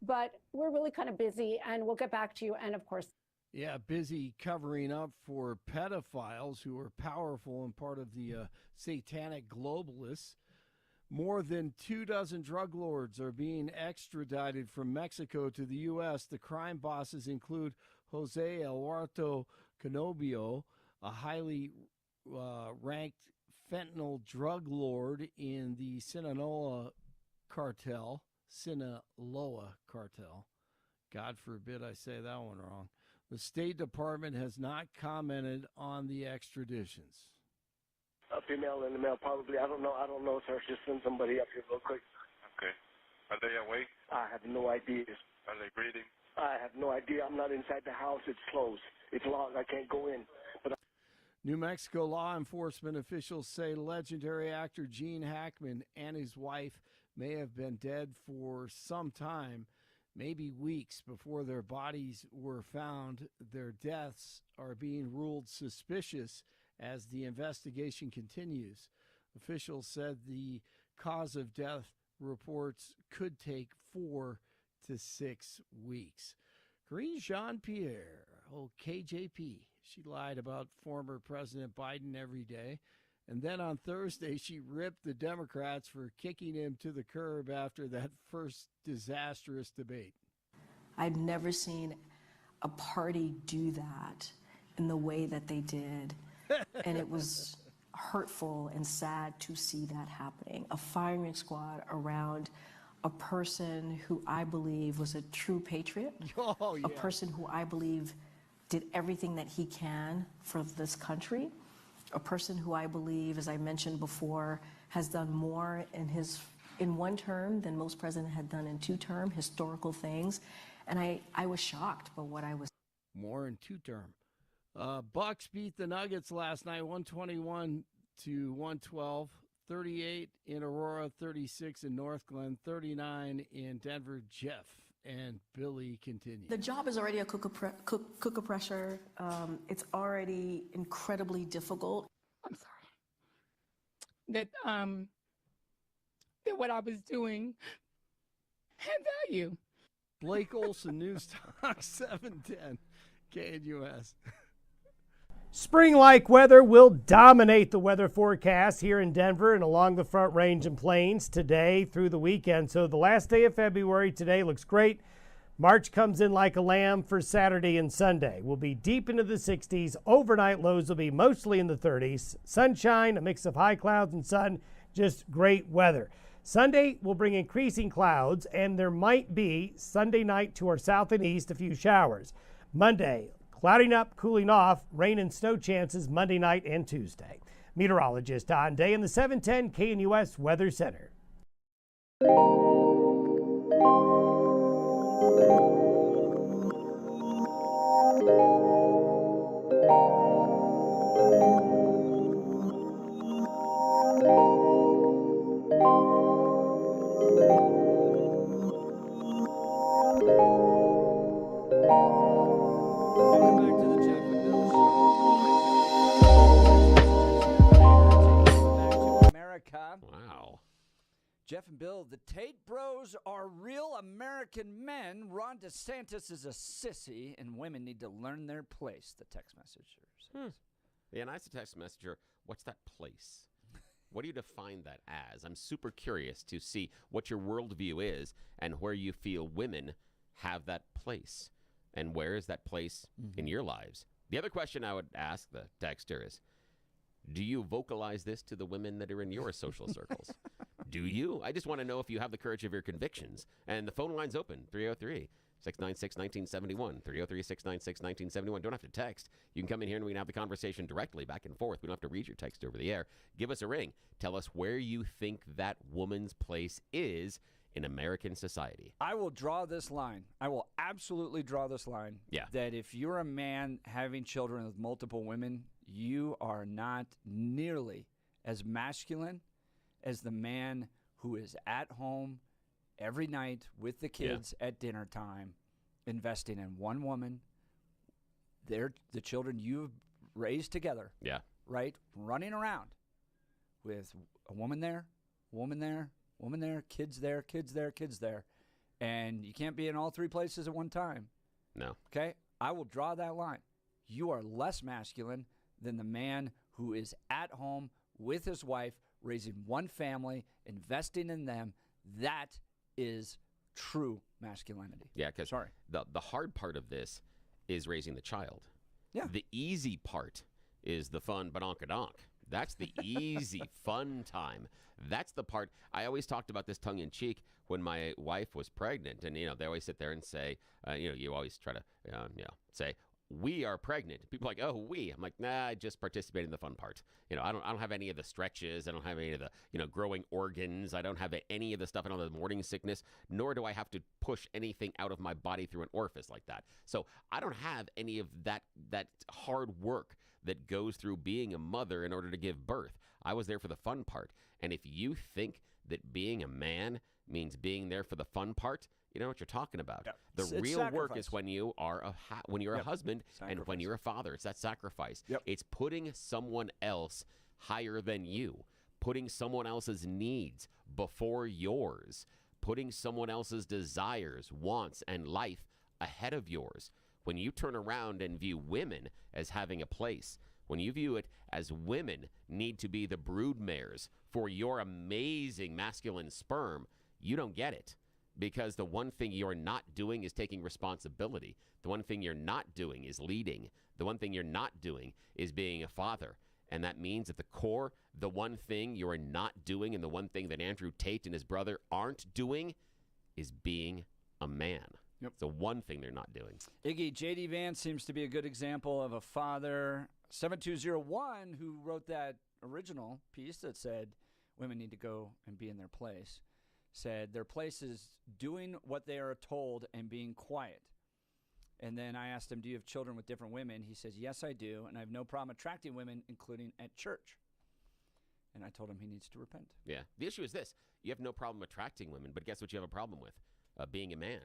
but we're really kind of busy and we'll get back to you. And of course, yeah, busy covering up for pedophiles who are powerful and part of the satanic globalists. More than 24 drug lords are being extradited from Mexico to the U.S. The crime bosses include Jose Eduardo Canobio, a highly ranked fentanyl drug lord in the Sinaloa cartel. God forbid I say that one wrong. The State Department has not commented on the extraditions. A female and a male, probably. I don't know, sir. Just send somebody up here real quick. Okay. Are they awake? I have no idea. Are they breathing? I have no idea. I'm not inside the house. It's closed. It's locked. I can't go in. But New Mexico law enforcement officials say legendary actor Gene Hackman and his wife may have been dead for some time, maybe weeks before their bodies were found. Their deaths are being ruled suspicious as the investigation continues. Officials said the cause of death reports could take 4 to 6 weeks. Karine Jean-Pierre, KJP, she lied about former President Biden every day. And then on Thursday, she ripped the Democrats for kicking him to the curb after that first disastrous debate. I've never seen a party do that in the way that they did. And it was hurtful and sad to see that happening. A firing squad around a person who I believe was a true patriot, a person who I believe did everything that he can for this country, a person who I believe, as I mentioned before, has done more in one term than most presidents had done in 2 terms, historical things. And I was shocked by what I was. More in 2 term. Bucks beat the Nuggets last night, 121 to 112. 38 in Aurora, 36 in North Glen, 39 in Denver. Jeff and Billy continue. The job is already a cooker pressure. It's already incredibly difficult. I'm sorry. That what I was doing had value. Blake Olson, News Talk 710, KNUS. Spring-like weather will dominate the weather forecast here in Denver and along the Front Range and Plains today through the weekend. So the last day of February today looks great. March comes in like a lamb for Saturday and Sunday. We'll be deep into the 60s. Overnight lows will be mostly in the 30s. Sunshine, a mix of high clouds and sun, just great weather. Sunday will bring increasing clouds, and there might be Sunday night to our south and east a few showers. Monday, clouding up, cooling off, rain and snow chances Monday night and Tuesday. Meteorologist Don Day in the 710 KNUS Weather Center. Wow. Jeff and Bill, the Tate Bros are real American men. Ron DeSantis is a sissy, and women need to learn their place, the text messenger says. Yeah, and I asked the text messenger, what's that place? What do you define that as? I'm super curious to see what your worldview is and where you feel women have that place. And where is that place in your lives? The other question I would ask the texter is, do you vocalize this to the women that are in your social circles? Do you? I just want to know if you have the courage of your convictions. And the phone line's open, 303-696-1971, 303-696-1971. Don't have to text. You can come in here and we can have the conversation directly back and forth. We don't have to read your text over the air. Give us a ring. Tell us where you think that woman's place is in American society. I will draw this line. I will absolutely draw this line. Yeah. That if you're a man having children with multiple women, you are not nearly as masculine as the man who is at home every night with the kids at dinner time, investing in one woman, the children you've raised together. Yeah. Right? Running around with a woman there, woman there, woman there, kids there, kids there, kids there. And you can't be in all three places at one time. No. Okay? I will draw that line. You are less masculine than the man who is at home with his wife, raising one family, investing in them. That is true masculinity. Yeah, because the hard part of this is raising the child. Yeah. The easy part is the fun badonkadonk. That's the easy, fun time. That's the part. I always talked about this tongue-in-cheek when my wife was pregnant. And, they always sit there and say, you always try to, say, we are pregnant. People are like, oh, we. I'm like, nah, I just participate in the fun part. I don't have any of the stretches. I don't have any of the, growing organs. I don't have any of the stuff. I don't have the morning sickness, nor do I have to push anything out of my body through an orifice like that. So I don't have any of that hard work that goes through being a mother in order to give birth. I was there for the fun part. And if you think that being a man means being there for the fun part, you know what you're talking about. Yep. The It's real sacrifice. work is when you are a husband and when you're a father. It's that sacrifice. Yep. It's putting someone else higher than you, putting someone else's needs before yours, putting someone else's desires, wants, and life ahead of yours. When you turn around and view women as having a place, when you view it as women need to be the brood mares for your amazing masculine sperm, you don't get it. Because the one thing you're not doing is taking responsibility. The one thing you're not doing is leading. The one thing you're not doing is being a father. And that means at the core, the one thing you're not doing and the one thing that Andrew Tate and his brother aren't doing is being a man. Yep. It's the one thing they're not doing. Iggy, J.D. Vance seems to be a good example of a father. 7201, who wrote that original piece that said women need to go and be in their place, said their place is doing what they are told and being quiet. And then I asked him, do you have children with different women? He says, yes, I do, and I have no problem attracting women, including at church. And I told him he needs to repent. Yeah. The issue is this. You have no problem attracting women, but guess what you have a problem with? Being a man.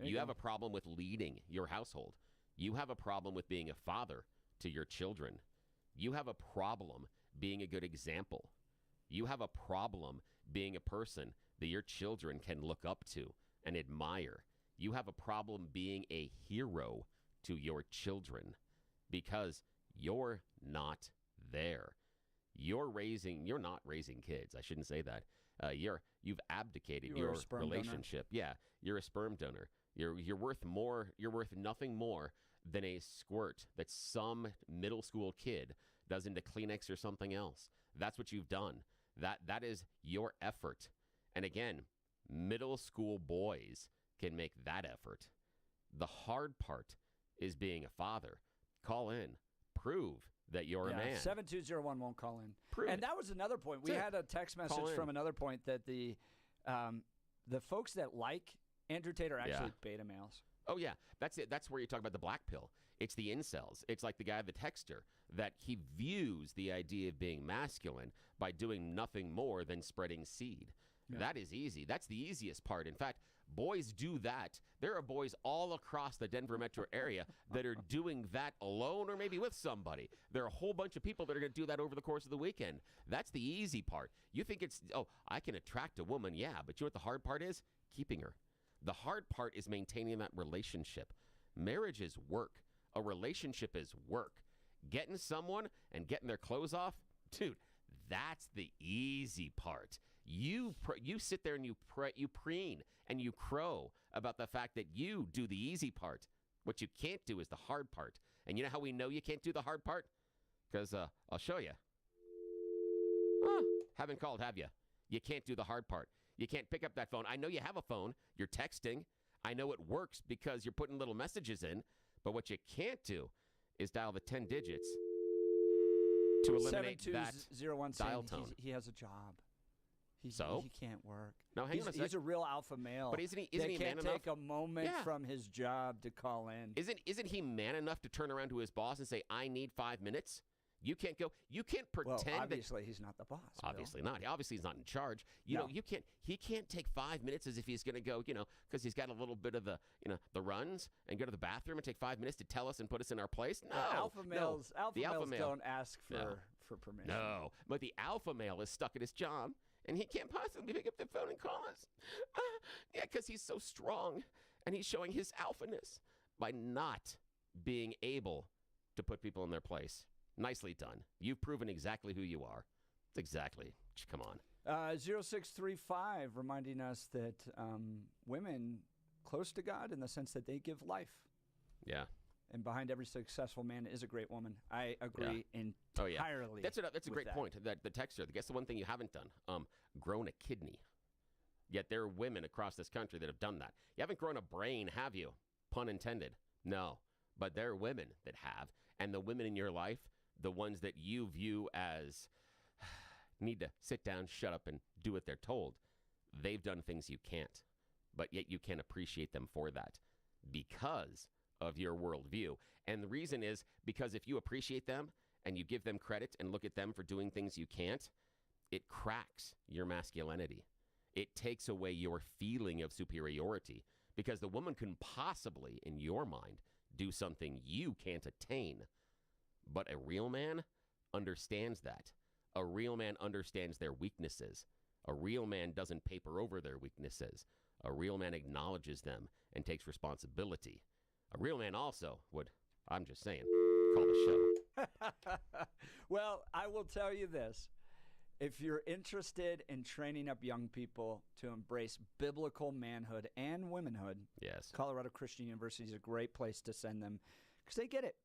You have a problem with leading your household. You have a problem with being a father to your children. You have a problem being a good example. You have a problem being a person that your children can look up to and admire. You have a problem being a hero to your children because you're not there. You're not raising kids. I shouldn't say that. You've abdicated your sperm relationship. Donor. Yeah, you're a sperm donor. You're worth more. You're worth nothing more than a squirt that some middle school kid does into Kleenex or something else. That's what you've done. That is your effort. And again, middle school boys can make that effort. The hard part is being a father. Call in. Prove that you're a man. 72011 won't call in. Prove and it. that was another point. We had a text message from another point that the folks that like Andrew Tate are actually beta males. Oh, yeah. That's it. That's where you talk about the black pill. It's the incels. It's like the guy, the texter, that he views the idea of being masculine by doing nothing more than spreading seed. Yeah. That is easy. That's the easiest part. In fact, boys do that. There are boys all across the Denver metro area that are doing that alone or maybe with somebody. There are a whole bunch of people that are going to do that over the course of the weekend. That's the easy part. You think it's, I can attract a woman. Yeah, but you know what the hard part is? Keeping her. The hard part is maintaining that relationship. Marriage is work. A relationship is work. Getting someone and getting their clothes off, dude, that's the easy part. You sit there and you preen and you crow about the fact that you do the easy part. What you can't do is the hard part. And you know how we know you can't do the hard part? Because I'll show you. Haven't called, have you? You can't do the hard part. You can't pick up that phone. I know you have a phone. You're texting. I know it works because you're putting little messages in. But what you can't do is dial the 10 digits to eliminate that 72011 dial tone. He has a job. He can't work. No, hang on a second. He's a real alpha male. But isn't he man enough? They can't take a moment from his job to call in. Isn't he man enough to turn around to his boss and say, I need 5 minutes? You can't go. You can't pretend. Well, obviously he's not the boss. Obviously not. Obviously he's not in charge. You know, you can't. He can't take 5 minutes as if he's going to go. Because he's got a little bit of the runs and go to the bathroom and take 5 minutes to tell us and put us in our place. No, alpha males. No. Alpha males don't ask for permission. No, but the alpha male is stuck at his job and he can't possibly pick up the phone and call us. Because he's so strong and he's showing his alphaness by not being able to put people in their place. Nicely done. You've proven exactly who you are. Exactly. Come on. 0635 reminding us that women close to God in the sense that they give life. Yeah. And behind every successful man is a great woman. I agree entirely. That's a great point. That the texter. Guess the one thing you haven't done? Grown a kidney. Yet there are women across this country that have done that. You haven't grown a brain, have you? Pun intended. No. But there are women that have. And the women in your life, the ones that you view as need to sit down, shut up, and do what they're told, they've done things you can't. But yet you can appreciate them for that because of your worldview. And the reason is because if you appreciate them and you give them credit and look at them for doing things you can't, it cracks your masculinity. It takes away your feeling of superiority because the woman can possibly, in your mind, do something you can't attain. But a real man understands that. A real man understands their weaknesses. A real man doesn't paper over their weaknesses. A real man acknowledges them and takes responsibility. A real man also would, I'm just saying, call the show. Well, I will tell you this. If you're interested in training up young people to embrace biblical manhood and womanhood, yes, Colorado Christian University is a great place to send them because they get it.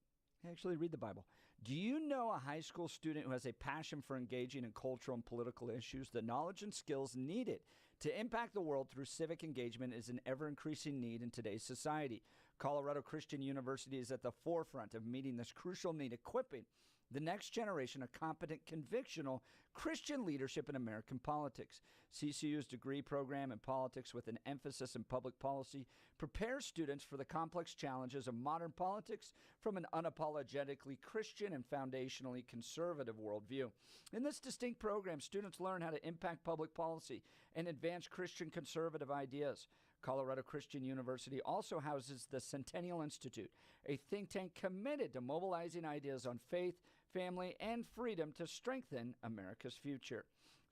They actually read the Bible. Do you know a high school student who has a passion for engaging in cultural and political issues? The knowledge and skills needed to impact the world through civic engagement is an ever-increasing need in today's society. Colorado Christian University is at the forefront of meeting this crucial need, equipping the next generation of competent, convictional Christian leadership in American politics. CCU's degree program in politics with an emphasis in public policy prepares students for the complex challenges of modern politics from an unapologetically Christian and foundationally conservative worldview. In this distinct program, students learn how to impact public policy and advance Christian conservative ideas. Colorado Christian University also houses the Centennial Institute, a think tank committed to mobilizing ideas on faith, family, and freedom to strengthen America's future.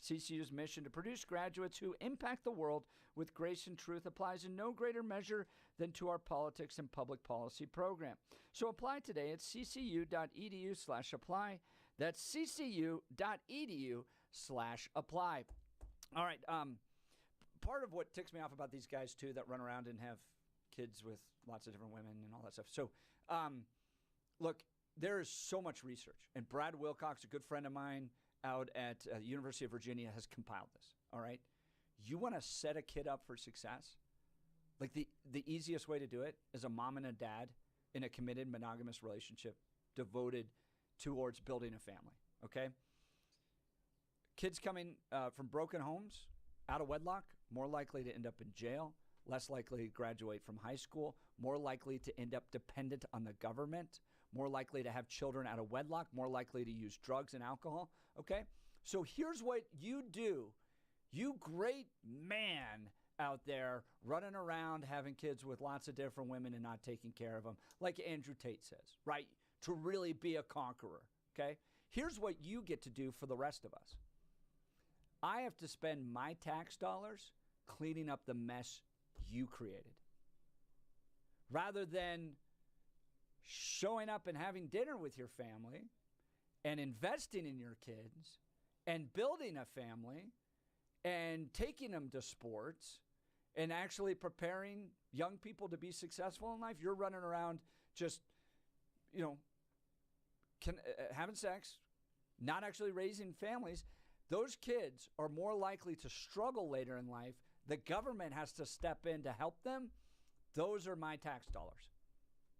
CCU's mission to produce graduates who impact the world with grace and truth applies in no greater measure than to our politics and public policy program. So apply today at ccu.edu/apply. That's ccu.edu/apply. All right. Part of what ticks me off about these guys, too, that run around and have kids with lots of different women and all that stuff. So, look, there is so much research. And Brad Wilcox, a good friend of mine out at the University of Virginia, has compiled this, all right? You want to set a kid up for success? Like the easiest way to do it is a mom and a dad in a committed monogamous relationship devoted towards building a family, okay? Kids coming from broken homes, out of wedlock, more likely to end up in jail, less likely to graduate from high school, more likely to end up dependent on the government, more likely to have children out of wedlock, more likely to use drugs and alcohol, okay? So here's what you do. You great man out there running around having kids with lots of different women and not taking care of them, like Andrew Tate says, right? To really be a conqueror, okay? Here's what you get to do for the rest of us. I have to spend my tax dollars cleaning up the mess you created. Rather than showing up and having dinner with your family and investing in your kids and building a family and taking them to sports and actually preparing young people to be successful in life, you're running around just, having sex, not actually raising families. Those kids are more likely to struggle later in life. The government has to step in to help them. Those are my tax dollars.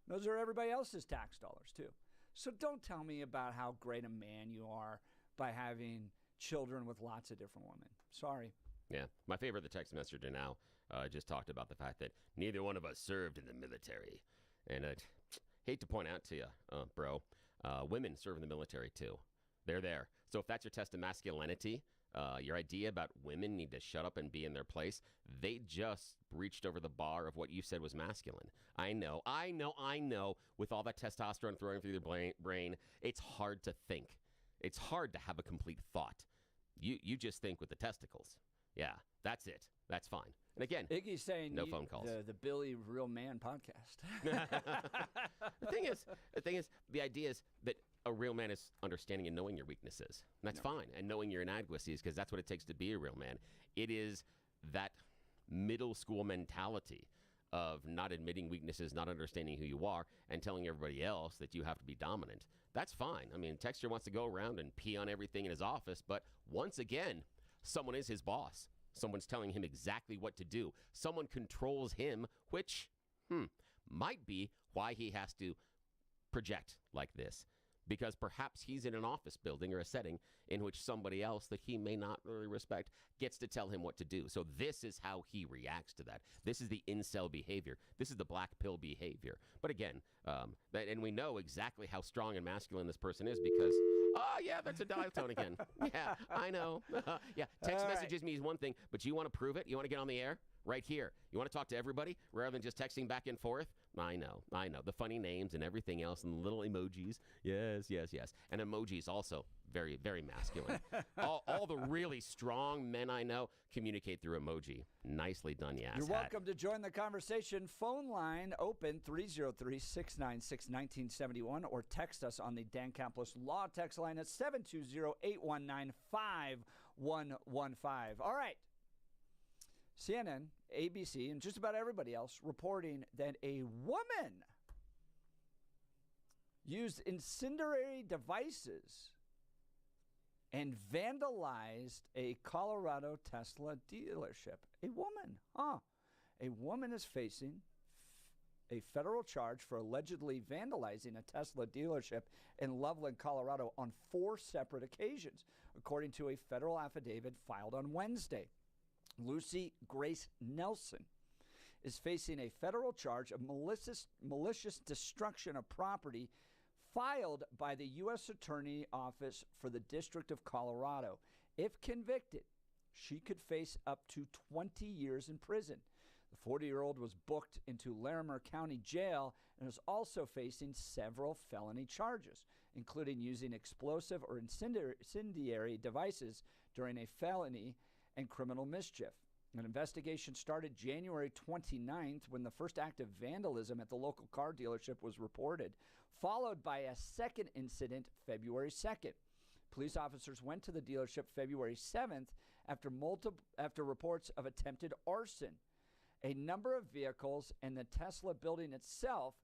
Those are everybody else's tax dollars too. So don't tell me about how great a man you are by having children with lots of different women. Sorry. Yeah. My favorite, the text messenger now, just talked about the fact that neither one of us served in the military. And I'd hate to point out to you, bro, women serve in the military too. They're there. So if that's your test of masculinity, your idea about women need to shut up and be in their place, they just reached over the bar of what you said was masculine. I know. With all that testosterone throwing through their brain, it's hard to think. It's hard to have a complete thought. You just think with the testicles. Yeah, that's it. That's fine. And again, Iggy's saying no phone calls. The Billy Real Man podcast. The thing is, the idea is that a real man is understanding and knowing your weaknesses. And that's fine. And knowing your inadequacies, because that's what it takes to be a real man. It is that middle school mentality of not admitting weaknesses, not understanding who you are, and telling everybody else that you have to be dominant. That's fine. I mean, Texter wants to go around and pee on everything in his office, but once again, someone is his boss. Someone's telling him exactly what to do. Someone controls him, which might be why he has to project like this. Because perhaps he's in an office building or a setting in which somebody else that he may not really respect gets to tell him what to do. So this is how he reacts to that. This is the incel behavior. This is the black pill behavior. But again, and we know exactly how strong and masculine this person is because, that's a dial tone again. Yeah, I know. Text messages me is one thing, but you want to prove it? You want to get on the air? Right here. You want to talk to everybody rather than just texting back and forth? I know. The funny names and everything else and the little emojis. Yes. And emojis also very, very masculine. all the really strong men I know communicate through emoji. Nicely done, yes. You're welcome to join the conversation. Phone line open 303-696-1971 or text us on the Dan Caplis Law text line at 720-819-5115. All right. CNN, ABC, and just about everybody else reporting that a woman used incendiary devices and vandalized a Colorado Tesla dealership. A woman, A woman is facing a federal charge for allegedly vandalizing a Tesla dealership in Loveland, Colorado on 4 separate occasions, according to a federal affidavit filed on Wednesday. Lucy Grace Nelson is facing a federal charge of malicious destruction of property filed by the U.S. Attorney Office for the District of Colorado. If convicted, she could face up to 20 years in prison. The 40-year-old was booked into Larimer County Jail and is also facing several felony charges, including using explosive or incendiary devices during a felony and criminal mischief. An investigation started January 29th when the first act of vandalism at the local car dealership was reported, followed by a second incident February 2nd. Police officers went to the dealership February 7th after reports of attempted arson. A number of vehicles and the Tesla building itself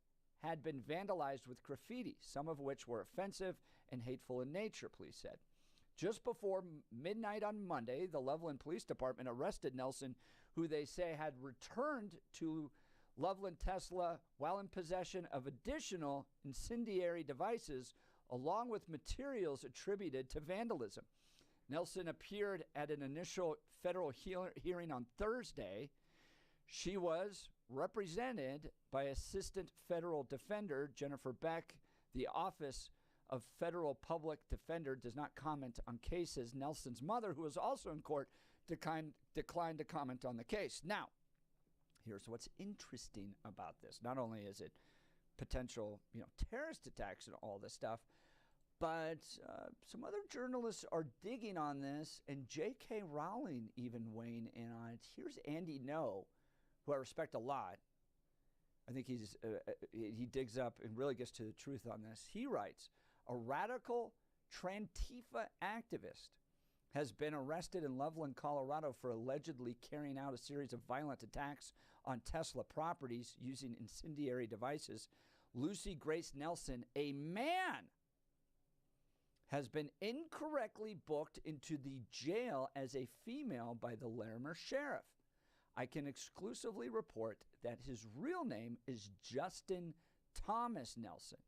had been vandalized with graffiti, some of which were offensive and hateful in nature, police said. Just before midnight on Monday, the Loveland Police Department arrested Nelson, who they say had returned to Loveland Tesla while in possession of additional incendiary devices, along with materials attributed to vandalism. Nelson appeared at an initial federal hearing on Thursday. She was represented by Assistant Federal Defender Jennifer Beck. The Office of Federal Public Defender does not comment on cases. Nelson's mother, who was also in court, declined to comment on the case. Now, here's what's interesting about this. Not only is it potential, terrorist attacks and all this stuff, but some other journalists are digging on this, and J.K. Rowling even weighing in on it. Here's Andy No, who I respect a lot. I think he digs up and really gets to the truth on this. He writes, a radical Trantifa activist has been arrested in Loveland, Colorado for allegedly carrying out a series of violent attacks on Tesla properties using incendiary devices. Lucy Grace Nelson, a man, has been incorrectly booked into the jail as a female by the Larimer Sheriff. I can exclusively report that his real name is Justin Thomas Nelson.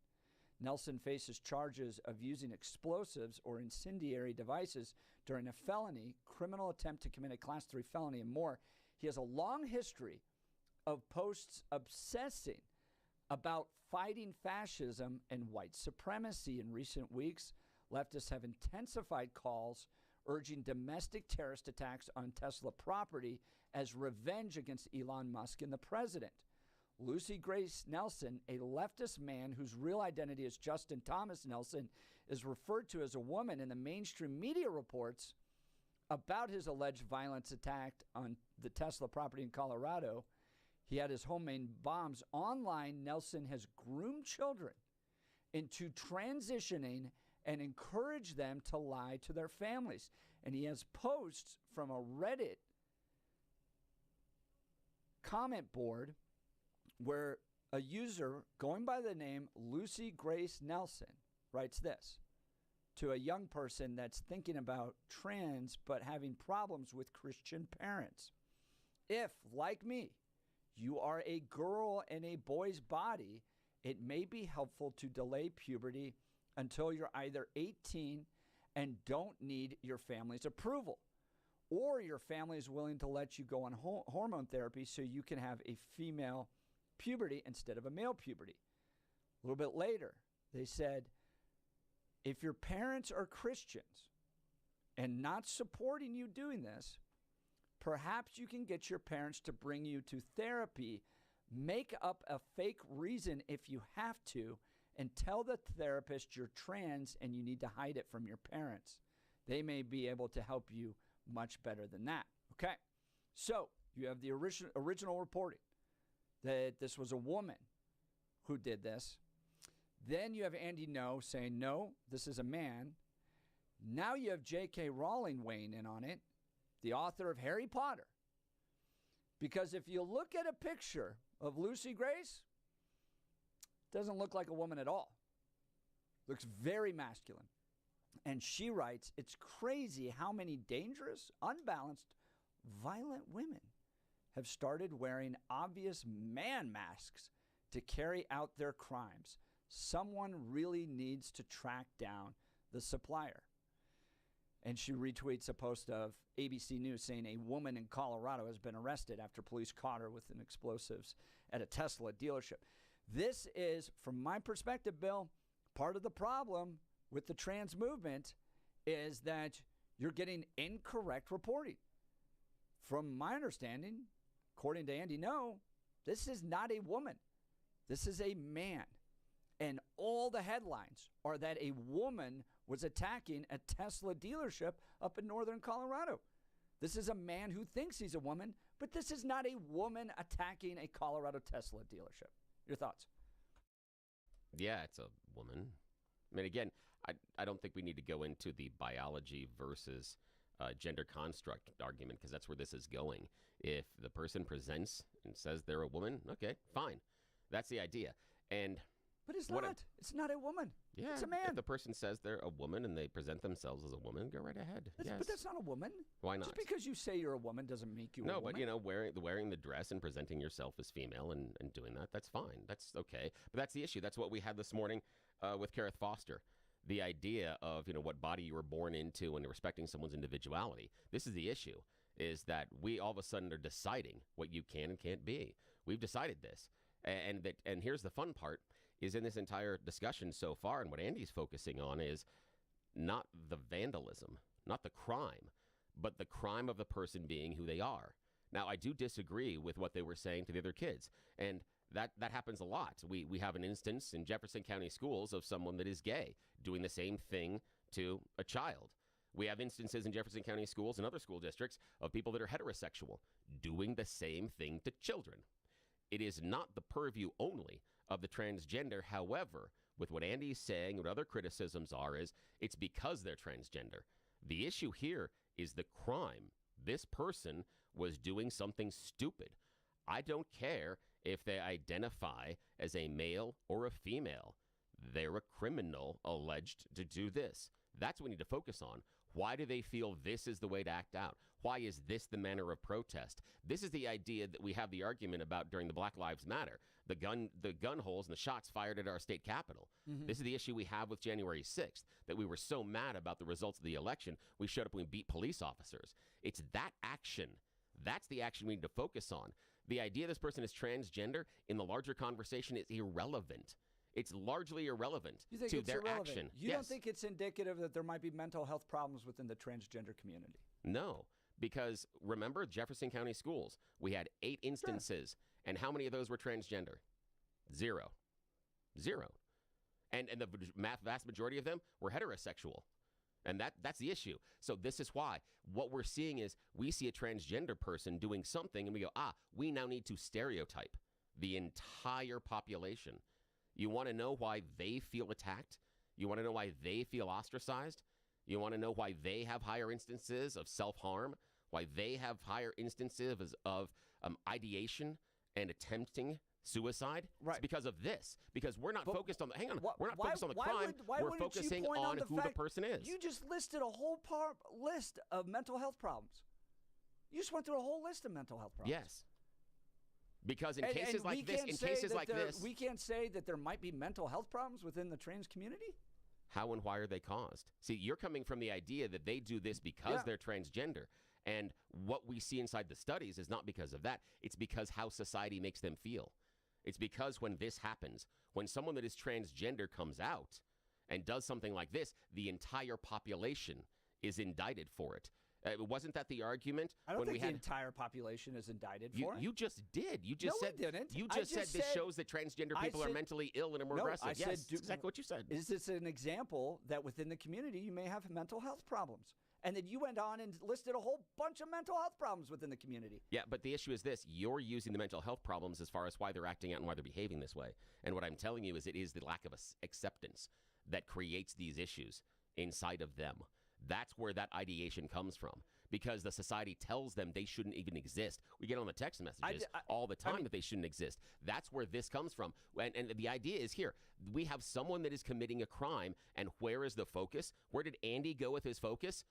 Nelson faces charges of using explosives or incendiary devices during a felony, criminal attempt to commit a Class 3 felony, and more. He has a long history of posts obsessing about fighting fascism and white supremacy. In recent weeks, leftists have intensified calls urging domestic terrorist attacks on Tesla property as revenge against Elon Musk and the president. Lucy Grace Nelson, a leftist man whose real identity is Justin Thomas Nelson, is referred to as a woman in the mainstream media reports about his alleged violence attack on the Tesla property in Colorado. He had his homemade bombs. Online, Nelson has groomed children into transitioning and encouraged them to lie to their families. And he has posts from a Reddit comment board where a user going by the name Lucy Grace Nelson writes this to a young person that's thinking about trans but having problems with Christian parents. If, like me, you are a girl in a boy's body, it may be helpful to delay puberty until you're either 18 and don't need your family's approval, or your family is willing to let you go on hormone therapy so you can have a female puberty instead of a male puberty. A little bit later, they said, if your parents are Christians and not supporting you doing this, perhaps you can get your parents to bring you to therapy, make up a fake reason if you have to, and tell the therapist you're trans and you need to hide it from your parents. They may be able to help you much better than that. Okay, so you have the original reporting that this was a woman who did this. Then you have Andy No saying, no, this is a man. Now you have J.K. Rowling weighing in on it, the author of Harry Potter. Because if you look at a picture of Lucy Grace, it doesn't look like a woman at all. Looks very masculine. And she writes, it's crazy how many dangerous, unbalanced, violent women have started wearing obvious man masks to carry out their crimes. Someone really needs to track down the supplier. And she retweets a post of ABC News saying a woman in Colorado has been arrested after police caught her with an explosives at a Tesla dealership. This is, from my perspective, Bill, part of the problem with the trans movement is that you're getting incorrect reporting. From my understanding, according to Andy No, this is not a woman. This is a man. And all the headlines are that a woman was attacking a Tesla dealership up in northern Colorado. This is a man who thinks he's a woman, but this is not a woman attacking a Colorado Tesla dealership. Your thoughts? Yeah, it's a woman. I mean, again, I don't think we need to go into the biology versus gender construct argument, because that's where this is going. If the person presents and says they're a woman, okay, fine. That's the idea. And but it's not. It's not a woman. Yeah, it's a man. If the person says they're a woman and they present themselves as a woman, go right ahead. Yes. But that's not a woman. Why not? Just because you say you're a woman doesn't make you a woman. No, but you know, wearing the dress and presenting yourself as female and doing that, that's fine. That's okay. But that's the issue. That's what we had this morning with Kareth Foster. The idea of, you know, what body you were born into and respecting someone's individuality. This is the issue, is that we all of a sudden are deciding what you can and can't be. We've decided this. And here's the fun part, is in this entire discussion so far, and what Andy's focusing on is not the vandalism, not the crime, but the crime of the person being who they are. Now, I do disagree with what they were saying to the other kids, and that happens a lot. We have an instance in Jefferson County schools of someone that is gay doing the same thing to a child. We have instances in Jefferson County schools and other school districts of people that are heterosexual doing the same thing to children. It is not the purview only of the transgender. However, with what Andy's saying, what other criticisms are, is it's because they're transgender. The issue here is the crime. This person was doing something stupid. I don't care if they identify as a male or a female. They're a criminal alleged to do this. That's what we need to focus on. Why do they feel this is the way to act out? Why is this the manner of protest? This is the idea that we have the argument about during the Black Lives Matter, the gun holes and the shots fired at our state capitol. Mm-hmm. This is the issue we have with January 6th, that we were so mad about the results of the election, we showed up and we beat police officers. It's that action. That's the action we need to focus on. The idea this person is transgender in the larger conversation is irrelevant. It's largely irrelevant to their action. You don't think it's indicative that there might be mental health problems within the transgender community? No, because remember Jefferson County schools, we had 8 instances, and how many of those were transgender? 0. And the vast majority of them were heterosexual. And that's the issue. So this is why what we're seeing is we see a transgender person doing something and we go, we now need to stereotype the entire population. You want to know why they feel attacked? You want to know why they feel ostracized? You want to know why they have higher instances of self-harm? Why they have higher instances of ideation and attempting suicide? Right. It's because of this. Because we're not focused on we're not focused on the why crime. We're we're focusing on who the person is. You just listed a whole list of mental health problems. You just went through a whole list of mental health problems. Yes. Because in cases like this, we can't say that there might be mental health problems within the trans community. How and why are they caused? See, you're coming from the idea that they do this because they're transgender. And what we see inside the studies is not because of that. It's because how society makes them feel. It's because when this happens, when someone that is transgender comes out and does something like this, the entire population is indicted for it. Wasn't that the argument? I don't think the entire population is indicted for it. You just did. You just said. No, I didn't. You just said this shows that transgender people are mentally ill and are more aggressive. I said, exactly what you said. Is this an example that within the community you may have mental health problems? And then you went on and listed a whole bunch of mental health problems within the community. Yeah, but the issue is this. You're using the mental health problems as far as why they're acting out and why they're behaving this way. And what I'm telling you is it is the lack of acceptance that creates these issues inside of them. That's where that ideation comes from, because the society tells them they shouldn't even exist. We get on the text messages all the time that they shouldn't exist. That's where this comes from. And the idea is here. We have someone that is committing a crime, and where is the focus? Where did Andy go with his focus?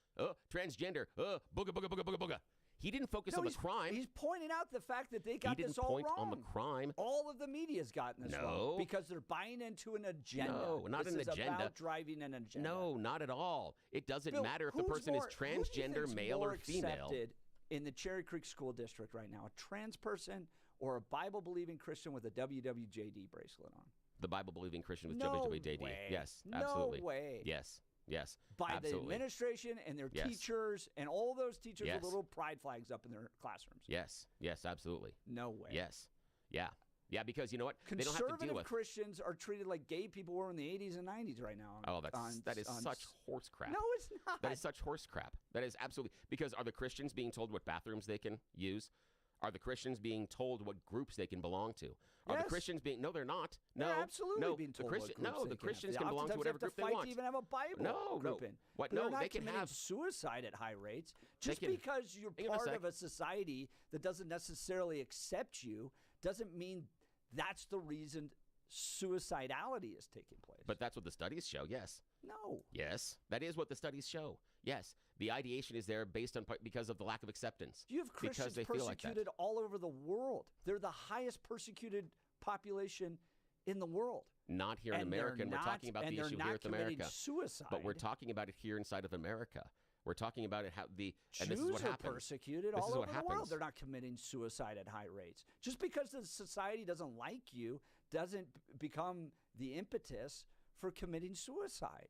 Transgender. Booga, booga, booga, booga, booga. He didn't focus on the crime. He's pointing out the fact that they got this all wrong. He didn't point on the crime. All of the media's gotten this wrong because they're buying into an agenda. No, not an agenda. This is about driving an agenda. No, not at all. It doesn't Bill, matter if the person is transgender, male or female. Accepted in the Cherry Creek School District right now, a trans person or a Bible-believing Christian with a WWJD bracelet on? The Bible-believing Christian with No WWJD. way. Yes, absolutely. No way. Yes. Yes. By absolutely. the administration and their teachers and all those teachers with little pride flags up in their classrooms. Yes. Yes, absolutely. No way. Yes. Yeah. Yeah, because you know what? They don't have to deal with. Conservative Christians are treated like gay people were in the 80s and 90s right now. That is such horse crap. No, it's not. That is such horse crap. That is absolutely, because are the Christians being told what bathrooms they can use? Are the Christians being told what groups they can belong to? Are the Yes. Christians being? No, they're not. No, They're absolutely no. being The told Christian, what groups no, they the can Christians have. can belong to Oftentimes whatever they have group they to fight want. to even have a Bible No, group no. in. What? But they're No, not they can committing have suicide at high rates. Just can- because you're hang on a part sec. of a society that doesn't necessarily accept you doesn't mean that's the reason suicidality is taking place. But that's what the studies show. Yes. No. Yes, that is what the studies show. Yes, the ideation is there based on because of the lack of acceptance. You have Christians because they feel like that. persecuted all over the world. They're the highest persecuted population in the world. Not here in And America, they're and we're not- talking about and the they're issue not here in committing America. suicide. But we're talking about it here inside of America. We're talking about it how the and this is Jews what are happens. persecuted This all is over what the happens. world. They're not committing suicide at high rates. Just because the society doesn't like you doesn't become the impetus for committing suicide.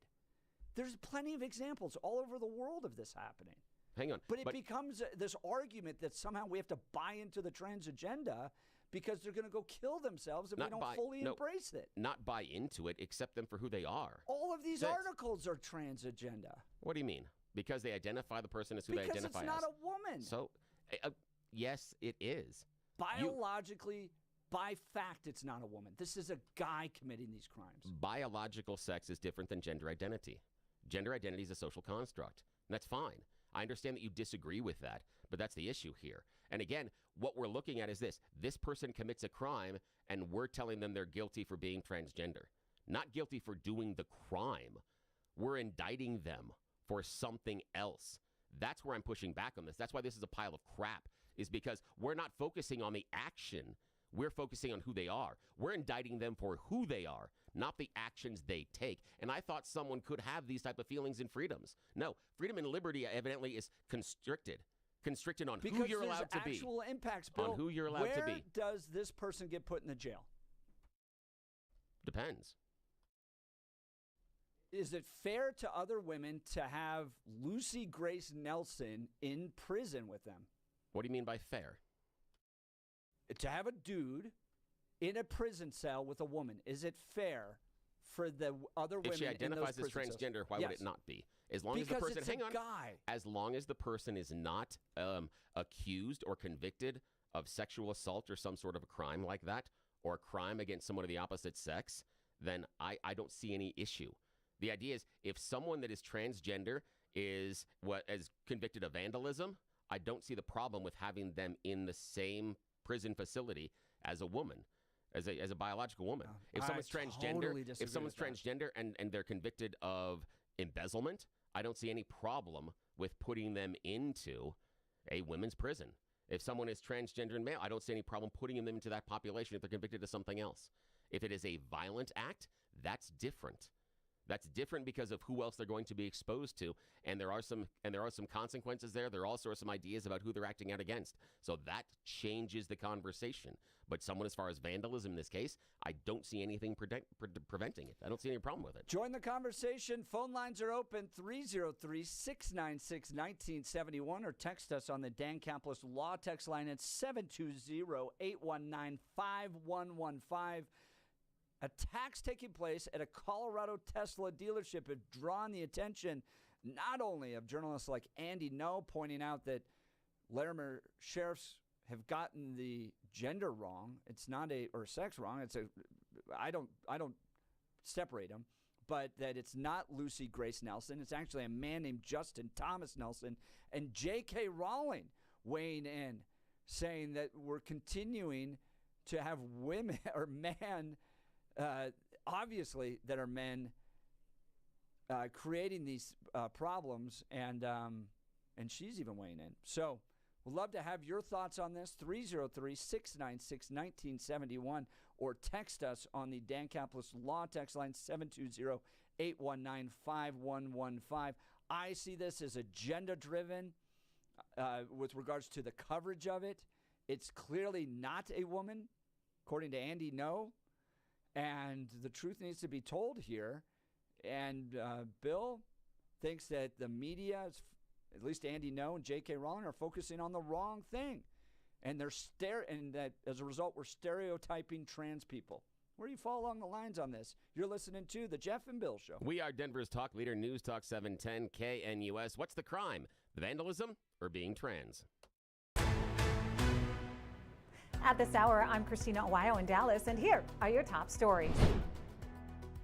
There's plenty of examples all over the world of this happening. Hang on. But it becomes this argument that somehow we have to buy into the trans agenda because they're going to go kill themselves if we don't fully embrace it. Not buy into it, accept them for who they are. All of these That's it. articles are trans agenda. What do you mean? Because they identify the person as who they Because identify it's not as. a woman. So, yes, it is. Biologically, by fact, it's not a woman. This is a guy committing these crimes. Biological sex is different than gender identity. Gender identity is a social construct, and that's fine. I understand that you disagree with that, but that's the issue here. And again, what we're looking at is this. This person commits a crime, and we're telling them they're guilty for being transgender. Not guilty for doing the crime. We're indicting them for something else. That's where I'm pushing back on this. That's why this is a pile of crap, is because we're not focusing on the action. We're focusing on who they are. We're indicting them for who they are, not the actions they take. And I thought someone could have these type of feelings and freedoms. No, freedom and liberty evidently is constricted on Because who you're allowed to there's be. actual impacts, Bill. On who you're allowed to be. Where does this person get put in the jail? Depends. Is it fair to other women to have Lucy Grace Nelson in prison with them? What do you mean by fair? To have a dude in a prison cell with a woman, is it fair for the other women If she identifies in as those prison transgender, cells? why would Yes. it not be? As long Because as the person, it's hang a on, guy. as long as the person is not accused or convicted of sexual assault or some sort of a crime like that, or a crime against someone of the opposite sex, then I don't see any issue. The idea is if someone that is transgender is convicted of vandalism, I don't see the problem with having them in the same prison facility as a woman, as a biological woman. If I someone's transgender, totally disagree if someone's with that. transgender and they're convicted of embezzlement, I don't see any problem with putting them into a women's prison. If someone is transgender and male, I don't see any problem putting them into that population if they're convicted of something else. If it is a violent act, that's different. That's different because of who else they're going to be exposed to, and there are some consequences there. There also are some ideas about who they're acting out against. So that changes the conversation. But someone as far as vandalism in this case, I don't see anything preventing it. I don't see any problem with it. Join the conversation. Phone lines are open 303-696-1971 or text us on the Dan Caplis Law text line at 720-819-5115. Attacks taking place at a Colorado Tesla dealership have drawn the attention not only of journalists like Andy No, pointing out that Larimer sheriffs have gotten the gender wrong. It's not or sex wrong. I don't separate them, but that it's not Lucy Grace Nelson. It's actually a man named Justin Thomas Nelson, and J.K. Rowling weighing in, saying that we're continuing to have women or men. Obviously, that are men creating these problems, and she's even weighing in. So we'd love to have your thoughts on this, 303-696-1971, or text us on the Dan Caplis Law text line, 720-819-5115. I see this as agenda-driven with regards to the coverage of it. It's clearly not a woman, according to Andy No. And the truth needs to be told here. And Bill thinks that the media, at least Andy No and J.K. Rowling, are focusing on the wrong thing. And and that as a result, we're stereotyping trans people. Where do you fall along the lines on this? You're listening to The Jeff and Bill Show. We are Denver's talk leader, News Talk 710 KNUS. What's the crime? Vandalism or being trans? At this hour, I'm Christina Ohio in Dallas, and here are your top stories.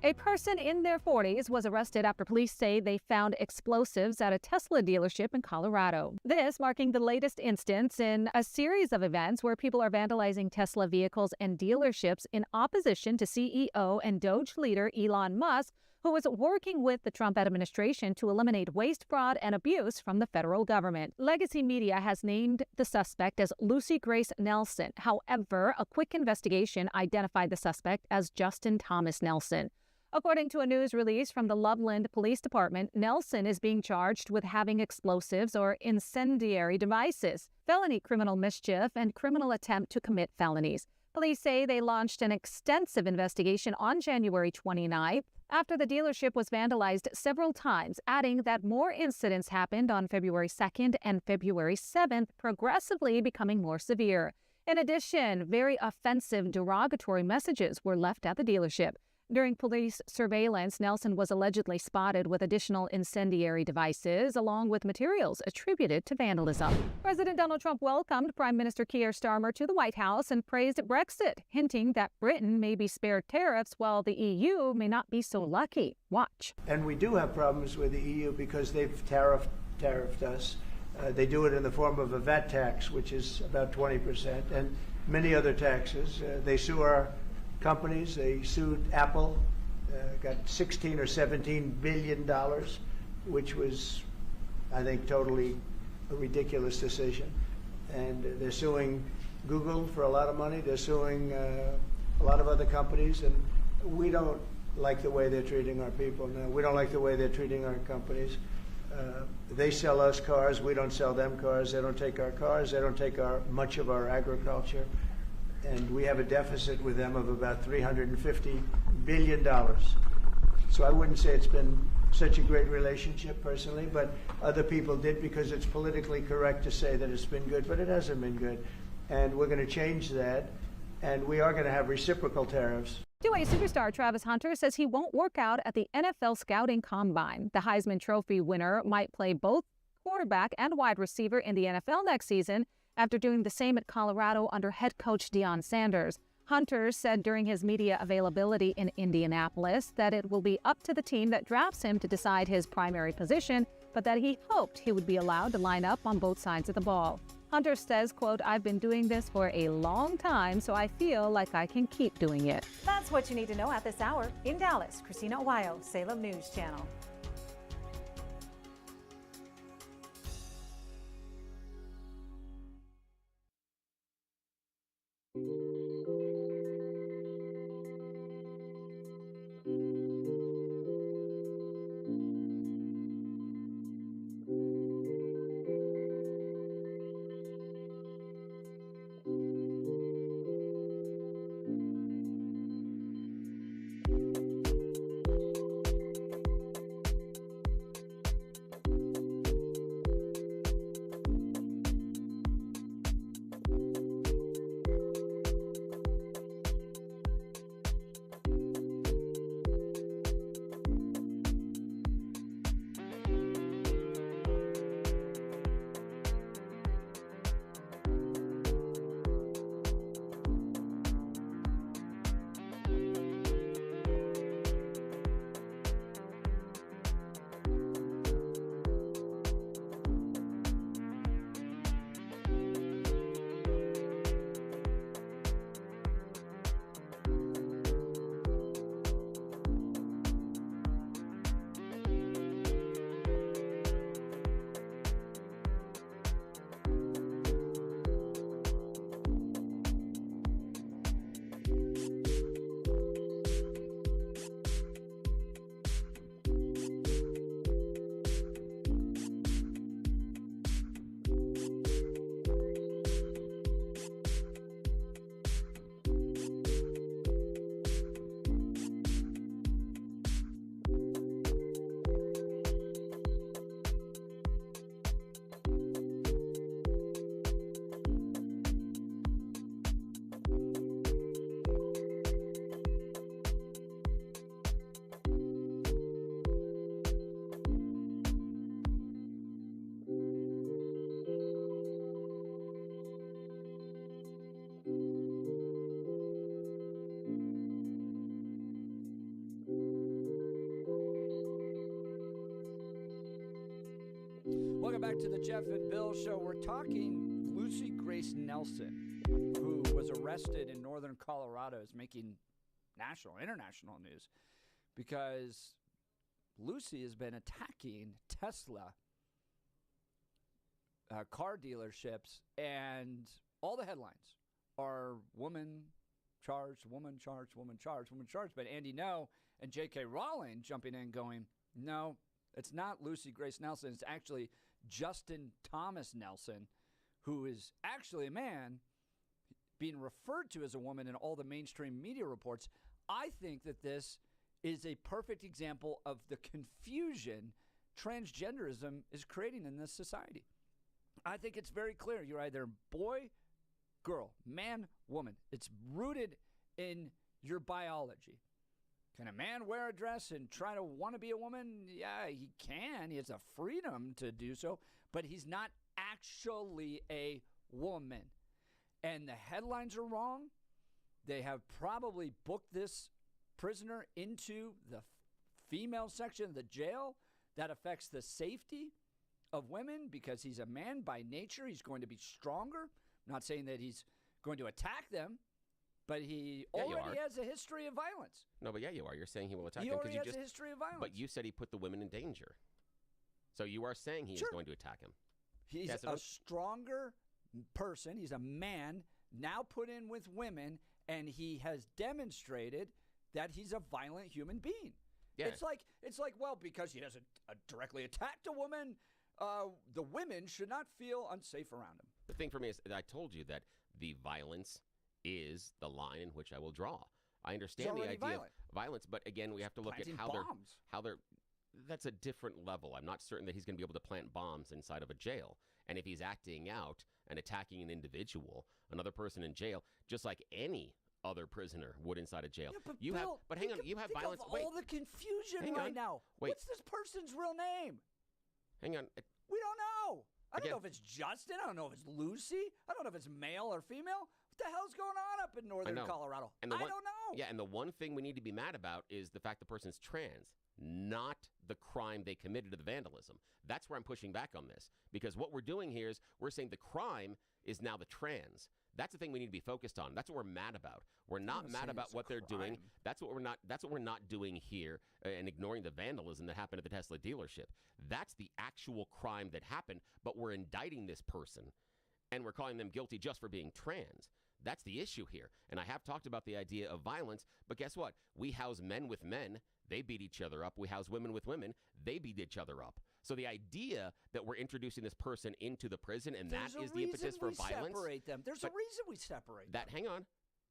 A person in their 40s was arrested after police say they found explosives at a Tesla dealership in Colorado. This marking the latest instance in a series of events where people are vandalizing Tesla vehicles and dealerships in opposition to CEO and Doge leader Elon Musk, who was working with the Trump administration to eliminate waste, fraud, and abuse from the federal government. Legacy Media has named the suspect as Lucy Grace Nelson. However, a quick investigation identified the suspect as Justin Thomas Nelson. According to a news release from the Loveland Police Department, Nelson is being charged with having explosives or incendiary devices, felony criminal mischief, and criminal attempt to commit felonies. Police say they launched an extensive investigation on January 29th after the dealership was vandalized several times, adding that more incidents happened on February 2nd and February 7th, progressively becoming more severe. In addition, very offensive derogatory messages were left at the dealership. During police surveillance, Nelson was allegedly spotted with additional incendiary devices, along with materials attributed to vandalism. President Donald Trump welcomed Prime Minister Keir Starmer to the White House and praised Brexit, hinting that Britain may be spared tariffs while the EU may not be so lucky. Watch. And we do have problems with the EU because they've tariffed us. They do it in the form of a VAT tax, which is about 20%, and many other taxes. They sue our companies. They sued Apple, got 16 or 17 billion dollars, which was, I think, totally a ridiculous decision. And they're suing Google for a lot of money. They're suing a lot of other companies, and we don't like the way they're treating our people now. We don't like the way they're treating our companies. They sell us cars. We don't sell them cars. They don't take our cars. They don't take much of our agriculture. And we have a deficit with them of about $350 billion. So I wouldn't say it's been such a great relationship personally, but other people did because it's politically correct to say that it's been good, but it hasn't been good. And we're going to change that, and we are going to have reciprocal tariffs. 2A superstar Travis Hunter says he won't work out at the NFL Scouting Combine. The Heisman Trophy winner might play both quarterback and wide receiver in the NFL next season, after doing the same at Colorado under head coach Deion Sanders. Hunter said during his media availability in Indianapolis that it will be up to the team that drafts him to decide his primary position, but that he hoped he would be allowed to line up on both sides of the ball. Hunter says, quote, "I've been doing this for a long time, so I feel like I can keep doing it." That's what you need to know at this hour. In Dallas, Christina Ohio, Salem News Channel. back to the Jeff and Bill Show. We're talking Lucy Grace Nelson, who was arrested in northern Colorado, is making national, international news because Lucy has been attacking Tesla car dealerships, and all the headlines are woman charged, woman charged, woman charged, woman charged. But Andy No and J.K. Rowling jumping in going, no, it's not Lucy Grace Nelson. It's actually Justin Thomas Nelson, who is actually a man being referred to as a woman in all the mainstream media reports. I think that this is a perfect example of the confusion transgenderism is creating in this society. I think it's very clear. You're either boy, girl, man, woman. It's rooted in your biology. Can a man wear a dress and try to want to be a woman? Yeah, he can. He has a freedom to do so, but he's not actually a woman. And the headlines are wrong. They have probably booked this prisoner into the female section of the jail. That affects the safety of women because he's a man by nature. He's going to be stronger. I'm not saying that he's going to attack them, but he already has a history of violence. No, but yeah, you are. You're saying he will attack He them already because has a history of violence. But you said he put the women in danger. So you are saying he is going to attack him. He's a stronger person. He's a man now put in with women, and he has demonstrated that he's a violent human being. Yeah. It's like, well, because he hasn't directly attacked a woman, the women should not feel unsafe around him. The thing for me is that I told you that the violence is the line in which I will draw. I understand the idea of violence, but again, we have to look at how they're. That's a different level. I'm not certain that he's going to be able to plant bombs inside of a jail. And if he's acting out and attacking an individual, another person in jail, just like any other prisoner would inside a jail. Yeah, but hang on, you have violence. Of all the confusion right now. What's this person's real name? Hang on. We don't know. I don't know if it's Justin. I don't know if it's Lucy. I don't know if it's male or female. What the hell's going on up in northern Colorado? I don't know. Yeah, and the one thing we need to be mad about is the fact the person's trans, not the crime they committed to the vandalism. That's where I'm pushing back on this. Because what we're doing here is we're saying the crime is now the trans. That's the thing we need to be focused on. That's what we're mad about. We're not mad about what they're doing. That's what we're not doing here and ignoring the vandalism that happened at the Tesla dealership. That's the actual crime that happened, but we're indicting this person and we're calling them guilty just for being trans. That's the issue here. And I have talked about the idea of violence, but guess what? We house men with men. They beat each other up. We house women with women. They beat each other up. So the idea that we're introducing this person into the prison and that is the impetus for violence. Separate them. There's a reason we separate them. Hang on.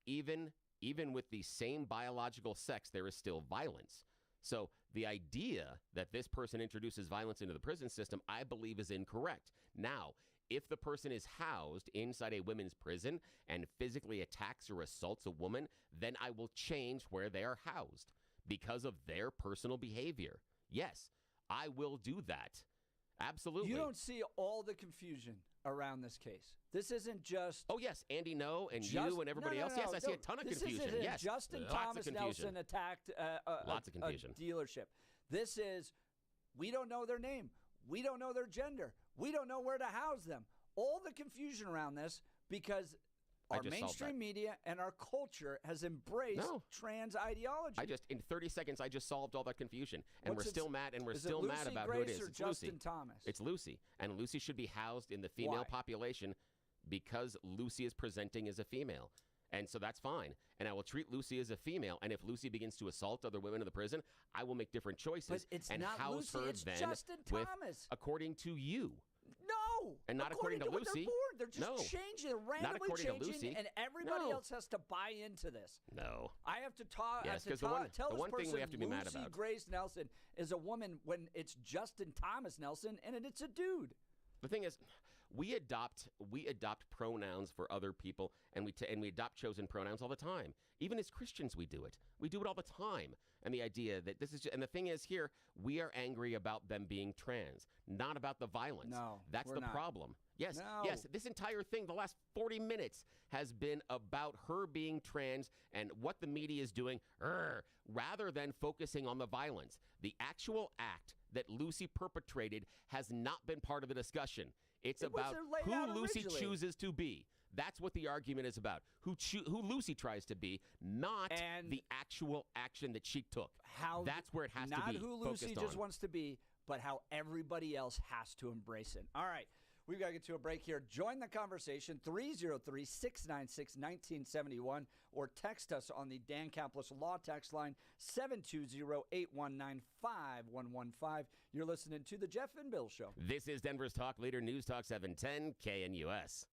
Even with the same biological sex, there is still violence. So the idea that this person introduces violence into the prison system, I believe, is incorrect. Now, if the person is housed inside a women's prison and physically attacks or assaults a woman, then I will change where they are housed because of their personal behavior. Yes, I will do that. Absolutely. You don't see all the confusion around this case. This isn't just... Oh, yes, Andy No and you and everybody else. Yes, I see a ton of confusion. This isn't yes. Justin Thomas Nelson attacked Lots of confusion. A dealership. This is, we don't know their name. We don't know their gender. We don't know where to house them. All the confusion around this because our mainstream media and our culture has embraced trans ideology. In 30 seconds, I just solved all that confusion. And we're still mad, and we're still mad about who it is. It's Justin Lucy. Thomas? It's Lucy. And Lucy should be housed in the female population because Lucy is presenting as a female. And so that's fine. And I will treat Lucy as a female. And if Lucy begins to assault other women in the prison, I will make different choices. But it's and not house Lucy, her it's then Justin with, Thomas. according to you. No. And not according to Lucy. They're just changing, randomly changing, and everybody else has to buy into this. No. I have to talk. Yes, because tell the one this thing we have to be mad Lucy about. Grace Nelson is a woman when it's Justin Thomas Nelson and it's a dude. The thing is, We adopt pronouns for other people, and we adopt chosen pronouns all the time. Even as Christians, we do it. We do it all the time. And the idea that and the thing is here, we are angry about them being trans, not about the violence. No, that's the problem. Yes, No. yes. This entire thing, the last 40 minutes, has been about her being trans and what the media is doing, rather than focusing on the violence. The actual act that Lucy perpetrated has not been part of the discussion. It's about who Lucy chooses to be. That's what the argument is about. Who Lucy tries to be, not the actual action that she took. That's where it has to be Not who Lucy focused just on. wants to be, but how everybody else has to embrace it. All right. We've got to get to a break here. Join the conversation, 303-696-1971, or text us on the Dan Caplis Law text line, 720-819-5115. You're listening to The Jeff and Bill Show. This is Denver's Talk Leader, News Talk 710 KNUS.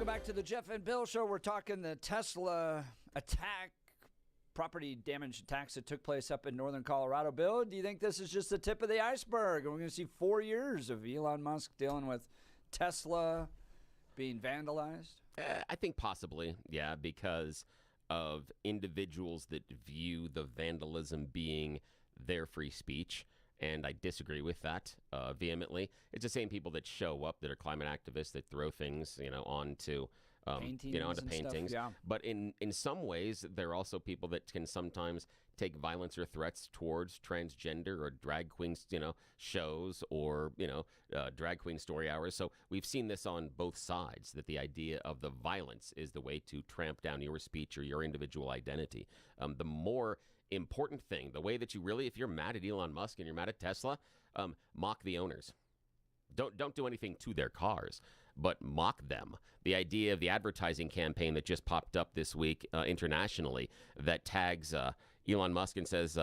Back to the Jeff and Bill Show. We're talking the Tesla attack, property damage attacks that took place up in northern Colorado. Bill, do you think this is just the tip of the iceberg? And we're going to see 4 years of Elon Musk dealing with Tesla being vandalized? I think possibly, yeah, because of individuals that view the vandalism being their free speech. And I disagree with that vehemently. It's the same people that show up that are climate activists that throw things, onto paintings. Stuff, yeah. But in some ways, there are also people that can sometimes take violence or threats towards transgender or drag queens, shows or, drag queen story hours. So we've seen this on both sides, that the idea of the violence is the way to tramp down your speech or your individual identity. The more important thing, the way that you really, if you're mad at Elon Musk and you're mad at Tesla, mock the owners. Don't do anything to their cars, but mock them. The idea of the advertising campaign that just popped up this week internationally that tags Elon Musk and says,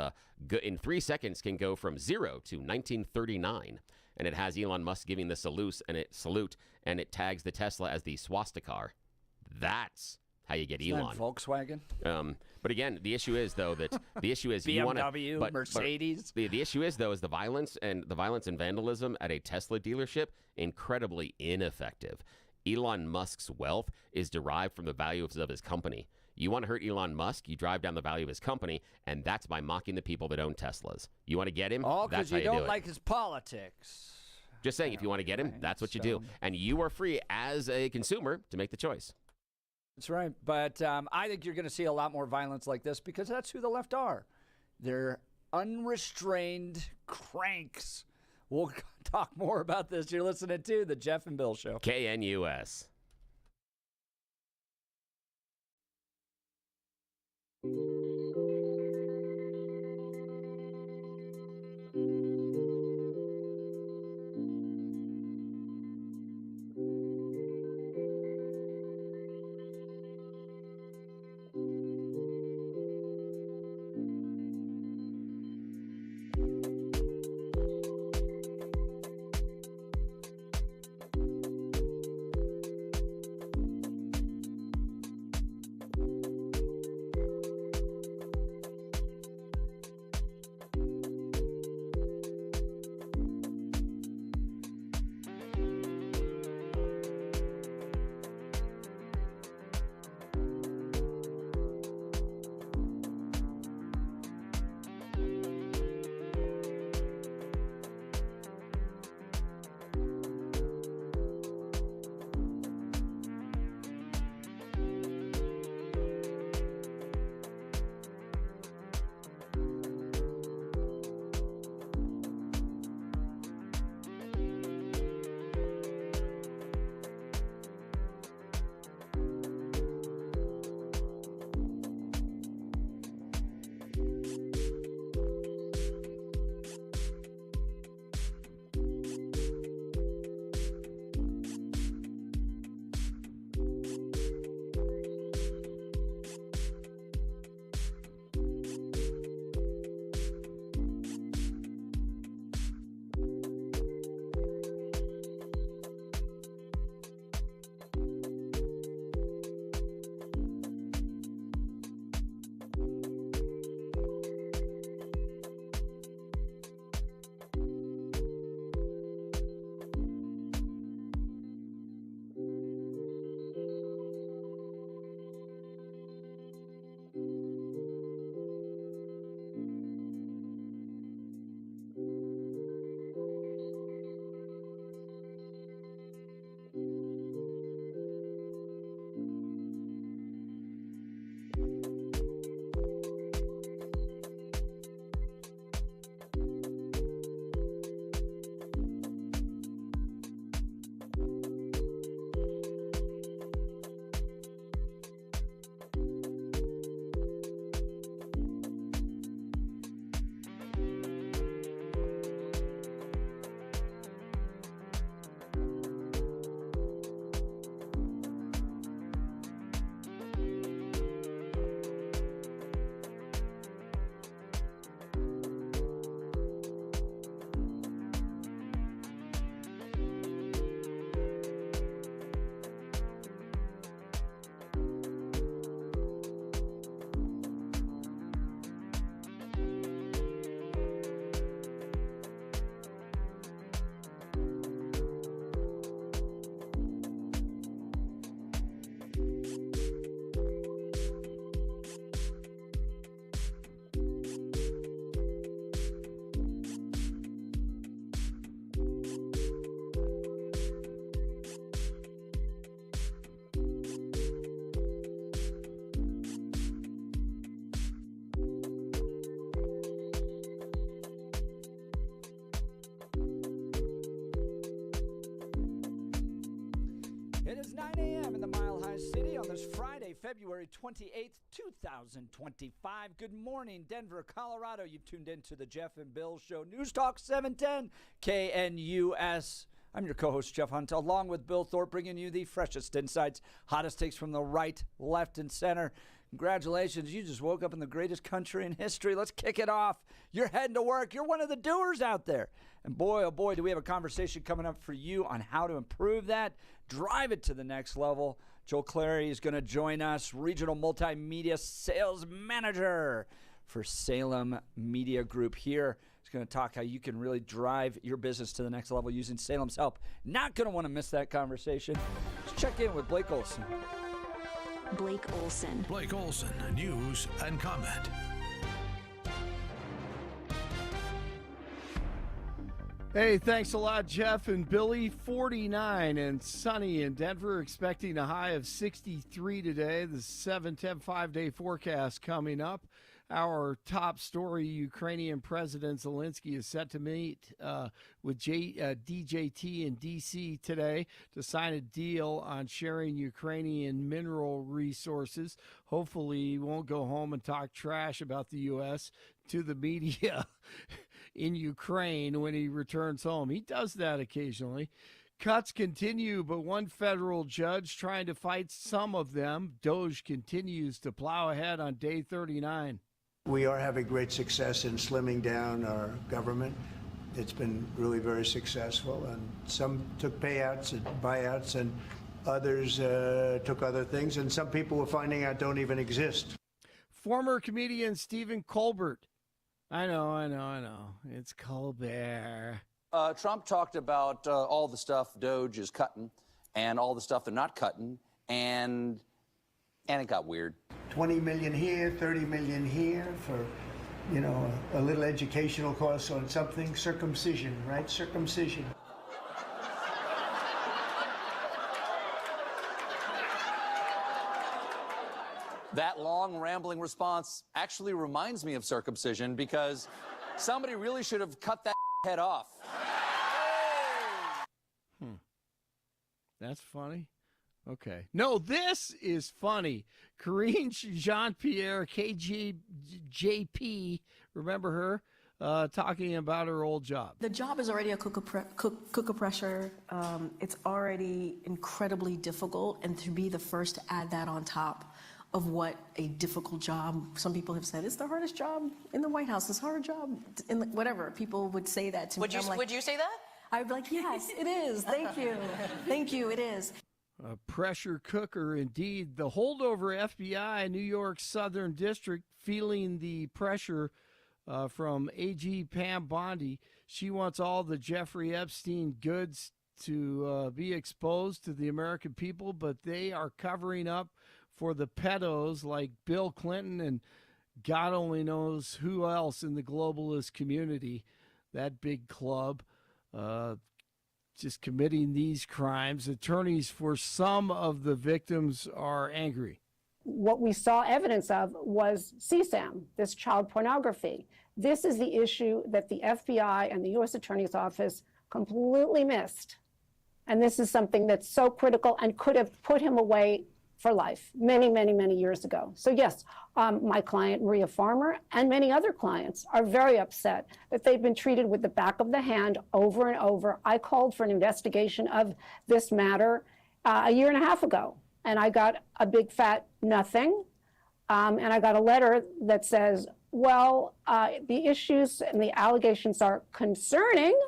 in 3 seconds can go from 0 to 1939. And it has Elon Musk giving the salute, and it tags the Tesla as the swastika. That's how you get Elon. Volkswagen. But again, the issue is though that the issue is BMW, Mercedes. But the issue is though is the violence and vandalism at a Tesla dealership incredibly ineffective. Elon Musk's wealth is derived from the value of his company. You want to hurt Elon Musk, you drive down the value of his company, and that's by mocking the people that own Teslas. You want to get him? All because you don't like his politics. Just saying, if you want to get him, that's what you do. And you are free as a consumer to make the choice. That's right. But I think you're going to see a lot more violence like this because that's who the left are. They're unrestrained cranks. We'll talk more about this. You're listening to The Jeff and Bill Show. KNUS. February 28th, 2025. Good morning, Denver, Colorado. You've tuned in to the Jeff and Bill Show. News Talk 710 KNUS. I'm your co-host, Jeff Hunt, along with Bill Thorpe, bringing you the freshest insights, hottest takes from the right, left, and center. Congratulations, you just woke up in the greatest country in history. Let's kick it off. You're heading to work. You're one of the doers out there. And boy, oh boy, do we have a conversation coming up for you on how to improve that, drive it to the next level. Joel Clary is going to join us, Regional Multimedia Sales Manager for Salem Media Group here. He's going to talk how you can really drive your business to the next level using Salem's help. Not going to want to miss that conversation. Let's check in with Blake Olson. Blake Olson. Blake Olson, news and comment. Hey, thanks a lot, Jeff and Billy. 49 and sunny in Denver, expecting a high of 63 today. The 7-10 5-day forecast coming up. Our top story, Ukrainian President Zelensky is set to meet with DJT in D.C. today to sign a deal on sharing Ukrainian mineral resources. Hopefully he won't go home and talk trash about the U.S. to the media in Ukraine when he returns home. He does that occasionally. Cuts continue, but one federal judge trying to fight some of them. DOGE continues to plow ahead on day 39. We are having great success in slimming down our government. It's been really very successful, and some took payouts and buyouts, and others took other things, and some people we're finding out don't even exist. Former comedian Stephen Colbert. I know. It's Colbert. Trump talked about all the stuff DOGE is cutting and all the stuff they're not cutting, and it got weird. 20 million here, 30 million here for, a little educational course on something. Circumcision, right? Circumcision. That long, rambling response actually reminds me of circumcision because somebody really should have cut that head off. That's funny. Okay. No, this is funny. Karine Jean-Pierre, KJP, remember her, talking about her old job. The job is already a cooker pressure. It's already incredibly difficult, and to be the first to add that on top of what a difficult job, some people have said, it's the hardest job in the White House, it's a hard job, whatever. People would say that to me. Would you say that? I'd be like, yes, it is. Thank you. Thank you, it is. A pressure cooker, indeed. The holdover FBI, New York Southern District, feeling the pressure from AG Pam Bondi. She wants all the Jeffrey Epstein goods to be exposed to the American people, but they are covering up for the pedos like Bill Clinton and God only knows who else in the globalist community, that big club. Just committing these crimes. Attorneys for some of the victims are angry. What we saw evidence of was CSAM, this child pornography. This is the issue that the FBI and the U.S. Attorney's Office completely missed. And this is something that's so critical and could have put him away for life many, many, many years ago. So yes, my client, Maria Farmer, and many other clients are very upset that they've been treated with the back of the hand over and over. I called for an investigation of this matter a year and a half ago, and I got a big fat nothing. And I got a letter that says, well, the issues and the allegations are concerning,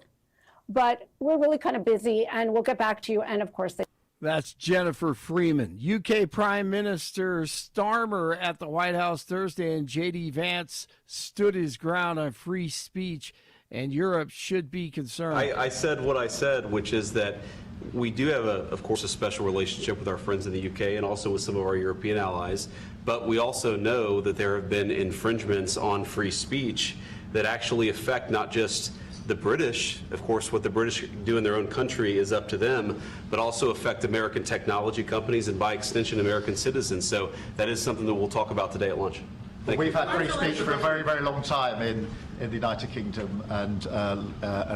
but we're really kind of busy and we'll get back to you. And of course, That's Jennifer Freeman. UK Prime Minister Starmer at the White House Thursday, and J.D. Vance stood his ground on free speech, and Europe should be concerned. I said what I said, which is that we do have, of course, a special relationship with our friends in the UK and also with some of our European allies, but we also know that there have been infringements on free speech that actually affect not just the British. Of course, what the British do in their own country is up to them, but also affect American technology companies and by extension American citizens. So that is something that we'll talk about today at lunch. We've had free speech for a very, very long time in the United Kingdom, and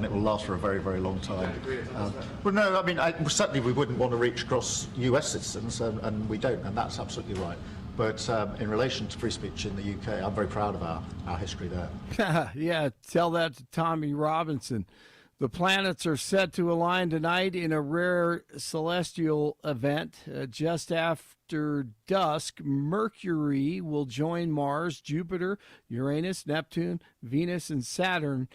it will last for a very, very long time. Well, no, I mean, certainly we wouldn't want to reach across US citizens, and we don't, and that's absolutely right. But in relation to free speech in the UK, I'm very proud of our history there. Yeah, tell that to Tommy Robinson. The planets are set to align tonight in a rare celestial event. Just after dusk, Mercury will join Mars, Jupiter, Uranus, Neptune, Venus, and Saturn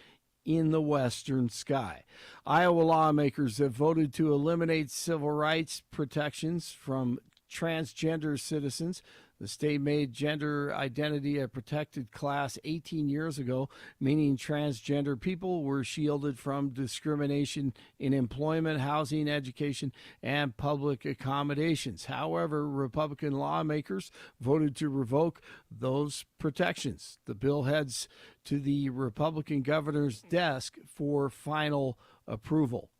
in the western sky. Iowa lawmakers have voted to eliminate civil rights protections from transgender citizens. The state made gender identity a protected class 18 years ago, meaning transgender people were shielded from discrimination in employment, housing, education, and public accommodations. However, Republican lawmakers voted to revoke those protections. The bill heads to the Republican governor's desk for final approval.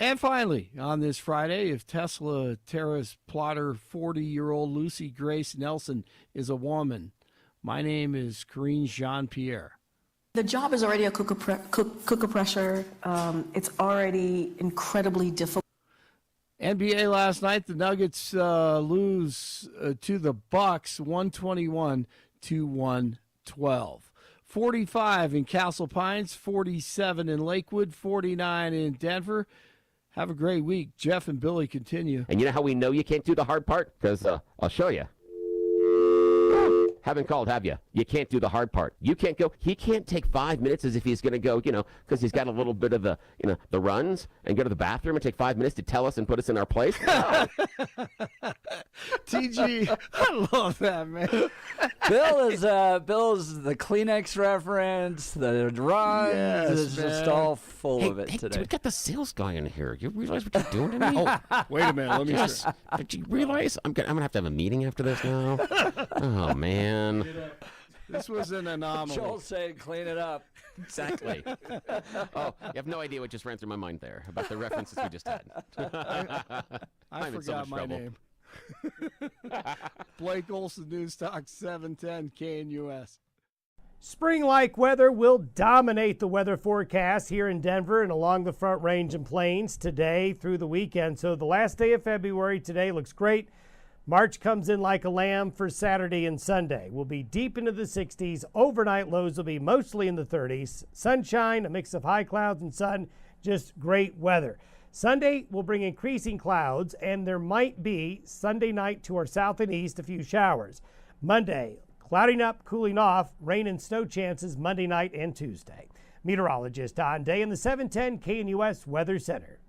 And finally, on this Friday, if Tesla terrorist plotter 40-year-old Lucy Grace Nelson is a woman, my name is Karine Jean-Pierre. The job is already a cooker pressure. It's already incredibly difficult. NBA last night, the Nuggets lose to the Bucks 121 to 112. 45 in Castle Pines, 47 in Lakewood, 49 in Denver. Have a great week. Jeff and Billy continue. And you know how we know you can't do the hard part? Because I'll show you. Haven't called, have you? You can't do the hard part. You can't go. He can't take 5 minutes as if he's going to go, because he's got a little bit of the, the runs and go to the bathroom and take 5 minutes to tell us and put us in our place. No. TG, I love that, man. Bill's the Kleenex reference, the runs. Yes, it's just man. all full of it Hey, today. we got the sales guy in here. You realize what you're doing to me? Wait a minute. Let me Yes. Did you realize I'm gonna have to have a meeting after this now? Oh man. This was an anomaly. Joel saying, clean it up. Exactly. Oh, you have no idea what just ran through my mind there about the references we just had. I I'm in so forgot much my trouble. name. Blake Olson, News Talk 710 KNUS. Spring-like weather will dominate the weather forecast here in Denver and along the Front Range and Plains today through the weekend. So the last day of February today looks great. March comes in like a lamb for Saturday and Sunday. We'll be deep into the 60s. Overnight lows will be mostly in the 30s. Sunshine, a mix of high clouds and sun, just great weather. Sunday will bring increasing clouds, and there might be Sunday night to our south and east a few showers. Monday, clouding up, cooling off, rain and snow chances Monday night and Tuesday. Meteorologist Don Day in the 710 KNUS Weather Center.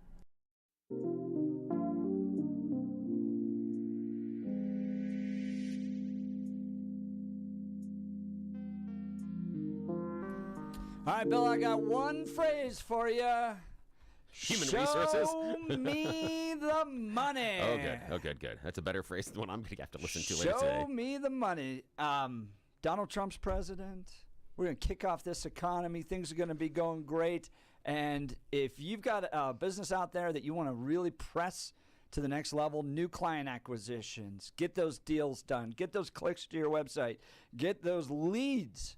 All right, Bill, I got one phrase for you. Human resources. Show me the money. Oh, good. That's a better phrase than the one I'm going to have to listen to later Show today. me the money. Donald Trump's president. We're going to kick off this economy. Things are going to be going great. And if you've got a business out there that you want to really press to the next level, new client acquisitions, get those deals done, get those clicks to your website, get those leads.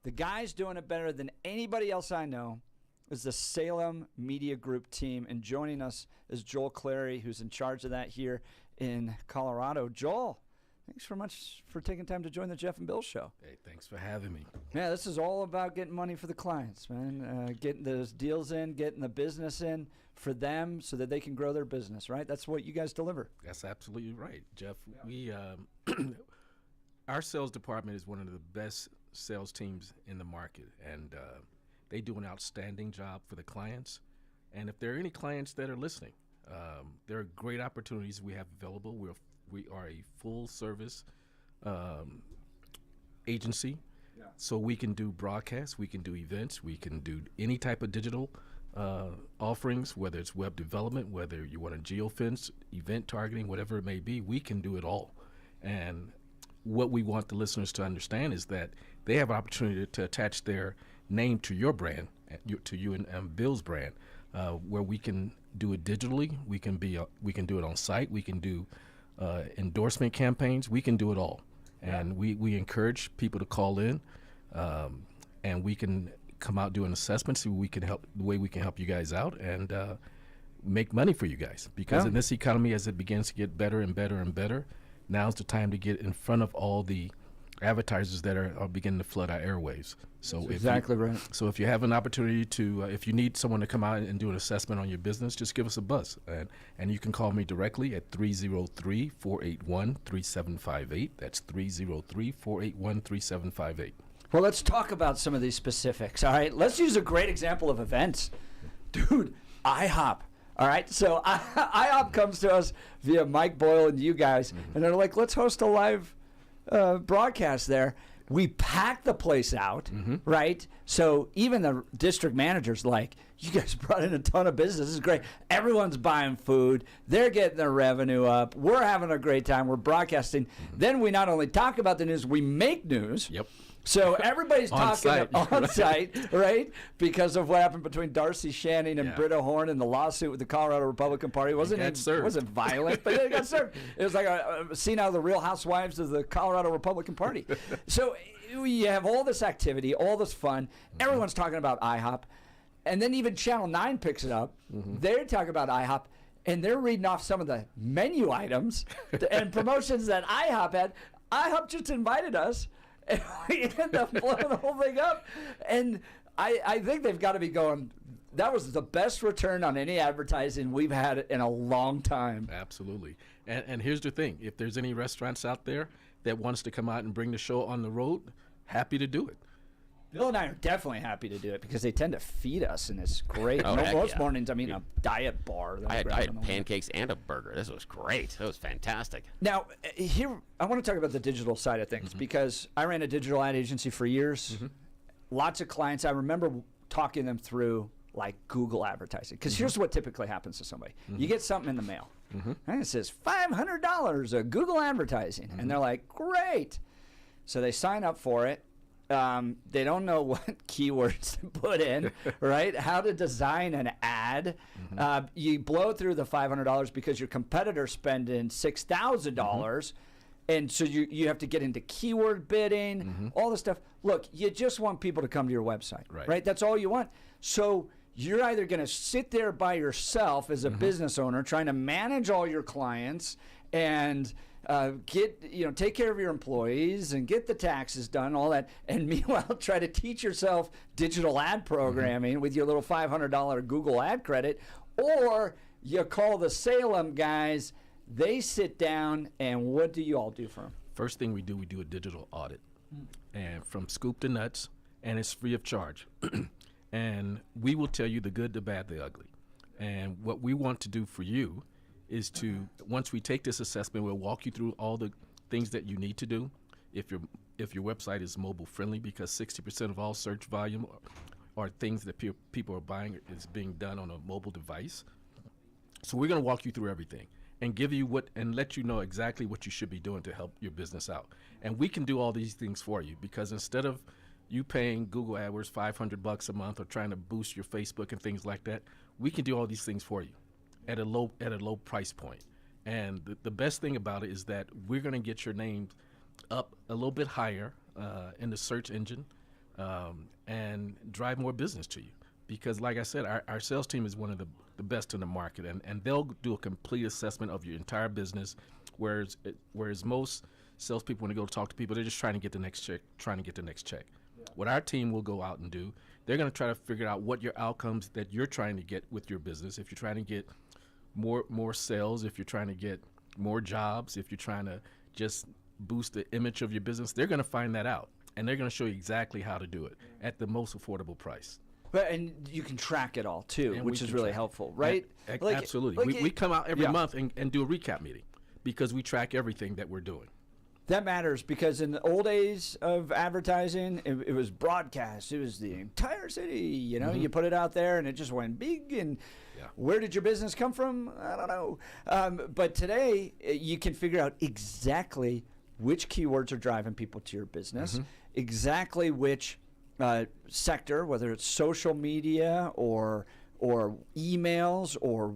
The guy's doing it better than anybody else I know is the Salem Media Group team. And joining us is Joel Clary, who's in charge of that here in Colorado. Joel, thanks very much for taking time to join the Jeff and Bill Show. Hey, thanks for having me. Yeah, this is all about getting money for the clients, man. Getting those deals in, getting the business in for them so that they can grow their business, right? That's what you guys deliver. That's absolutely right, Jeff. We our sales department is one of the best sales teams in the market, and they do an outstanding job for the clients. And if there are any clients that are listening, there are great opportunities we have available. We are a full service agency, so we can do broadcasts, we can do events, we can do any type of digital offerings, whether it's web development, whether you want to geofence, event targeting, whatever it may be, we can do it all. And what we want the listeners to understand is that they have an opportunity to attach their name to your brand, to you and Bill's brand, where we can do it digitally. We can do it on site. We can do endorsement campaigns. We can do it all. And we encourage people to call in, and we can come out, do an assessment, see the way we can help you guys out, and make money for you guys. Because in this economy, as it begins to get better and better and better, now's the time to get in front of all the advertisers that are beginning to flood our airwaves. So exactly right. So if you have an opportunity to, if you need someone to come out and do an assessment on your business, just give us a buzz. And you can call me directly at 303-481-3758. That's 303-481-3758. Well, let's talk about some of these specifics. All right, let's use a great example of events. Dude, IHOP. All right, so IHOP comes to us via Mike Boyle and you guys, and they're like, let's host a live broadcast there. We pack the place out, right? So even the district manager's like, you guys brought in a ton of business. This is great. Everyone's buying food. They're getting their revenue up. We're having a great time. We're broadcasting. Then we not only talk about the news, we make news. Yep. So everybody's talking on site, right? Because of what happened between Darcy Shannon and Britta Horn in the lawsuit with the Colorado Republican Party. It wasn't violent, but it got served. It was like a scene out of the Real Housewives of the Colorado Republican Party. So you have all this activity, all this fun. Everyone's talking about IHOP. And then even Channel 9 picks it up. They're talking about IHOP. And they're reading off some of the menu items and promotions that IHOP had. IHOP just invited us. And we end up blowing the whole thing up. And I think they've got to be going, that was the best return on any advertising we've had in a long time. Absolutely. And here's the thing. If there's any restaurants out there that wants to come out and bring the show on the road, happy to do it. Bill and I are definitely happy to do it because they tend to feed us, and it's great. Most mornings, I mean, a diet bar. I had pancakes and a burger. This was great. That was fantastic. Now, here, I want to talk about the digital side of things because I ran a digital ad agency for years. Lots of clients. I remember talking them through, like, Google advertising. Because here's what typically happens to somebody. You get something in the mail, and it says $500 of Google advertising. And they're like, great. So they sign up for it. They don't know what keywords to put in, right? How to design an ad. You blow through the $500 because your competitor's spending $6,000. And so you have to get into keyword bidding, all this stuff. Look, you just want people to come to your website, right? That's all you want. So you're either going to sit there by yourself as a business owner trying to manage all your clients and take care of your employees and get the taxes done, all that, and meanwhile try to teach yourself digital ad programming with your little $500 Google ad credit, or you call the Salem guys. They sit down, and what do you all do for them? First thing we do a digital audit, and from scoop to nuts, and it's free of charge. And we will tell you the good, the bad, the ugly. And what we want to do for you is to, once we take this assessment, we'll walk you through all the things that you need to do. If your website is mobile friendly, because 60% of all search volume are things that people are buying is being done on a mobile device. So we're going to walk you through everything and give you and let you know exactly what you should be doing to help your business out. And we can do all these things for you, because instead of you paying Google AdWords $500 a month or trying to boost your Facebook and things like that, we can do all these things for you at a low price point. And the best thing about it is that we're going to get your name up a little bit higher in the search engine and drive more business to you. Because like I said, our sales team is one of the best in the market, and they'll do a complete assessment of your entire business, whereas most salespeople, when they go to talk to people, they're just trying to get the next check. What our team will go out and do, they're going to try to figure out what your outcomes that you're trying to get with your business. If you're trying to get more sales, if you're trying to get more jobs, if you're trying to just boost the image of your business, they're going to find that out, and they're going to show you exactly how to do it at the most affordable price. But and you can track it all too, which is really helpful, right? Absolutely. We come out every month and do a recap meeting because we track everything that we're doing. That matters, because in the old days of advertising, it was broadcast. It was the entire city. You put it out there, and it just went big. And where did your business come from? I don't know. But today, you can figure out exactly which keywords are driving people to your business, exactly which sector, whether it's social media or emails or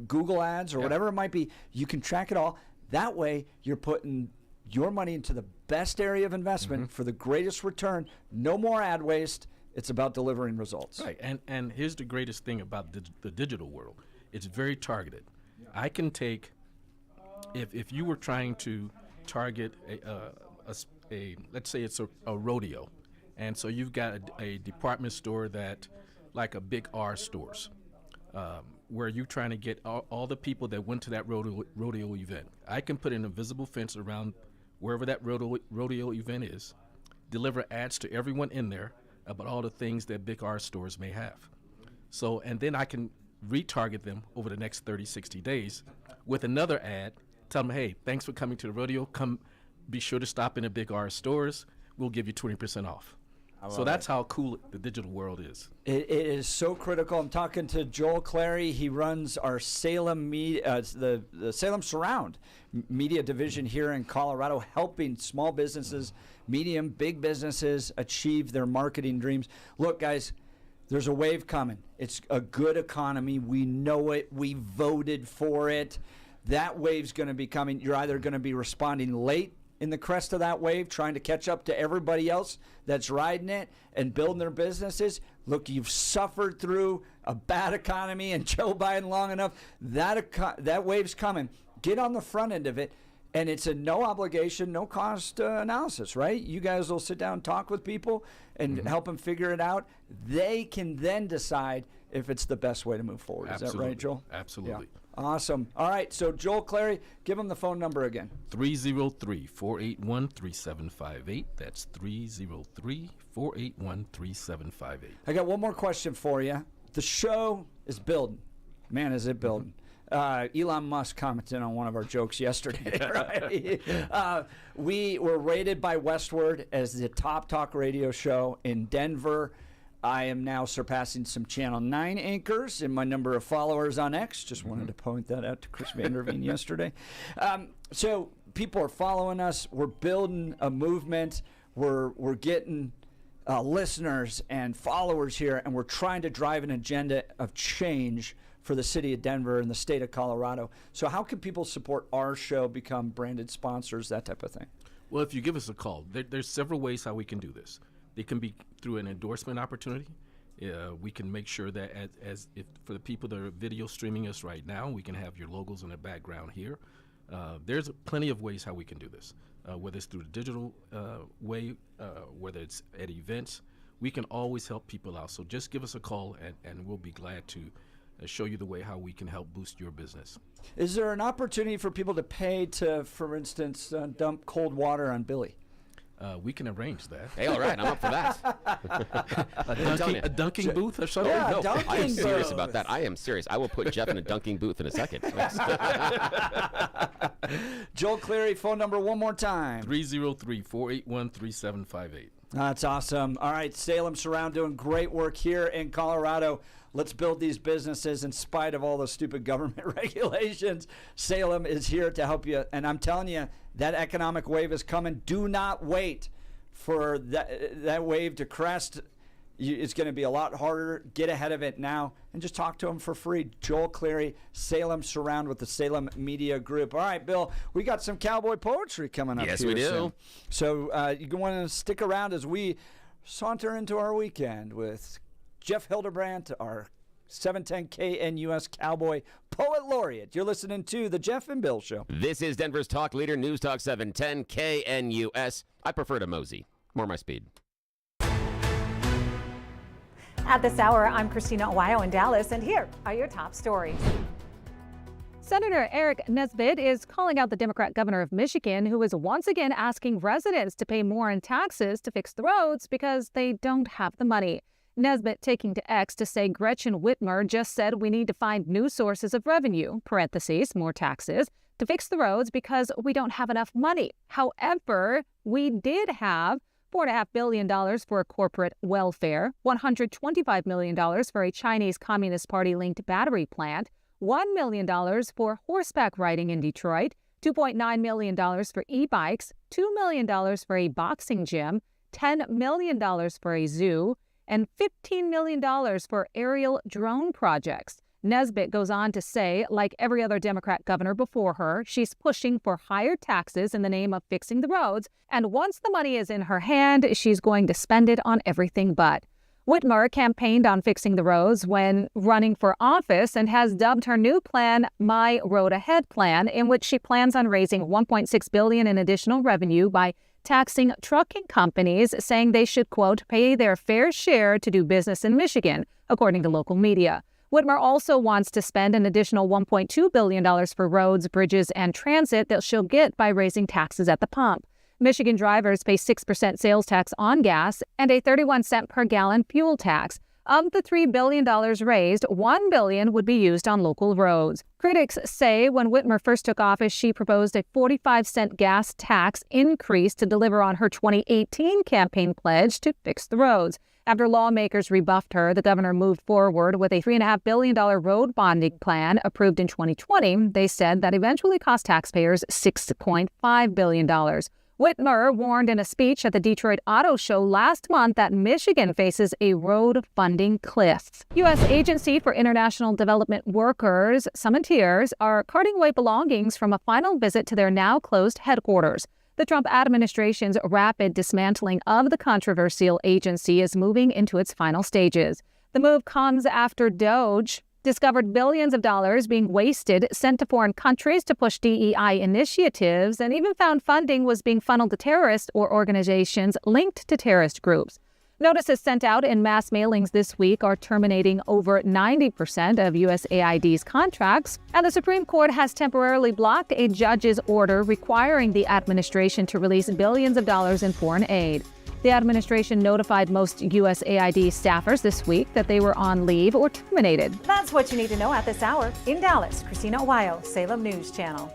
Google ads or whatever it might be. You can track it all. That way, you're putting your money into the best area of investment for the greatest return. No more ad waste. It's about delivering results. Right, and here's the greatest thing about the digital world. It's very targeted. I can take, if you were trying to target a let's say it's a rodeo, and so you've got a department store that, like a big R stores, where you're trying to get all the people that went to that rodeo event. I can put an invisible fence around wherever that rodeo event is, deliver ads to everyone in there about all the things that big R stores may have. So, and then I can retarget them over the next 30, 60 days with another ad, tell them, hey, thanks for coming to the rodeo. Come, be sure to stop in the big R stores. We'll give you 20% off. So that's how cool the digital world is. It is so critical. I'm talking to Joel Clary. He runs our Salem the Salem Surround media division here in Colorado, helping small businesses, medium, big businesses achieve their marketing dreams. Look, guys, there's a wave coming. It's a good economy. We know it. We voted for it. That wave's going to be coming. You're either going to be responding late in the crest of that wave, trying to catch up to everybody else that's riding it and building their businesses. Look, you've suffered through a bad economy and Joe Biden long enough. That wave's coming. Get on the front end of it, and it's a no obligation, no cost analysis, right? You guys will sit down and talk with people and help them figure it out. They can then decide if it's the best way to move forward. Absolutely. Is that right, Joel? Absolutely. Yeah. Awesome. All right, so Joel Clary, give him the phone number again. 303-481-3758. That's 303-481-3758. I got one more question for you. The show is building. Man, is it building. Elon Musk commented on one of our jokes yesterday. Right? We were rated by Westward as the top talk radio show in Denver. I am now surpassing some Channel 9 anchors in my number of followers on X. Just wanted to point that out to Chris Vanderveen yesterday. So people are following us. We're building a movement. We're getting listeners and followers here, and we're trying to drive an agenda of change for the city of Denver and the state of Colorado. So how can people support our show, become branded sponsors, that type of thing? Well, if you give us a call, there's several ways how we can do this. They can be through an endorsement opportunity. We can make sure that if for the people that are video streaming us right now, we can have your logos in the background here. There's plenty of ways how we can do this, whether it's through the digital way, whether it's at events. We can always help people out. So just give us a call, and we'll be glad to show you the way how we can help boost your business. Is there an opportunity for people to pay to, for instance, dump cold water on Billy? We can arrange that. Hey, all right, I'm up for that. A dunking booth or something? Yeah, no, dunking I am serious booth. about that. I am serious. I will put Jeff in a dunking booth in a second. Joel Clary, phone number one more time. 303-481-3758. That's awesome. All right, Salem Surround doing great work here in Colorado. Let's build these businesses in spite of all the stupid government regulations. Salem is here to help you. And I'm telling you, that economic wave is coming. Do not wait for that wave to crest. It's going to be a lot harder. Get ahead of it now and just talk to him for free. Joel Clary, Salem Surround with the Salem Media Group. All right, Bill, we got some cowboy poetry coming up. Yes, here we do. soon. So you want to stick around as we saunter into our weekend with Jeff Hildebrandt, our 710 KNUS Cowboy Poet Laureate. You're listening to The Jeff and Bill Show. This is Denver's talk leader, News Talk 710 KNUS. I prefer to mosey. More my speed. At this hour, I'm Christina Owayo in Dallas, and here are your top stories. Senator Eric Nesbitt is calling out the Democrat governor of Michigan, who is once again asking residents to pay more in taxes to fix the roads because they don't have the money. Nesbitt taking to X to say Gretchen Whitmer just said we need to find new sources of revenue, parentheses, more taxes, to fix the roads because we don't have enough money. However, we did have $4.5 billion for corporate welfare, $125 million for a Chinese Communist Party-linked battery plant, $1 million for horseback riding in Detroit, $2.9 million for e-bikes, $2 million for a boxing gym, $10 million for a zoo, and $15 million for aerial drone projects. Nesbitt goes on to say, like every other Democrat governor before her, she's pushing for higher taxes in the name of fixing the roads. And once the money is in her hand, she's going to spend it on everything but. Whitmer campaigned on fixing the roads when running for office and has dubbed her new plan My Road Ahead plan, in which she plans on raising $1.6 billion in additional revenue by taxing trucking companies, saying they should, quote, pay their fair share to do business in Michigan, according to local media. Whitmer also wants to spend an additional $1.2 billion for roads, bridges, and transit that she'll get by raising taxes at the pump. Michigan drivers pay 6% sales tax on gas and a 31-cent per gallon fuel tax. Of the $3 billion raised, $1 billion would be used on local roads. Critics say when Whitmer first took office, she proposed a 45-cent gas tax increase to deliver on her 2018 campaign pledge to fix the roads. After lawmakers rebuffed her, the governor moved forward with a $3.5 billion road bonding plan approved in 2020. They said that eventually cost taxpayers $6.5 billion. Whitmer warned in a speech at the Detroit Auto Show last month that Michigan faces a road funding cliff. U.S. Agency for International Development Workers, Summonteers, are carting away belongings from a final visit to their now closed headquarters. The Trump administration's rapid dismantling of the controversial agency is moving into its final stages. The move comes after DOGE discovered billions of dollars being wasted, sent to foreign countries to push DEI initiatives, and even found funding was being funneled to terrorists or organizations linked to terrorist groups. Notices sent out in mass mailings this week are terminating over 90% of USAID's contracts, and the Supreme Court has temporarily blocked a judge's order requiring the administration to release billions of dollars in foreign aid. The administration notified most USAID staffers this week that they were on leave or terminated. That's what you need to know at this hour. In Dallas, Christina Ohio, Salem News Channel.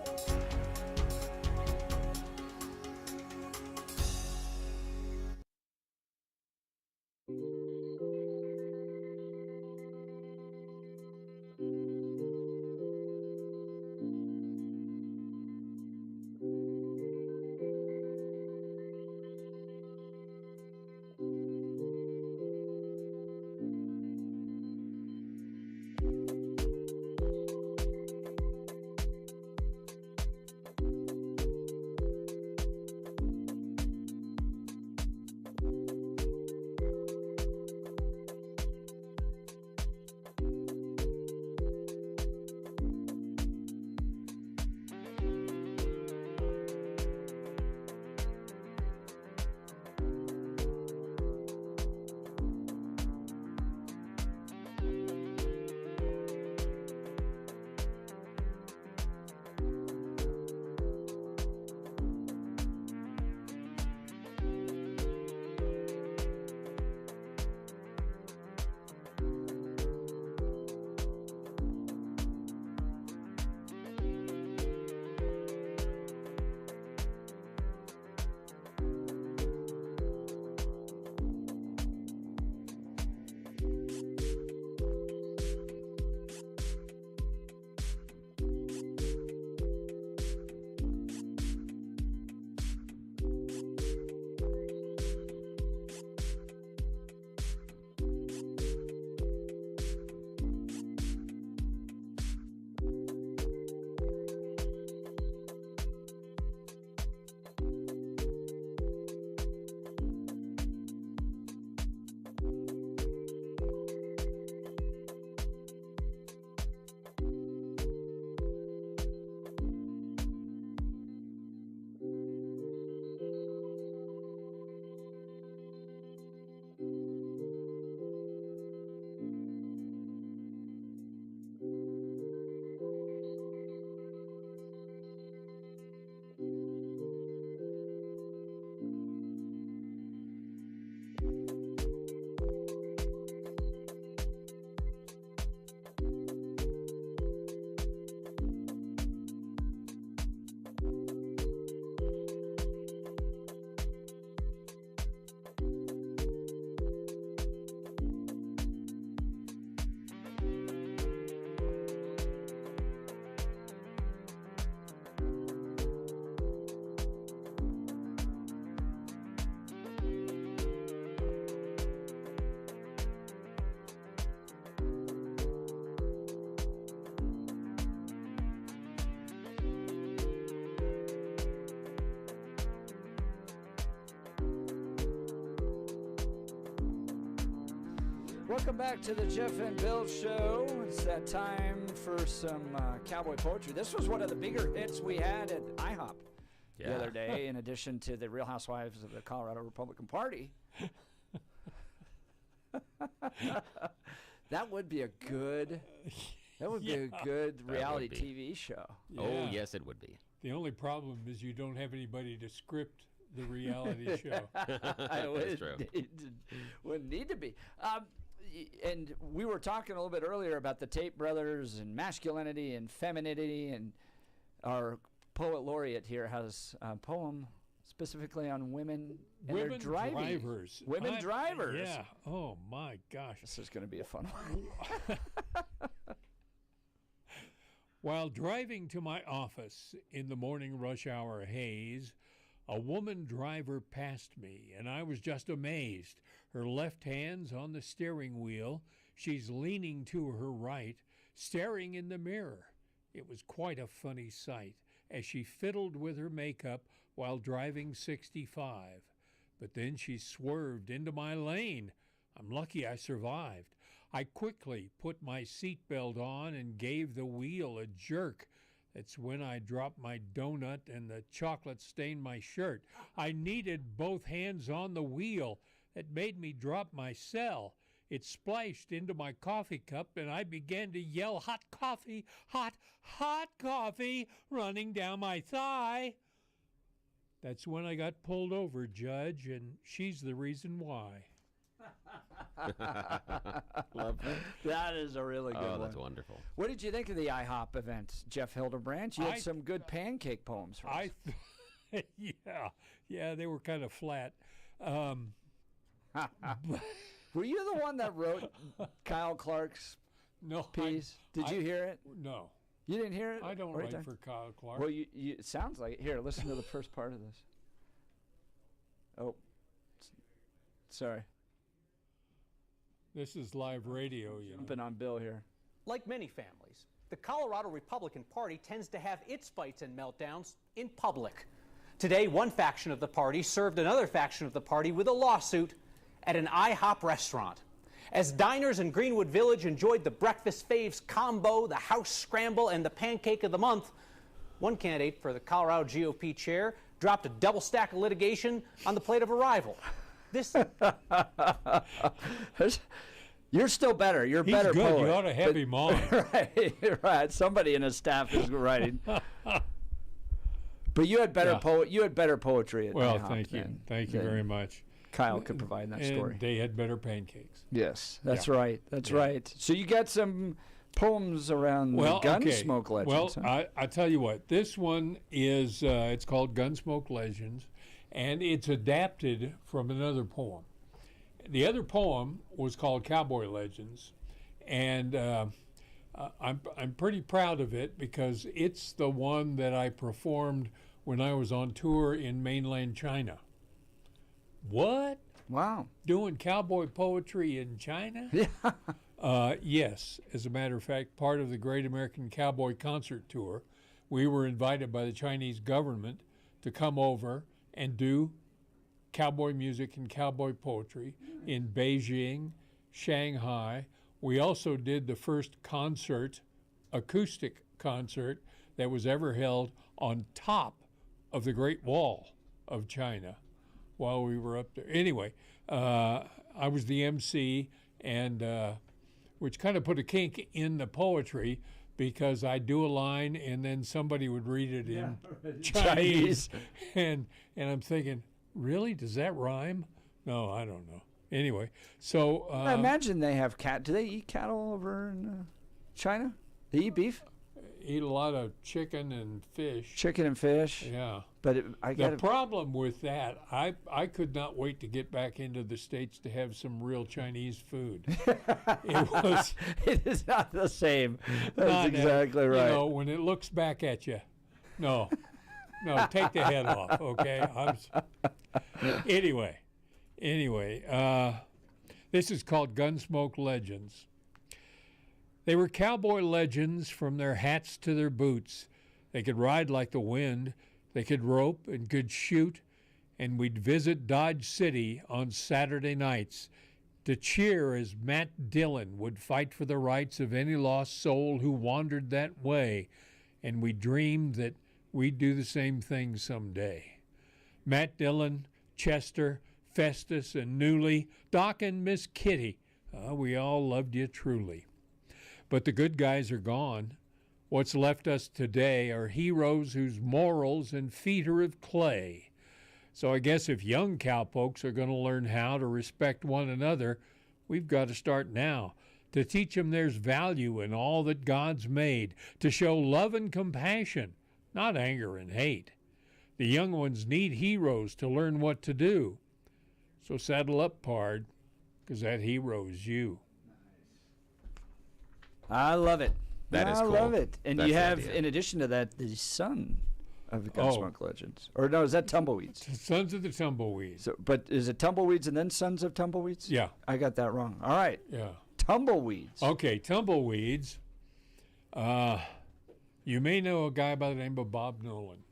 Welcome back to the Jeff and Bill Show. It's that time for some cowboy poetry. This was one of the bigger hits we had at IHOP the other day, in addition to the Real Housewives of the Colorado Republican Party. That would be a good reality TV show. Yeah. Oh, yes, it would be. The only problem is you don't have anybody to script the reality show. That's true. Wouldn't need to be. And we were talking a little bit earlier about the Tate brothers and masculinity and femininity, and our poet laureate here has a poem specifically on women and their driving. Drivers. Women drivers. Yeah. Oh, my gosh. This is going to be a fun one. While driving to my office in the morning rush hour haze, a woman driver passed me, and I was just amazed. Her left hand's on the steering wheel. She's leaning to her right, staring in the mirror. It was quite a funny sight as she fiddled with her makeup while driving 65. But then she swerved into my lane. I'm lucky I survived. I quickly put my seatbelt on and gave the wheel a jerk. That's when I dropped my donut and the chocolate stained my shirt. I needed both hands on the wheel. It made me drop my cell. It splashed into my coffee cup, and I began to yell, "Hot coffee, hot, hot coffee," running down my thigh. That's when I got pulled over, Judge, and she's the reason why. Love that. That is a really good one. Oh, that's wonderful. What did you think of the IHOP event, Jeff Hildebrandt? You had some good pancake poems for us. Yeah, they were kind of flat. Were you the one that wrote Kyle Clark's piece? Did you hear it? No. You didn't hear it? I don't write for Kyle Clark. Well, it sounds like it. Here, listen to the first part of this. Oh, sorry. This is live radio, you know. Jumping on Bill here. Like many families, the Colorado Republican Party tends to have its fights and meltdowns in public. Today, one faction of the party served another faction of the party with a lawsuit at an IHOP restaurant. As diners in Greenwood Village enjoyed the breakfast faves combo, the house scramble, and the pancake of the month, one candidate for the Colorado GOP chair dropped a double stack of litigation on the plate of a rival. This You're still better. You're He's better good. poet. You ought to have him on. Right. Somebody in his staff is writing. But you had better You had better poetry. At well, IHOP thank you. Thank you very much. Kyle could provide that story. And they had better pancakes. Yes, that's right. That's right. So you got some poems around Gunsmoke Legends. Well, I tell you what. This one is, it's called Gunsmoke Legends, and it's adapted from another poem. The other poem was called Cowboy Legends, and I'm pretty proud of it because it's the one that I performed when I was on tour in mainland China. What? Wow. Doing cowboy poetry in China? Yeah. Yes. As a matter of fact, part of the Great American Cowboy Concert Tour, we were invited by the Chinese government to come over and do cowboy music and cowboy poetry in Beijing, Shanghai. We also did the first acoustic concert that was ever held on top of the Great Wall of China while we were up there. Anyway, I was the MC, and which kind of put a kink in the poetry because I do a line and then somebody would read it in Chinese. And I'm thinking, really? Does that rhyme? No, I don't know. Anyway, so I imagine they have do they eat cattle over in China? They eat beef? Eat a lot of chicken and fish. Chicken and fish? Yeah. But the problem with that, I could not wait to get back into the States to have some real Chinese food. It is not the same. That's exactly right. You know, when it looks back at you, no, take the head off, okay? Anyway, this is called Gunsmoke Legends. They were cowboy legends from their hats to their boots. They could ride like the wind. They could rope and could shoot. And we'd visit Dodge City on Saturday nights to cheer as Matt Dillon would fight for the rights of any lost soul who wandered that way, and we dreamed that we'd do the same thing someday. Matt Dillon, Chester, Festus, and Newly, Doc and Miss Kitty, we all loved you truly. But the good guys are gone. What's left us today are heroes whose morals and feet are of clay. So I guess if young cowpokes are going to learn how to respect one another, we've got to start now, to teach them there's value in all that God's made, to show love and compassion, not anger and hate. The young ones need heroes to learn what to do. So saddle up, pard, 'cause that hero's you. I love it. That is cool. I love it. And That's you the have, idea. in addition to that, the son of the Gunsmoke Legends. Or no, is that Tumbleweeds? Sons of the Tumbleweeds. So, but is it Tumbleweeds and then Sons of Tumbleweeds? Yeah. I got that wrong. All right. Yeah. Tumbleweeds. Okay, Tumbleweeds. You may know a guy by the name of Bob Nolan.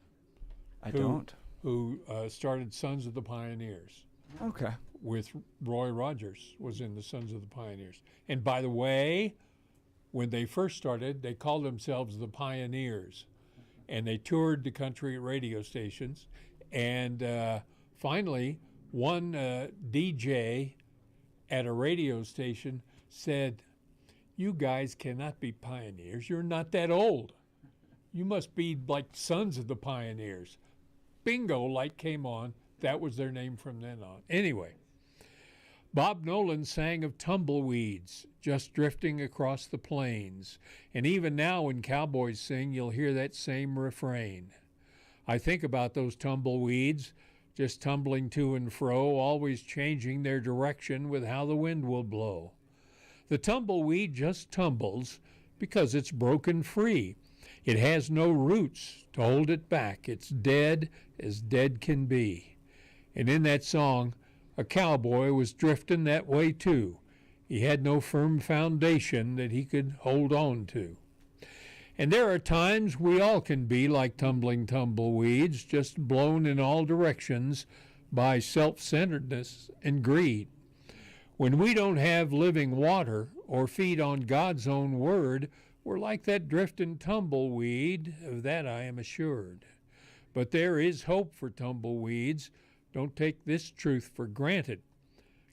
I don't. Who started Sons of the Pioneers. Okay. With Roy Rogers was in the Sons of the Pioneers. And by the way, when they first started, they called themselves the Pioneers. And they toured the country radio stations. And finally, one DJ at a radio station said, "You guys cannot be pioneers. You're not that old. You must be like Sons of the Pioneers." Bingo, light came on. That was their name from then on. Anyway, Bob Nolan sang of tumbleweeds just drifting across the plains. And even now when cowboys sing, you'll hear that same refrain. I think about those tumbleweeds just tumbling to and fro, always changing their direction with how the wind will blow. The tumbleweed just tumbles because it's broken free. It has no roots to hold it back. It's dead as dead can be. And in that song, a cowboy was drifting that way too. He had no firm foundation that he could hold on to. And there are times we all can be like tumbling tumbleweeds, just blown in all directions by self-centeredness and greed. When we don't have living water or feed on God's own word, we're like that drifting tumbleweed, of that I am assured. But there is hope for tumbleweeds. Don't take this truth for granted.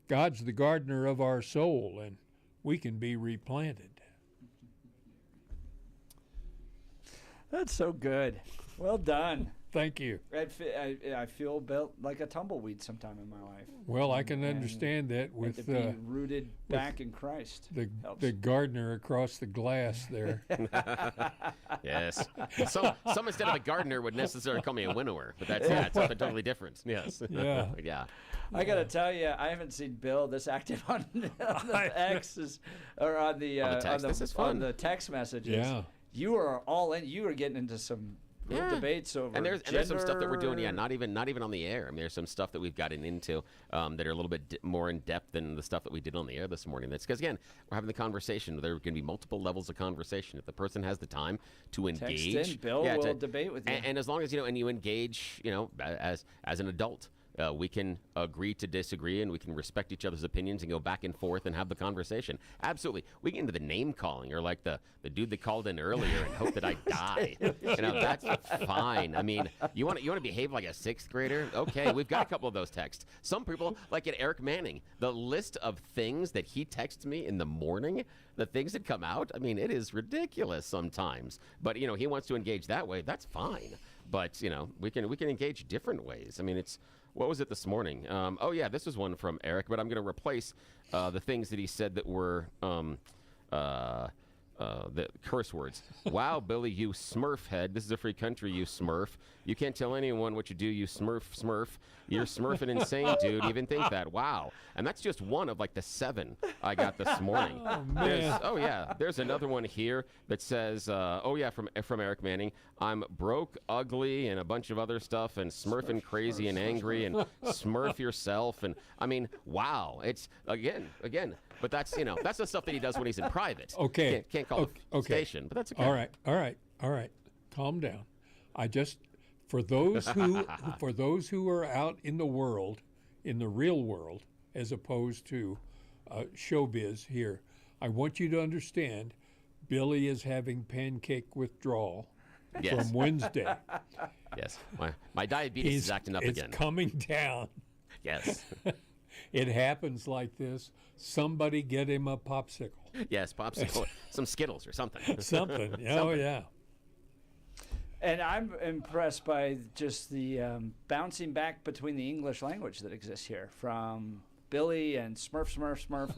God's the gardener of our soul, and we can be replanted. That's so good. Well done. Thank you. I feel built like a tumbleweed sometime in my life. Well, I can understand that with to be rooted back in Christ. The gardener across the glass there. Yes. Some instead of a gardener would necessarily call me a winnower, but that's something totally different. Yes. Yeah. Yeah. I got to tell you, I haven't seen Bill this active on the X's or on the text. This is fun. on the text messages. Yeah. You are all in. You are getting into some real debates over and there's some stuff that we're doing, not even on the air. I mean, there's some stuff that we've gotten into that are a little bit more in depth than the stuff that we did on the air this morning. That's because, again, we're having the conversation. There are going to be multiple levels of conversation. If the person has the time to engage, text in, Bill will debate with you. And as long as and you engage, as an adult. We can agree to disagree, and we can respect each other's opinions and go back and forth and have the conversation. Absolutely. We get into the name calling, or like the dude that called in earlier and hoped that I die. That's fine. I mean, you want to behave like a sixth grader? Okay, we've got a couple of those texts. Some people, like at Eric Manning, the list of things that he texts me in the morning, the things that come out, I mean, it is ridiculous sometimes. But, he wants to engage that way. That's fine. But, we can engage different ways. I mean, it's... What was it this morning? This was one from Eric, but I'm going to replace the things that he said that were the curse words. Wow, Billy, you smurf head. This is a free country, you smurf. You can't tell anyone what you do, you smurf. You're smurfing insane, dude. Even think that. Wow. And that's just one of like the 7 I got this morning. Oh, man. There's another one here that says, from Eric Manning, I'm broke, ugly, and a bunch of other stuff, and smurfing crazy and angry, and smurf yourself. And I mean, wow. It's, again. But that's, that's the stuff that he does when he's in private. Okay. Can't call the station, but that's okay. All right. Calm down. For those who are out in the world, in the real world, as opposed to showbiz here. I want you to understand, Billy is having pancake withdrawal from Wednesday. Yes, my diabetes is acting up again. It's coming down. Yes. It happens like this. Somebody get him a popsicle. Yes, popsicle, some Skittles or something. Something. Oh, yeah. And I'm impressed by just the bouncing back between the English language that exists here, from Billy and Smurf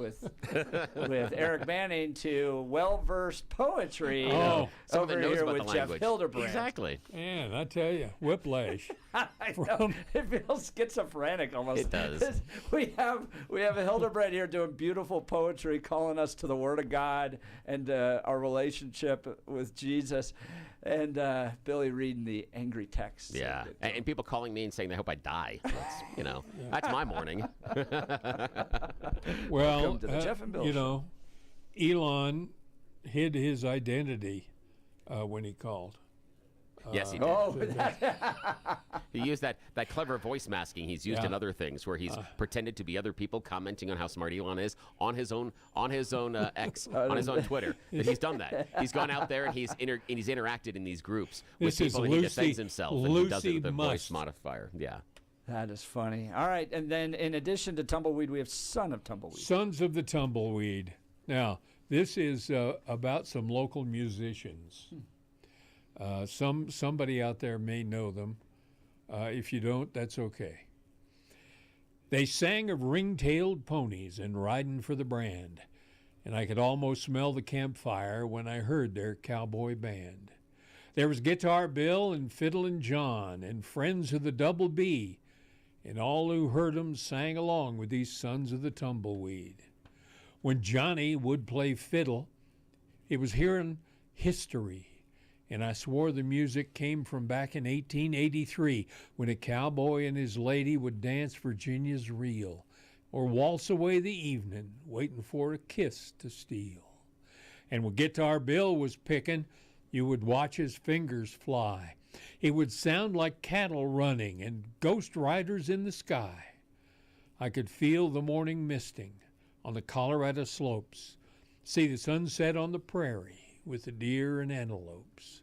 with Eric Manning to well-versed poetry over here with Jeff Hildebrand. Exactly. Man, I tell you, whiplash. I know. It feels schizophrenic almost. It does. We have Hildebrand here doing beautiful poetry, calling us to the Word of God and our relationship with Jesus, and Billy reading the angry text. Yeah, and people calling me and saying they hope I die. That's, that's my morning. Well, Welcome to the Jeff and Bill show. Elon hid his identity when he called. Yes, he did. He used that clever voice masking he's used in other things, where he's pretended to be other people commenting on how smart Elon is on his own X, on his own Twitter. That he's done that. He's gone out there and he's interacted in these groups with people, and he defends himself, and he does it with a voice modifier. Yeah. That is funny. All right, and then in addition to Tumbleweed, we have Son of Tumbleweed. Sons of the Tumbleweed. Now, this is about some local musicians. Somebody out there may know them. If you don't, that's okay. They sang of ring-tailed ponies and riding for the brand, and I could almost smell the campfire when I heard their cowboy band. There was Guitar Bill and Fiddlin' John and friends of the Double B, and all who heard 'em sang along with these sons of the tumbleweed. When Johnny would play fiddle, it was hearing history, and I swore the music came from back in 1883, when a cowboy and his lady would dance Virginia's reel, or waltz away the evening, waiting for a kiss to steal. And when Guitar Bill was picking, you would watch his fingers fly. It would sound like cattle running and ghost riders in the sky. I could feel the morning misting on the Colorado slopes, see the sunset on the prairie with the deer and antelopes.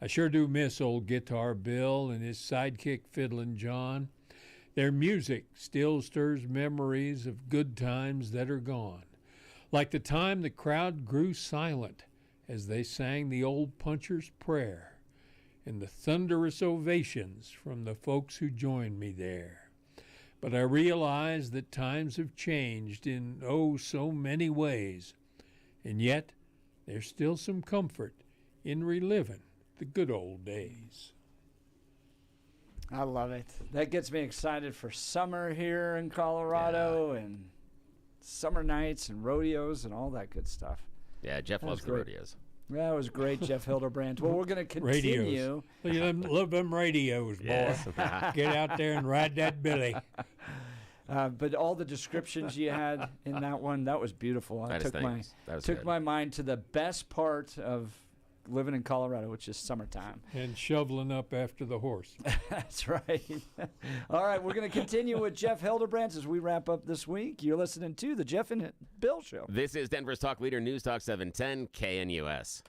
I sure do miss old Guitar Bill and his sidekick Fiddlin' John. Their music still stirs memories of good times that are gone, like the time the crowd grew silent as they sang the old puncher's prayer, and the thunderous ovations from the folks who joined me there. But I realize that times have changed in, so many ways, and yet there's still some comfort in reliving the good old days. I love it. That gets me excited for summer here in Colorado, and summer nights and rodeos and all that good stuff. Yeah, Jeff loves the rodeos. That was great, Jeff Hildebrand. Well, we're going to continue. Radios. Love them radios, boy. Yes. Get out there and ride that Billy. But all the descriptions you had in that one, that was beautiful. I took my mind to the best part of living in Colorado, which is summertime. And shoveling up after the horse. That's right. All right, we're going to continue with Jeff Hildebrand as we wrap up this week. You're listening to the Jeff and Bill Show. This is Denver's Talk Leader, News Talk 710 KNUS.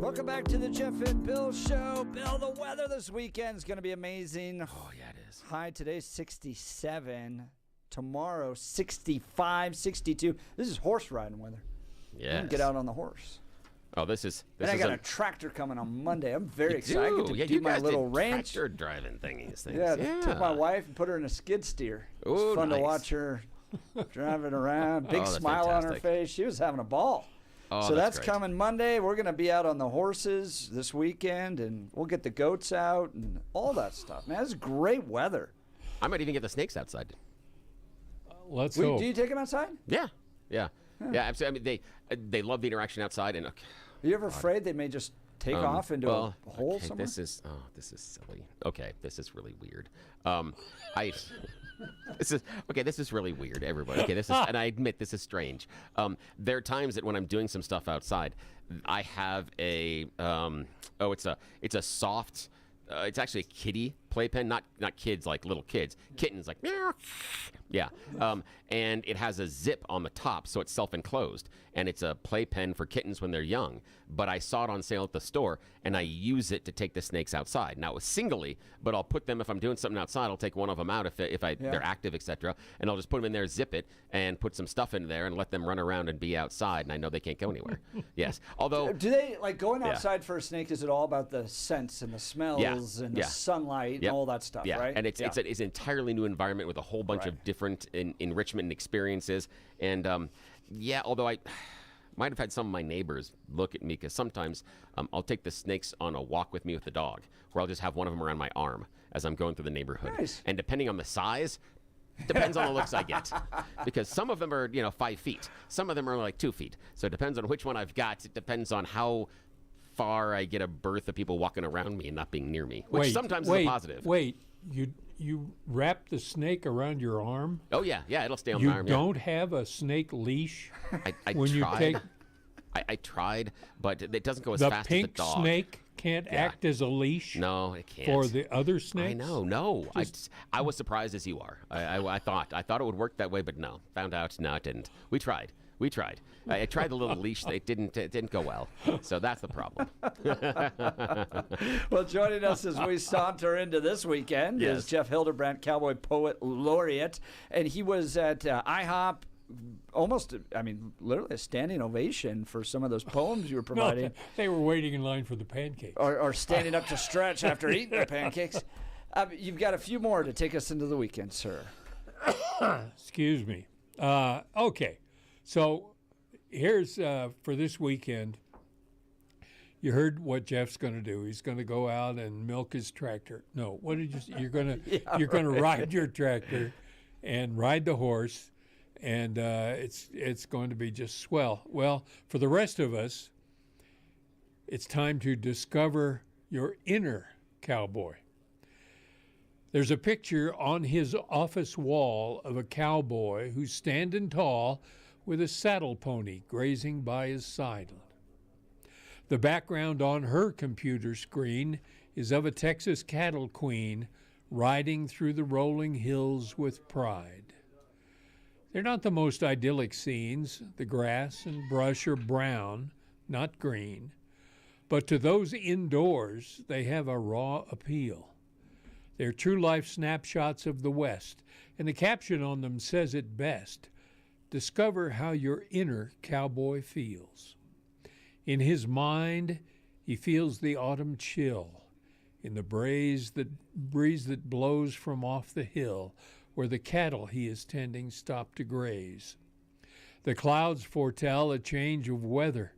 Welcome back to the Jeff and Bill Show. Bill, the weather this weekend is going to be amazing. Oh, yeah, it is. High today 67. Tomorrow 65, 62. This is horse riding weather. Yes. You can get out on the horse. Oh, this is. And I got a tractor coming on Monday. I'm very excited. I get to do you my guys little did ranch. tractor driving thingies. Yeah, took my wife and put her in a skid steer. It was fun to watch her driving around. Big smile on her face. She was having a ball. Oh, so that's great. coming Monday. We're going to be out on the horses this weekend, and we'll get the goats out and all that stuff. Man, this is great weather. I might even get the snakes outside. Let's go. Do you take them outside? Yeah. Absolutely. I mean, they love the interaction outside. And are you ever afraid they may just take off into a hole somewhere? This is silly. Okay, this is really weird. This is really weird, everybody. Okay, this is, and I admit this is strange. There are times that when I'm doing some stuff outside, I have a it's a soft. It's actually a kitty playpen, not kids like little kids. Kittens like meow. Yeah, and it has a zip on the top, so it's self-enclosed, and it's a playpen for kittens when they're young. But I saw it on sale at the store, and I use it to take the snakes outside. Now, it was singly, but I'll put them, if I'm doing something outside, I'll take one of them out if they're active, etc., and I'll just put them in there, zip it, and put some stuff in there, and let them run around and be outside, and I know they can't go anywhere. Yes, although... Do they, like, going outside for a snake, is it all about the scents and the smells and the sunlight and all that stuff, right? And it's an entirely new environment with a whole bunch of different enrichment and experiences. And although I might have had some of my neighbors look at me, because sometimes I'll take the snakes on a walk with me with the dog, where I'll just have one of them around my arm as I'm going through the neighborhood. Nice. And depending on the size, depends on the looks I get, because some of them are 5 feet, some of them are like 2 feet. So it depends on which one I've got. It depends on how far I get a berth of people walking around me and not being near me, which sometimes is a positive. Wait, you wrap the snake around your arm? Oh yeah, it'll stay on my arm. You don't have a snake leash? I when tried. I tried, but it doesn't go as fast as the dog. The pink snake can't act as a leash? No, it can't. For the other snakes? I know, no. I was surprised as you are. I thought it would work that way, but no. Found out, no, it didn't. We tried. I tried the little leash. It didn't go well. So that's the problem. Well, joining us as we saunter into this weekend is Jeff Hildebrandt, Cowboy Poet Laureate. And he was at IHOP, literally a standing ovation for some of those poems you were providing. No, they were waiting in line for the pancakes. Or standing up to stretch after eating the pancakes. You've got a few more to take us into the weekend, sir. Excuse me. Okay. So here's for this weekend. You heard what Jeff's going to do. He's going to go out and milk his tractor. No, what did you say? You're going to ride your tractor and ride the horse, and it's going to be just swell. Well, for the rest of us, it's time to discover your inner cowboy. There's a picture on his office wall of a cowboy who's standing tall with a saddle pony grazing by his side. The background on her computer screen is of a Texas cattle queen riding through the rolling hills with pride. They're not the most idyllic scenes. The grass and brush are brown, not green. But to those indoors, they have a raw appeal. They're true-life snapshots of the West, and the caption on them says it best. Discover how your inner cowboy feels. In his mind, he feels the autumn chill, in the breeze that blows from off the hill, where the cattle he is tending stop to graze. The clouds foretell a change of weather.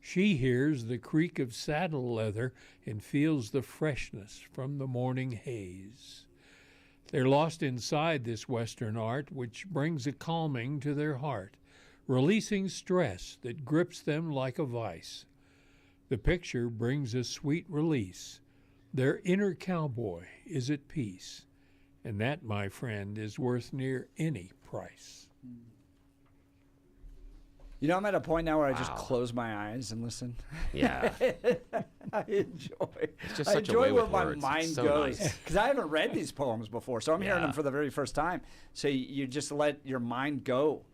She hears the creak of saddle leather and feels the freshness from the morning haze. They're lost inside this Western art, which brings a calming to their heart, releasing stress that grips them like a vice. The picture brings a sweet release. Their inner cowboy is at peace, and that, my friend, is worth near any price. You know, I'm at a point now where I just close my eyes and listen. Yeah. I enjoy. It's just such a way where with my words. mind so goes. nice. Because I haven't read these poems before, so I'm hearing them for the very first time. So you just let your mind go.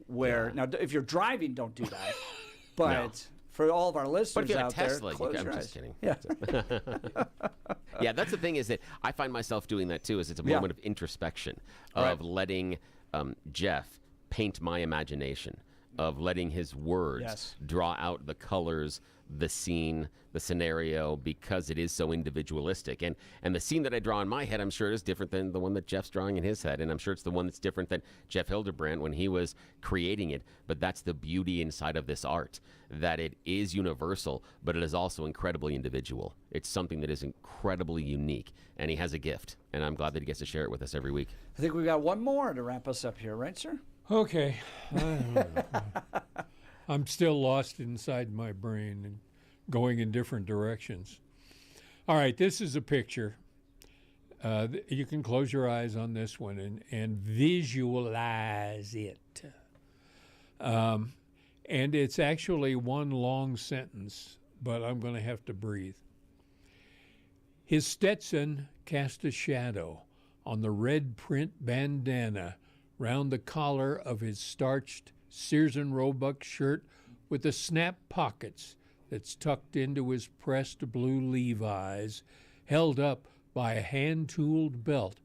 Where now, if you're driving, don't do that. But for all of our listeners But if you have out a Tesla, there, close I'm your just eyes. kidding. Yeah. Yeah, that's the thing is that I find myself doing that too. Is it's a Yeah. moment of introspection, of letting Jeff paint my imagination, of letting his words Yes. draw out the colors, the scene, the scenario, because it is so individualistic. And the scene that I draw in my head, I'm sure is different than the one that Jeff's drawing in his head. And I'm sure it's the one that's different than Jeff Hildebrandt when he was creating it. But that's the beauty inside of this art, that it is universal, but it is also incredibly individual. It's something that is incredibly unique. And he has a gift. And I'm glad that he gets to share it with us every week. I think we've got one more to wrap us up here, right, sir? Okay. I don't know. I'm still lost inside my brain and going in different directions. All right, this is a picture. You can close your eyes on this one and visualize it. And it's actually one long sentence, but I'm going to have to breathe. His Stetson cast a shadow on the red print bandana round the collar of his starched Sears and Roebuck shirt with the snap pockets that's tucked into his pressed blue Levi's, held up by a hand-tooled belt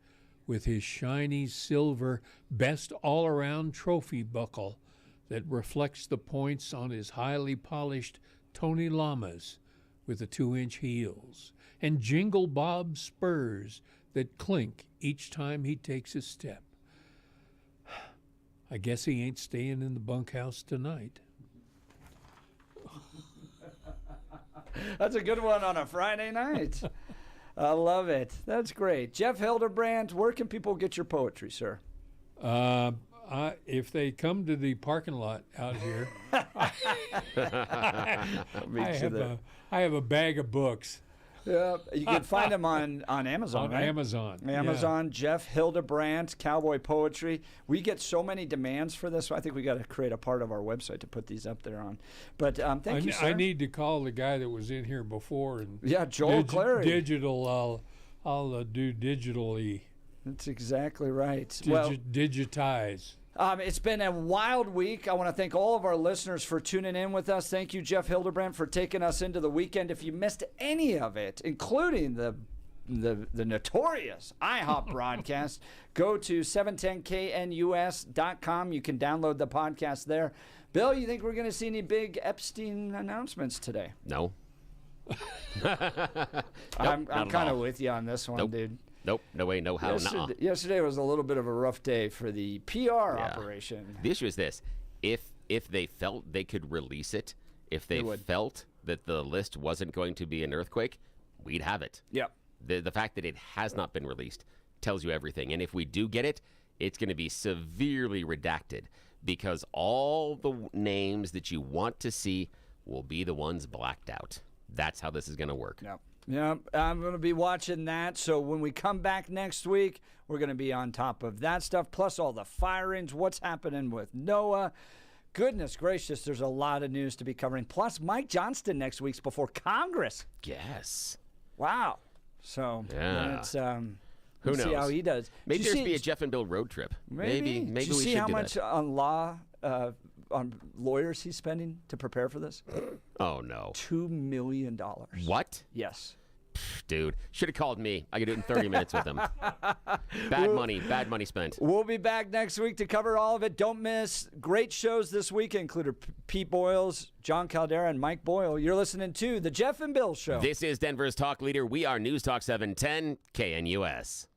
with his shiny silver best all-around trophy buckle that reflects the points on his highly polished Tony Lamas with the 2-inch heels, and Jingle Bob spurs that clink each time he takes a step. I guess he ain't staying in the bunkhouse tonight. That's a good one on a Friday night. I love it. That's great. Jeff Hildebrandt, where can people get your poetry, sir? If they come to the parking lot out here, I have a bag of books. Yeah, you can find them on Amazon, right? Amazon. Amazon, Jeff Hildebrandt, Cowboy Poetry. We get so many demands for this. So I think we got to create a part of our website to put these up there on. But thank you, sir. I need to call the guy that was in here before. And Joel Clary. Digital, I'll do digitally. That's exactly right. Digitize. It's been a wild week. I want to thank all of our listeners for tuning in with us. Thank you, Jeff Hildebrandt, for taking us into the weekend. If you missed any of it, including the notorious IHOP broadcast, go to 710knus.com. You can download the podcast there. Bill, you think we're going to see any big Epstein announcements today? No. I'm kind of with you on this one, dude. Nope, no way, no how, Yesterday was a little bit of a rough day for the PR operation. The issue is this. If they felt they could release it, if they felt that the list wasn't going to be an earthquake, we'd have it. Yep. The fact that it has not been released tells you everything. And if we do get it, it's going to be severely redacted because all the names that you want to see will be the ones blacked out. That's how this is going to work. Yep. Yeah, I'm going to be watching that. So when we come back next week, we're going to be on top of that stuff, plus all the firings, what's happening with Noah. Goodness gracious, there's a lot of news to be covering. Plus, Mike Johnston next week's before Congress. Yes. Wow. So it's who knows? See how he does. Maybe there's be a Jeff and Bill road trip. Maybe Did you we see should how do much that. on lawyers he's spending to prepare for this? Oh no. $2 million. What? Yes. Dude, should have called me. I could do it in 30 minutes with him. Bad money spent. We'll be back next week to cover all of it. Don't miss great shows this week, including Pete Boyles, John Caldera, and Mike Boyle. You're listening to The Jeff and Bill Show. This is Denver's talk leader. We are News Talk 710 KNUS.